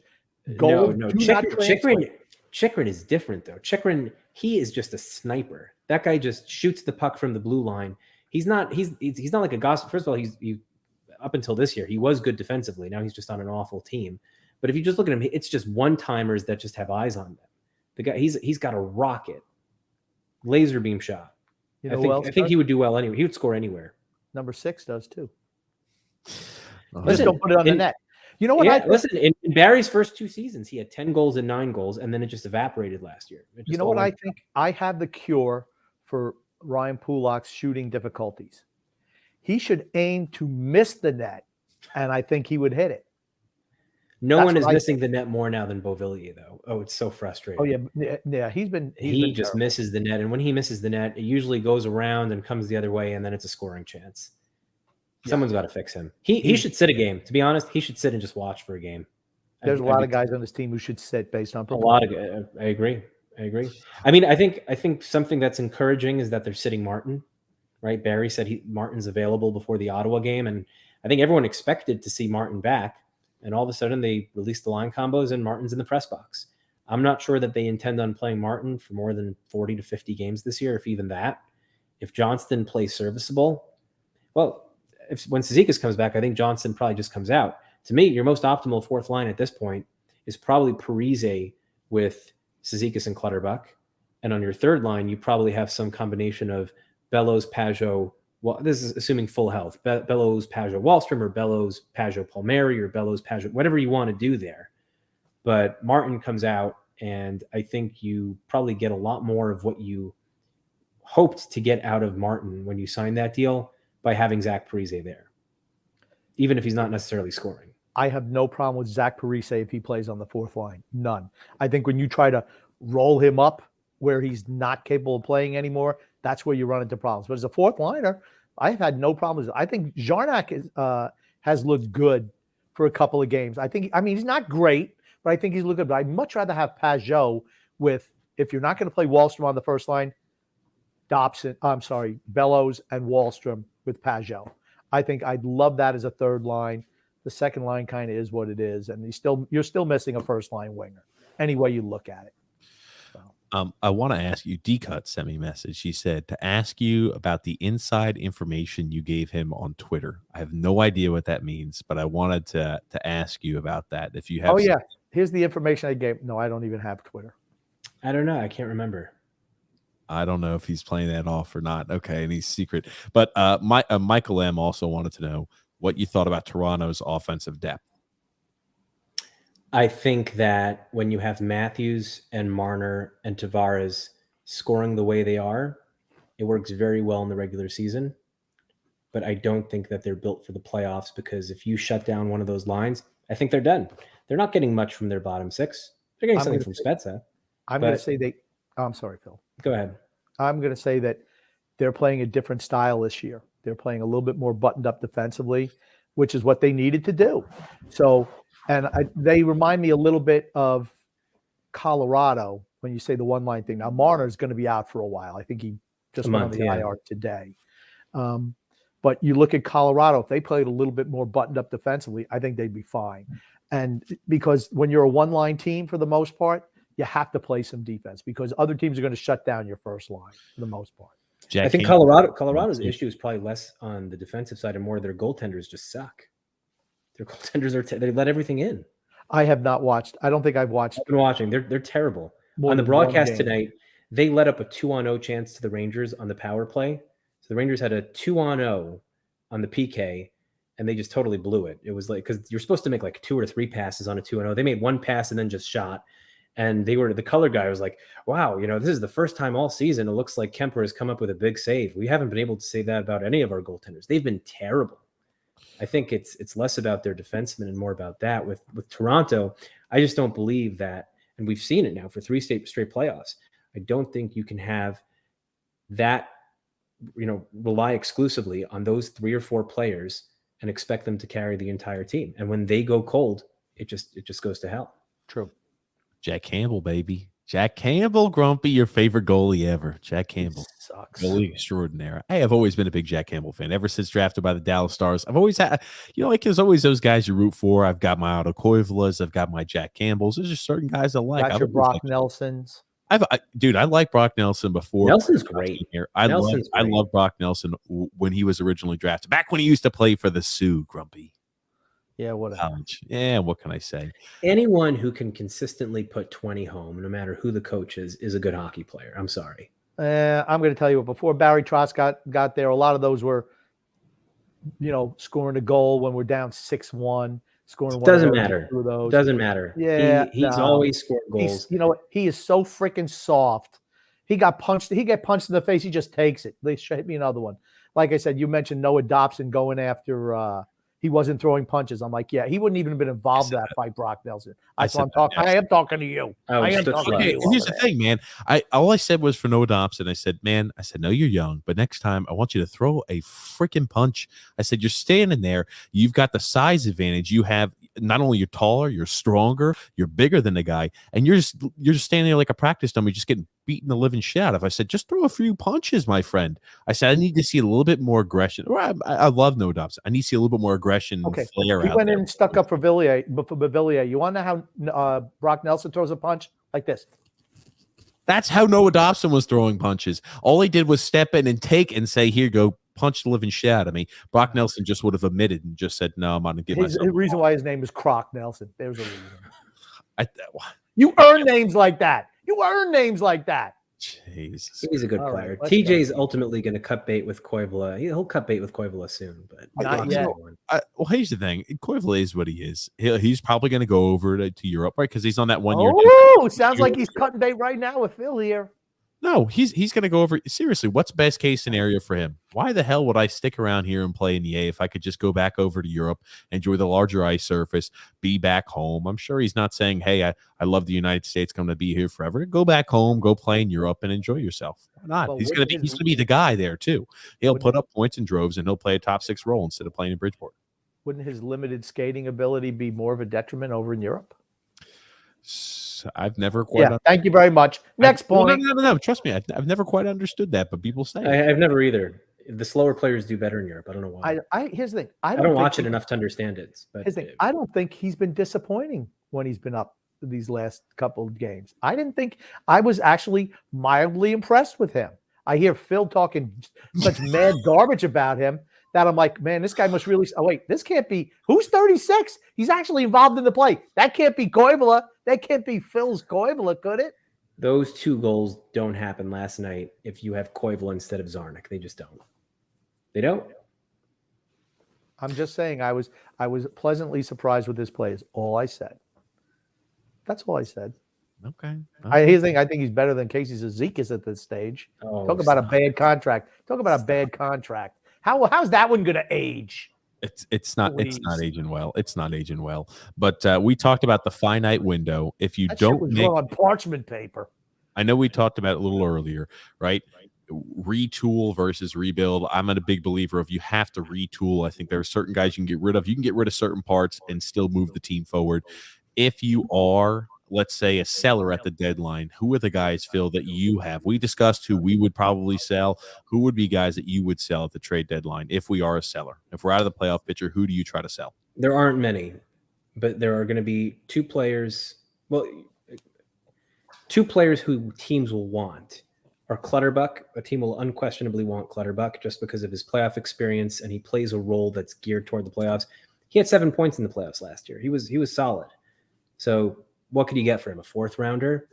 Chychrun is different though. Chychrun, he is just a sniper. That guy just shoots the puck from the blue line. He's not like a gossip. First of all, he up until this year, he was good defensively. Now he's just on an awful team. But if you just look at him, it's just one-timers that just have eyes on them. The guy, he's got a rocket, laser beam shot. I think he would do well anywhere. He would score anywhere. Number 6 does too. Listen, don't put it on the net. You know what? Listen, in Barry's first 2 seasons, he had 10 goals and 9 goals, and then it just evaporated last year. You know what I think? I have the cure for Ryan Pulak's shooting difficulties. He should aim to miss the net, and I think he would hit it. No one is missing the net more now than Beauvillier, though. Oh, it's so frustrating. Oh yeah, he just misses the net, and when he misses the net, it usually goes around and comes the other way, and then it's a scoring chance. Someone's got to fix him. He should sit a game. To be honest, he should sit and just watch for a game. There's a lot of guys on this team who should sit based on performance. A lot of. I agree. I mean, I think something that's encouraging is that they're sitting Martin. Right, Barry said Martin's available before the Ottawa game, and I think everyone expected to see Martin back. And all of a sudden, they released the line combos, and Martin's in the press box. I'm not sure that they intend on playing Martin for more than 40 to 50 games this year, if even that. If Johnston plays serviceable, well, when Cizikas comes back, I think Johnston probably just comes out. To me, your most optimal fourth line at this point is probably Parise with Cizikas and Clutterbuck. And on your third line, you probably have some combination of Bellows, Pajot. Well, this is assuming full health. Bellows, Pajot, Wahlstrom, or Bellows, Pajot, Palmieri, or Bellows, Pajot, whatever you want to do there. But Martin comes out, and I think you probably get a lot more of what you hoped to get out of Martin when you signed that deal by having Zach Parise there, even if he's not necessarily scoring. I have no problem with Zach Parise if he plays on the fourth line. None. I think when you try to roll him up where he's not capable of playing anymore, that's where you run into problems. But as a fourth liner, I've had no problems. I think Jarnac has looked good for a couple of games. He's not great, but I think he's looked good. But I'd much rather have Pajot with, if you're not going to play Wahlstrom on the first line, Bellows and Wahlstrom with Pajot. I think I'd love that as a third line. The second line kind of is what it is, and you're still missing a first line winger any way you look at it. I want to ask you, D-Cut sent me a message. She said to ask you about the inside information you gave him on Twitter. I have no idea what that means, but I wanted to ask you about that. If you have, here's the information I gave. No, I don't even have Twitter. I don't know. I can't remember. I don't know if he's playing that off or not. Okay, and he's secret. But Michael M also wanted to know what you thought about Toronto's offensive depth. I think that when you have Matthews and Marner and Tavares scoring the way they are, it works very well in the regular season. But I don't think that they're built for the playoffs, because if you shut down one of those lines, I think they're done. They're not getting much from their bottom 6. They're getting something from Spezza. I'm going to say I'm sorry, Phil. Go ahead. I'm going to say that they're playing a different style this year. They're playing a little bit more buttoned up defensively, which is what they needed to do. So, they remind me a little bit of Colorado when you say the one line thing. Now, Marner is going to be out for a while. I think he just went on the IR today. But you look at Colorado, if they played a little bit more buttoned up defensively, I think they'd be fine. And because when you're a one line team for the most part, you have to play some defense because other teams are going to shut down your first line for the most part. Jack I think Campbell. Colorado's issue is probably less on the defensive side and more their goaltenders just suck. Their goaltenders they let everything in. I have not watched. I don't think I've watched. I've been watching. They're terrible. more On the than one broadcast game. tonight, they let up a 2-on-0 chance to the Rangers on the power play. So the Rangers had a 2-on-0 on the PK, and they just totally blew it. It was like, because you're supposed to make like 2 or 3 passes on a 2-on-0. They made 1 pass and then just shot. And the color guy was like, wow, this is the first time all season it looks like Kemper has come up with a big save. We haven't been able to say that about any of our goaltenders. They've been terrible. I think it's less about their defensemen and more about that. With Toronto, I just don't believe that, and we've seen it now for 3 straight playoffs. I don't think you can have that, rely exclusively on those 3 or 4 players and expect them to carry the entire team. And when they go cold, it just goes to hell. True. Jack Campbell, baby. Jack Campbell, Grumpy, your favorite goalie ever. Jack Campbell. Sucks. Goalie extraordinaire. I have always been a big Jack Campbell fan ever since drafted by the Dallas Stars. I've always had, there's always those guys you root for. I've got my Otto Koivulas. I've got my Jack Campbells. There's just certain guys I like. Got your Brock Nelsons. Dude, I like Brock Nelson before. Nelson's great. I love Brock Nelson when he was originally drafted. Back when he used to play for the Sioux, Grumpy. Yeah, whatever. Yeah, what can I say? Anyone who can consistently put 20 home, no matter who the coach is a good hockey player. I'm sorry. I'm going to tell you, before Barry Trotz got there, a lot of those were, scoring a goal when we're down 6-1. Scoring doesn't matter. Those. Doesn't matter. Yeah, he's always scored goals. He is so freaking soft. He got punched. He get punched in the face. He just takes it. They hit me another one. Like I said, you mentioned Noah Dobson going after. He wasn't throwing punches. I'm like, yeah, he wouldn't even have been involved in that fight, Brock Nelson. I am talking to you. I am talking to you. Here's the thing, man. All I said was for Noah Dobson. I said, no, you're young, but next time I want you to throw a freaking punch. I said, you're standing there. You've got the size advantage. You have not only you're taller, you're stronger, you're bigger than the guy, and you're just standing there like a practice dummy, just getting beating the living shit out of. I said, just throw a few punches, my friend. I said, I need to see a little bit more aggression. I love Noah Dobson. I need to see a little bit more aggression. Okay. Flair He out went there. in and stuck up for Villiers. You want to know how Brock Nelson throws a punch? Like this. That's how Noah Dobson was throwing punches. All he did was step in and take and say, here, go punch the living shit out of me. Brock Nelson just would have admitted and just said, no, I'm not going to give myself. The reason why his name is Croc Nelson. There's a reason. You I earn names like that. Jesus. He's a good All player. right, TJ's ultimately going to cut bait with Koivula. He'll cut bait with Koivula soon, but Not yet. Well, here's the thing. Koivula is what he is. He's probably going to go over to Europe, right? Because he's on that 1 year. Oh, sounds like he's cutting bait right now with Phil here. No, he's going to go over. Seriously, what's best case scenario for him? Why the hell would I stick around here and play in the A if I could just go back over to Europe, enjoy the larger ice surface, be back home? I'm sure he's not saying, hey, I love the United States, going to be here forever. Go back home, go play in Europe and enjoy yourself. Why not? Well, He's going to be the guy there too. He'll put up points in droves and he'll play a top 6 role instead of playing in Bridgeport. Wouldn't his limited skating ability be more of a detriment over in Europe? I've never quite. Thank you very much. Next point. No. Trust me, I've never quite understood that, but people say I've never either. The slower players do better in Europe. I don't know why. Here's the thing. I don't watch it enough to understand it. But here's the thing. I don't think he's been disappointing when he's been up these last couple of games. I didn't think. I was actually mildly impressed with him. I hear Phil talking such mad garbage about him that I'm like, man, this guy must really. Oh wait, this can't be. Who's 36? He's actually involved in the play. That can't be Koivula. That can't be Phil's Koivula, could it? Those 2 goals don't happen last night if you have Koivula instead of Zarnik. They just don't. They don't. I'm just saying I was pleasantly surprised with his play is all I said. That's all I said. okay. Here's the thing, I think he's better than Casey Zizekas at this stage. Talk about a bad contract. How's that one going to age? It's not aging well. It's not aging well. But we talked about the finite window. If you That shit don't was make, drawn on parchment paper. I know we talked about it a little earlier, right? Retool versus rebuild. I'm a big believer of you have to retool. I think there are certain guys you can get rid of. You can get rid of certain parts and still move the team forward. If you are, let's say, a seller at the deadline, who are the guys, Phil, that you have? We discussed who we would probably sell. Who would be guys that you would sell at the trade deadline if we are a seller? If we're out of the playoff picture, who do you try to sell? There aren't many, but there are going to be 2 players. Well, 2 players who teams will want or Clutterbuck. A team will unquestionably want Clutterbuck just because of his playoff experience, and he plays a role that's geared toward the playoffs. He had 7 points in the playoffs last year. He was solid. So what could you get for him? A 4th rounder?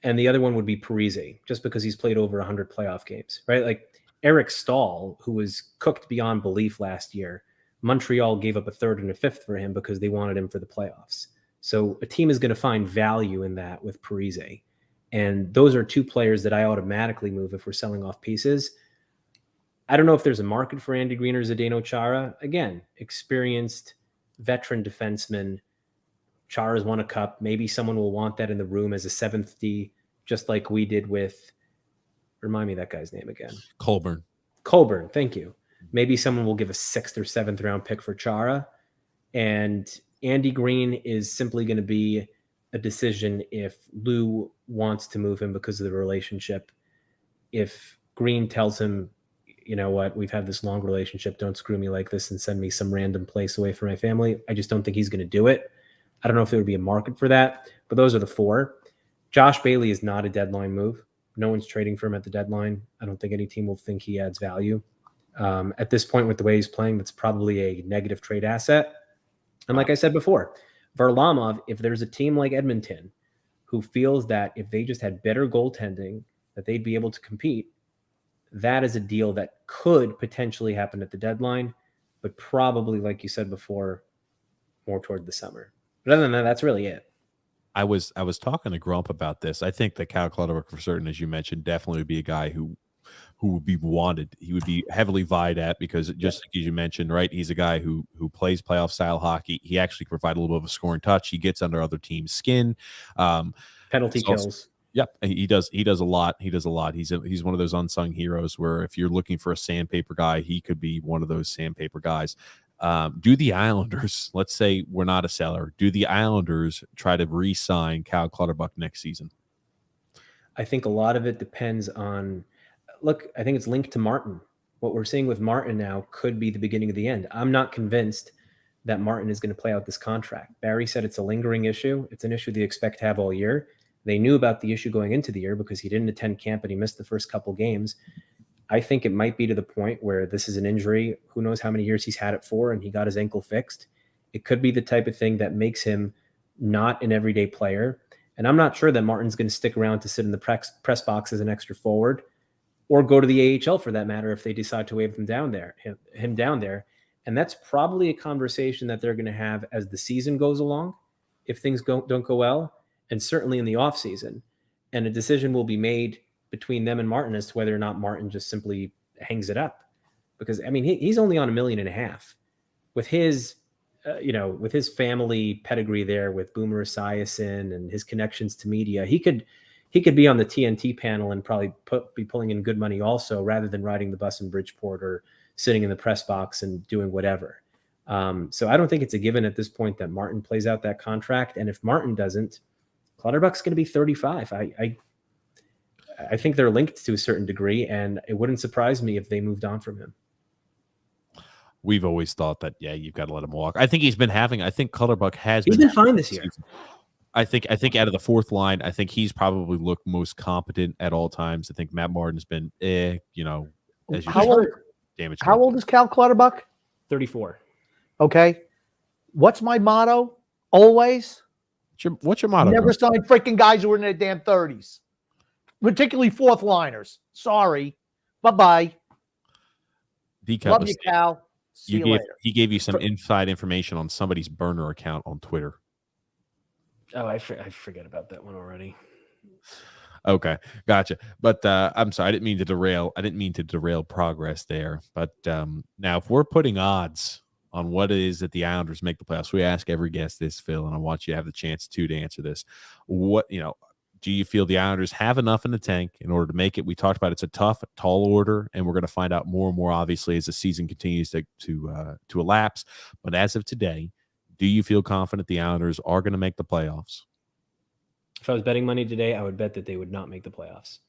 And the other one would be Parise, just because he's played over 100 playoff games, right? Like Eric Stahl, who was cooked beyond belief last year, Montreal gave up a 3rd and a 5th for him because they wanted him for the playoffs. So a team is going to find value in that with Parise. And those are 2 players that I automatically move if we're selling off pieces. I don't know if there's a market for Andy Green or Zdeno Chara. Again, experienced veteran defenseman. Chara's won a cup. Maybe someone will want that in the room as a 7th D, just like we did with, remind me that guy's name again. Colburn. Thank you. Maybe someone will give a 6th or 7th round pick for Chara. And Andy Green is simply going to be a decision if Lou wants to move him because of the relationship. If Green tells him, you know what, we've had this long relationship, don't screw me like this and send me some random place away from my family, I just don't think he's going to do it. I don't know if there would be a market for that, but those are the 4. Josh Bailey is not a deadline move. No one's trading for him at the deadline. I don't think any team will think he adds value. At this point, with the way he's playing, that's probably a negative trade asset. And like I said before, Varlamov, if there's a team like Edmonton who feels that if they just had better goaltending, that they'd be able to compete, that is a deal that could potentially happen at the deadline, but probably, like you said before, more toward the summer. But other than that, that's really it. I was talking to Grump about this. I think that Cal Clutterbuck, for certain, as you mentioned, definitely would be a guy who would be wanted. He would be heavily vied at because, just like you mentioned, right, he's a guy who plays playoff style hockey. He actually can provide a little bit of a scoring touch. He gets under other teams' skin. Penalty kills. Also, yep, he does a lot. He's one of those unsung heroes where if you're looking for a sandpaper guy, he could be one of those sandpaper guys. Do the Islanders, let's say we're not a seller, do the Islanders try to re-sign Cal Clutterbuck next season? I think a lot of it depends on, look, I think it's linked to Martin. What we're seeing with Martin now could be the beginning of the end. I'm not convinced that Martin is going to play out this contract. Barry said it's a lingering issue. It's an issue they expect to have all year. They knew about the issue going into the year because he didn't attend camp and he missed the first couple games. I think it might be to the point where this is an injury. Who knows how many years he's had it for, and he got his ankle fixed. It could be the type of thing that makes him not an everyday player. And I'm not sure that Martin's going to stick around to sit in the press box as an extra forward or go to the AHL for that matter if they decide to wave him down there. And that's probably a conversation that they're going to have as the season goes along, if things don't go well, and certainly in the offseason. And a decision will be made between them and Martin as to whether or not Martin just simply hangs it up. Because, I mean, he's only on $1.5 million. With his, with his family pedigree there with Boomer Esiason and his connections to media, he could be on the TNT panel and probably be pulling in good money also, rather than riding the bus in Bridgeport or sitting in the press box and doing whatever. So I don't think it's a given at this point that Martin plays out that contract. And if Martin doesn't, Clutterbuck's going to be 35. I think they're linked to a certain degree, and it wouldn't surprise me if they moved on from him. We've always thought that, you've got to let him walk. I think Clutterbuck has been fine this year. I think out of the 4th line, I think he's probably looked most competent at all times. I think Matt Martin's been, as you How old is Cal Clutterbuck? 34. Okay. What's my motto? Always. What's your motto? Never sign freaking guys who are in their damn 30s. Particularly 4th liners. Sorry. Bye-bye. Love you, Cal. See you later. He gave you some inside information on somebody's burner account on Twitter. Oh, I forget about that one already. Okay, gotcha. But I'm sorry, I didn't mean to derail progress there. But now, if we're putting odds on what it is that the Islanders make the playoffs, we ask every guest this, Phil, and I want you to have the chance to answer this. What do you feel the Islanders have enough in the tank in order to make it? We talked about it's a tough, tall order, and we're going to find out more and more, obviously, as the season continues to elapse. But as of today, do you feel confident the Islanders are going to make the playoffs? If I was betting money today, I would bet that they would not make the playoffs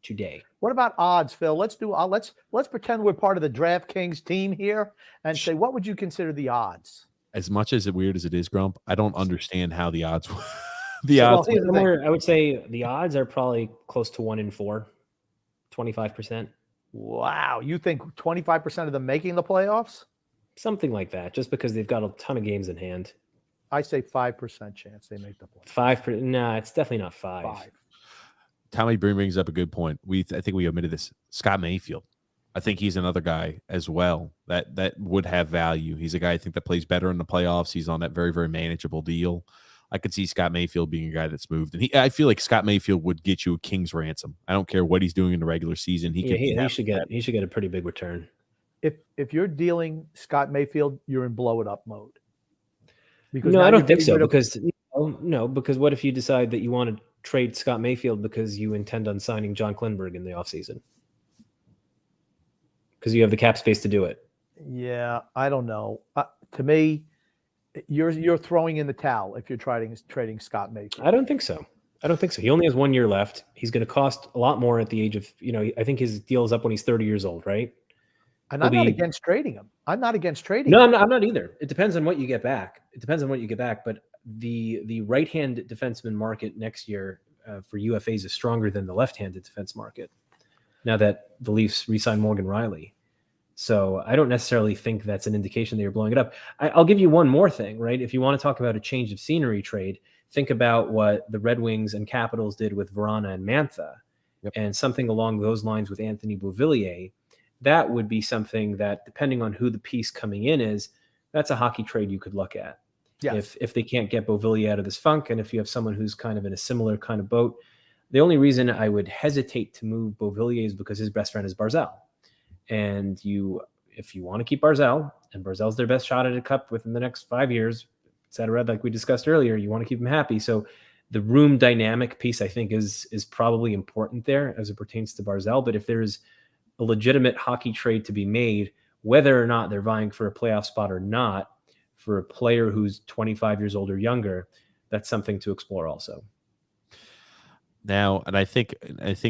today. What about odds, Phil? Let's pretend we're part of the DraftKings team here and say, what would you consider the odds? As much as weird as it is, Grump, I don't understand how the odds. I would say the odds are probably close to 1 in 4. 25%, Wow. You think 25% of them making the playoffs? something like that, just because they've got a ton of games in hand. I say 5% chance they make the playoffs. 5%? Nah, it's definitely not 5. 5. Tommy brings up a good point. I think we omitted this. Scott Mayfield. I think he's another guy as well that would have value. He's a guy I think that plays better in the playoffs. He's on that very, very manageable deal. I could see Scott Mayfield being a guy that's moved, and I feel like Scott Mayfield would get you a king's ransom. I don't care what he's doing in the regular season. He should get a pretty big return. If you're dealing Scott Mayfield, you're in blow it up mode. Because No, now I don't you're think getting so. rid of- Because what if you decide that you want to trade Scott Mayfield because you intend on signing John Klinberg in the offseason? Because you have the cap space to do it. Yeah, I don't know. To me, you're throwing in the towel if you're trading Scott Mayfield. I don't think so. He only has 1 year left. He's going to cost a lot more at the age of, I think his deal is up when he's 30 years old, right? And I'm not against trading him. I'm not against trading No, him. I'm not either. It depends on what you get back. But the right-hand defenseman market next year for UFAs is stronger than the left-handed defense market now that the Leafs re-signed Morgan Riley. So I don't necessarily think that's an indication that you're blowing it up. I'll give you one more thing, right? If you want to talk about a change of scenery trade, think about what the Red Wings and Capitals did with Verana and Mantha, and something along those lines with Anthony Beauvillier. That would be something that, depending on who the piece coming in is, that's a hockey trade you could look at. Yes. If they can't get Beauvillier out of this funk, and if you have someone who's kind of in a similar kind of boat, the only reason I would hesitate to move Beauvillier is because his best friend is Barzal. And if you want to keep Barzal, and Barzal's their best shot at a cup within the next 5 years, et cetera, like we discussed earlier, you want to keep him happy. So the room dynamic piece, I think, is probably important there as it pertains to Barzal. But if there's a legitimate hockey trade to be made, whether or not they're vying for a playoff spot or not, for a player who's 25 years old or younger, that's something to explore also. Now, and I think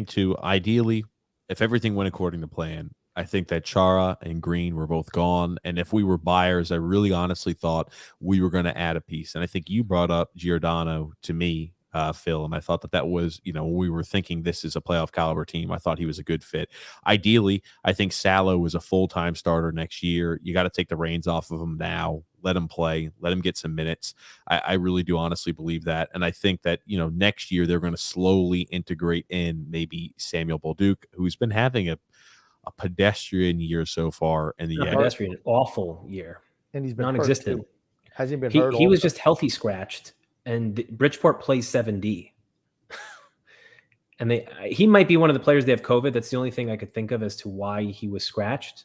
too, ideally, if everything went according to plan, I think that Chara and Green were both gone. And if we were buyers, I really honestly thought we were going to add a piece. And I think you brought up Giordano to me, Phil, and I thought that was, when we were thinking this is a playoff caliber team, I thought he was a good fit. Ideally, I think Salo is a full-time starter next year. You got to take the reins off of him now. Let him play. Let him get some minutes. I really do honestly believe that. And I think that, next year they're going to slowly integrate in maybe Samuel Bolduc, who's been having a pedestrian year so far in the pedestrian, awful year. And he's been non-existent. Has he been hurt? He was just healthy scratched. And Bridgeport plays 7D. And he might be one of the players they have COVID. That's the only thing I could think of as to why he was scratched,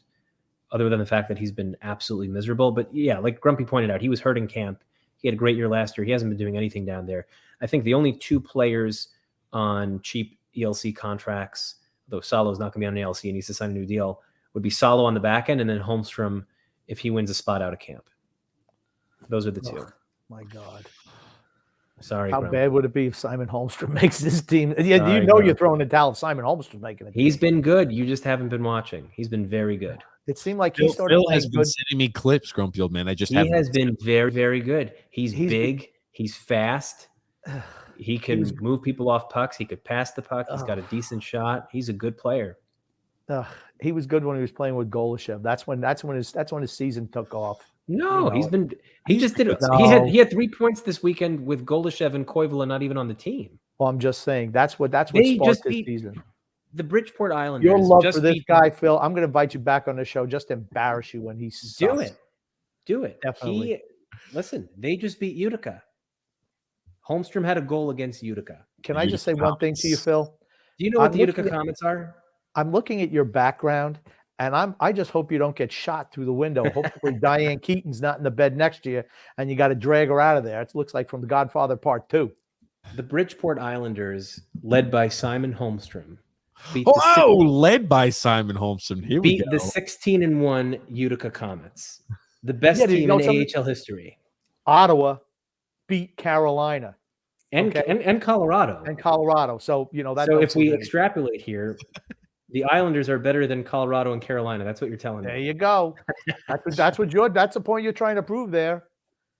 other than the fact that he's been absolutely miserable. But yeah, like Grumpy pointed out, he was hurt in camp. He had a great year last year. He hasn't been doing anything down there. I think the only two players on cheap ELC contracts, though Salo's not going to be on an ELC and needs to sign a new deal, would be Salo on the back end and then Holmstrom if he wins a spot out of camp. Those are the two. My God. Sorry. How Grump. bad would it be if Simon Holmstrom makes this team? Yeah, Sorry, you're throwing the towel if Simon Holmstrom making it. He's been good. You just haven't been watching. He's been very good. It seemed like he started Phil playing has been good. sending me clips, Grumpy old man. He has been very, very good. He's big. He's fast. He can move people off pucks. He could pass the puck. He's got a decent shot. He's a good player. He was good when he was playing with Golashev. That's when his season took off. No, he just did it. He had 3 points this weekend with Golashev and Koivula not even on the team. Well, I'm just saying that's what sparked his season. The Bridgeport Islanders. Your love for this guy, Phil. I'm going to invite you back on the show just to embarrass you when he sucks. Do it. Definitely. Listen, they just beat Utica. Holmstrom had a goal against Utica. Can I just say one thing to you, Phil? Do you know what the Utica comments are? I'm looking at your background, and I just hope you don't get shot through the window. Hopefully Diane Keaton's not in the bed next to you, and you got to drag her out of there. It looks like from The Godfather Part 2. The Bridgeport Islanders, led by Simon Holmstrom, led by Simon Holmstrom. Here we beat go. the 16-1 Utica Comets, the best team in AHL history. Ottawa beat Carolina and Colorado. And Colorado. So, that. So if we extrapolate here, the Islanders are better than Colorado and Carolina. That's what you're telling me. There you go. That's the point you're trying to prove there.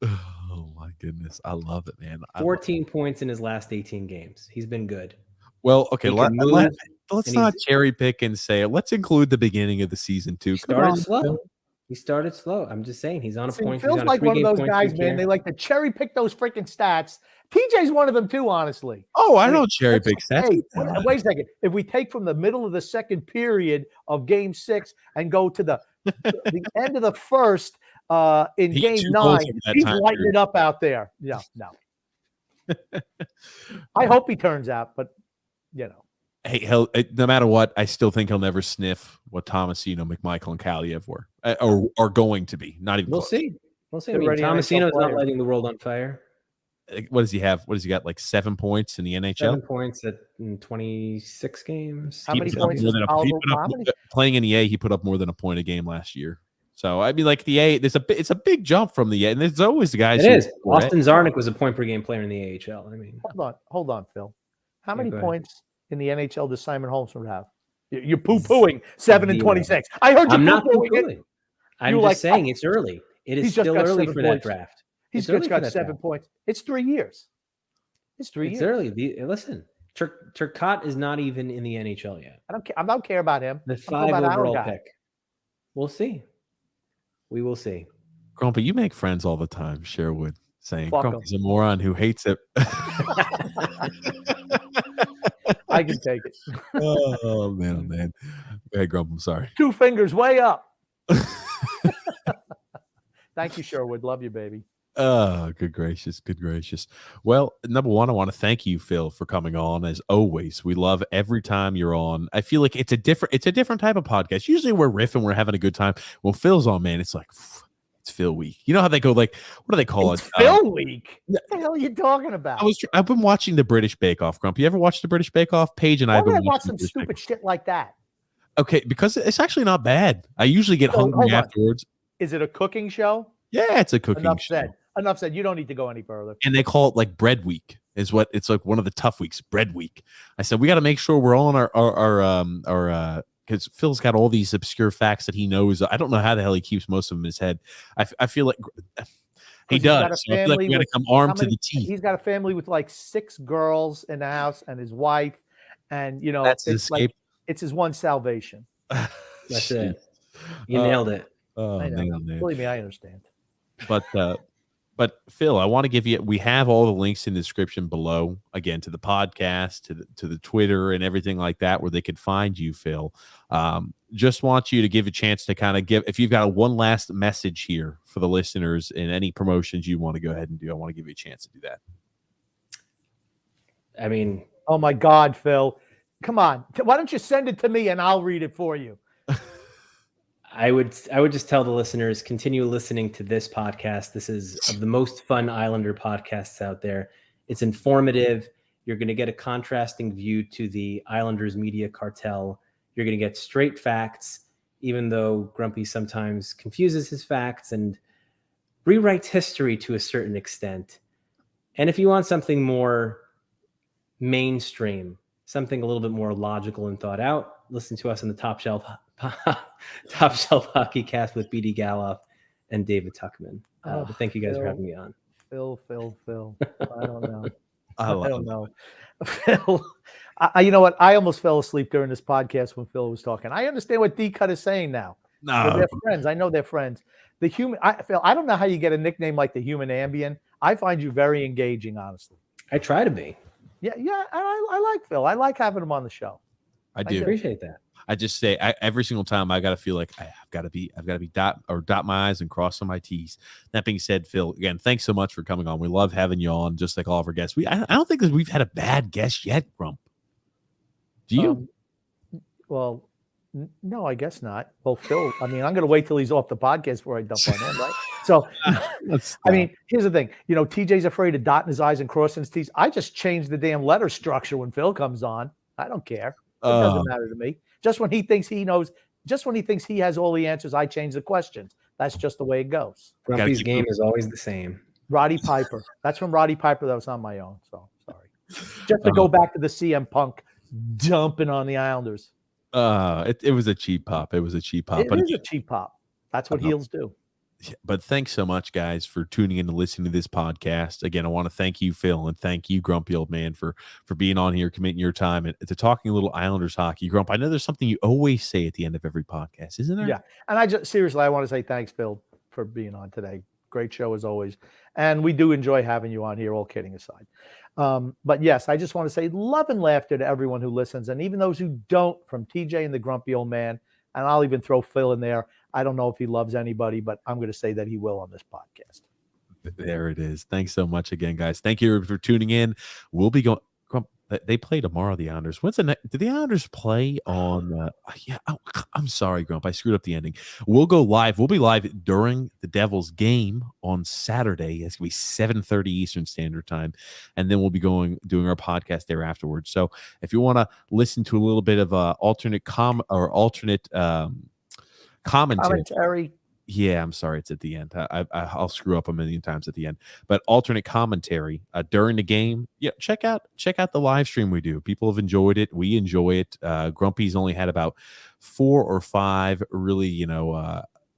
Oh my goodness. I love it, man. 14 points in his last 18 games. He's been good. Well, okay. The let's And not cherry pick and say, let's include the beginning of the season too. He Come on, started slow. Phil. He started slow. I'm just saying he's on a See, point. Phil's He's on like a one of 3-game those point guys, streak man. here. They like to cherry pick those freaking stats. TJ's one of them too, honestly. Oh, I I mean, don't cherry pick stats. Hey, wait a second. If we take from the middle of the second period of Game 6 and go to the end of the first in He had Game 2 goals 9, over that he's time lighting period. it up out there. No. I hope he turns out, but you know. Hey, no matter what, I still think he'll never sniff what Tomasino, McMichael, and Kaliev were, or are going to be. Not even We'll close. see. We'll see. I They're mean, ready NHL Tomasino's not players. lighting the world on fire. What does he have? What does he got? Like 7 points in the NHL. 7 points in 26 games. How He many put up points more is than Oliver? he put up- How many? playing in the A, he put up more than a point a game last year. So I mean, like the A, it's a big jump from the A, and there's always the guys. It who- is. Austin Zarnik was a point per game player in the AHL. I mean, Hold on, Phil. How Yeah, many go ahead. points in the NHL does Simon Holmstrom have? You're poo-pooing 7 and 26. I heard you I'm not poo-pooing it. poo-pooing. I'm You just like, saying it's early. It is he's just still got early 7 for that points. draft. He's It's early just for got that 7 draft. points. It's 3 years. It's 3 It's years. early. Listen, Turcotte is not even in the NHL yet. I don't care about him. The I'm talking 5 about our overall guy. pick. We'll see. We will see. Grumpy, you make friends all the time. Sherwood saying Fuck 'em. Grumpy's a moron who hates it. I can take it. Oh man. Go ahead, Grump. I'm sorry. 2 fingers way up. Thank you, Sherwood. Love you, baby. Oh, good gracious. Well, number one, I want to thank you, Phil, for coming on. As always, we love every time you're on. I feel like it's a different type of podcast. Usually we're riffing, we're having a good time. When Phil's on, man, it's like it's Phil week. You know how they go like, what do they call It's it? Phil week. What the hell are you talking about? I've been watching the British Bake Off, Grump. You ever watch the British Bake Off? Paige and Why I've would been I watch watching some the British Bake stupid shit like that? Off. Okay, because it's actually not bad. I usually get So, hold hungry on. afterwards. Is it a cooking show? Yeah, it's a cooking Enough show. said. Enough said. You don't need to go any further. And they call it like bread week is what it's like, one of the tough weeks, bread week. I said we got to make sure we're on our because Phil's got all these obscure facts that he knows. I don't know how the hell he keeps most of them in his head. I feel like he He's got a does. So I feel like we family got to with- come armed how to many- the teeth. He's got a family with like 6 girls in the house and his wife, and you know That's his it's like escape. it's his one salvation. That's it. You Uh, nailed it. Oh I know. man. Believe me, I understand. But Phil, I want to give you. We have all the links in the description below. Again, to the podcast, to the Twitter, and everything like that, where they could find you, Phil. Just want you to give a chance to kind of give. If you've got one last message here for the listeners and any promotions you want to go ahead and do, I want to give you a chance to do that. I mean, Oh my God, Phil, come on! Why don't you send it to me and I'll read it for you? I would just tell the listeners, continue listening to this podcast. This is of the most fun Islander podcasts out there. It's informative. You're going to get a contrasting view to the Islanders media cartel. You're going to get straight facts, even though Grumpy sometimes confuses his facts and rewrites history to a certain extent. And if you want something more mainstream, something a little bit more logical and thought out, listen to us on the Top Shelf Hockey Cast with BD Galoff and David Tuckman. But thank you guys for having me on. Phil. I don't know. I I love don't know. Phil, you know what? I almost fell asleep during this podcast when Phil was talking. I understand what D-Cut is saying now. No, They're friends. I know they're friends. Phil, I don't know how you get a nickname like the Human Ambien. I find you very engaging, honestly. I try to be. Yeah. I like Phil. I like having him on the show. I I do. appreciate that. I just say every single time I got to feel like I've got to be dot my I's and cross some my T's. That being said, Phil, again, thanks so much for coming on. We love having you on, just like all of our guests. I don't think that we've had a bad guest yet, Grump. Do you? Well, no, I guess not. Well, Phil, I mean, I'm going to wait till he's off the podcast before I dump on him, right? So, I mean, here's the thing. You know, TJ's afraid of dotting his I's and crossing his T's. I just change the damn letter structure when Phil comes on. I don't care. It doesn't matter to me. Just when he thinks he knows, just when he thinks he has all the answers, I change the questions. That's just the way it goes. Grumpy's keep game moving. is always the same. Roddy Piper. That's from Roddy Piper. That was on my own. So sorry. Just to go back to the CM Punk dumping on the Islanders. It was a cheap pop. It was a cheap pop. It But is a cheap pop. That's what heels do. But thanks so much, guys, for tuning in and listening to this podcast. Again, I want to thank you, Phil, and thank you, Grumpy Old Man, for being on here, committing your time and to talking a little Islanders hockey. Grump, I know there's something you always say at the end of every podcast, isn't there? Yeah. And I just seriously, I want to say thanks, Phil, for being on today. Great show as always. And we do enjoy having you on here, all kidding aside. But yes, I just want to say love and laughter to everyone who listens. And even those who don't, from TJ and the Grumpy Old Man, and I'll even throw Phil in there. I don't know if he loves anybody, but I'm going to say that he will on this podcast. There it is. Thanks so much again, guys. Thank you for tuning in. We'll be going. Grump, they play tomorrow, the Islanders. When's the next? Did the Islanders play on? Yeah, I'm sorry, Grump. I screwed up the ending. We'll go live. We'll be live during the Devils game on Saturday. It's gonna be 7:30 Eastern Standard Time, and then we'll be doing our podcast there afterwards. So if you want to listen to a little bit of alternate commentary. Yeah, I'm sorry, it's at the end. I'll screw up a million times at the end. But alternate commentary during the game. Yeah, check out the live stream we do. People have enjoyed it. We enjoy it. Grumpy's only had about 4 or 5 really,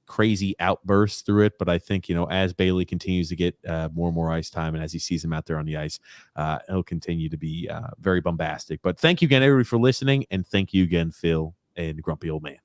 crazy outbursts through it. But I think, as Bailey continues to get more and more ice time, and as he sees him out there on the ice, he'll continue to be very bombastic. But thank you again, everybody, for listening, and thank you again, Phil and Grumpy Old Man.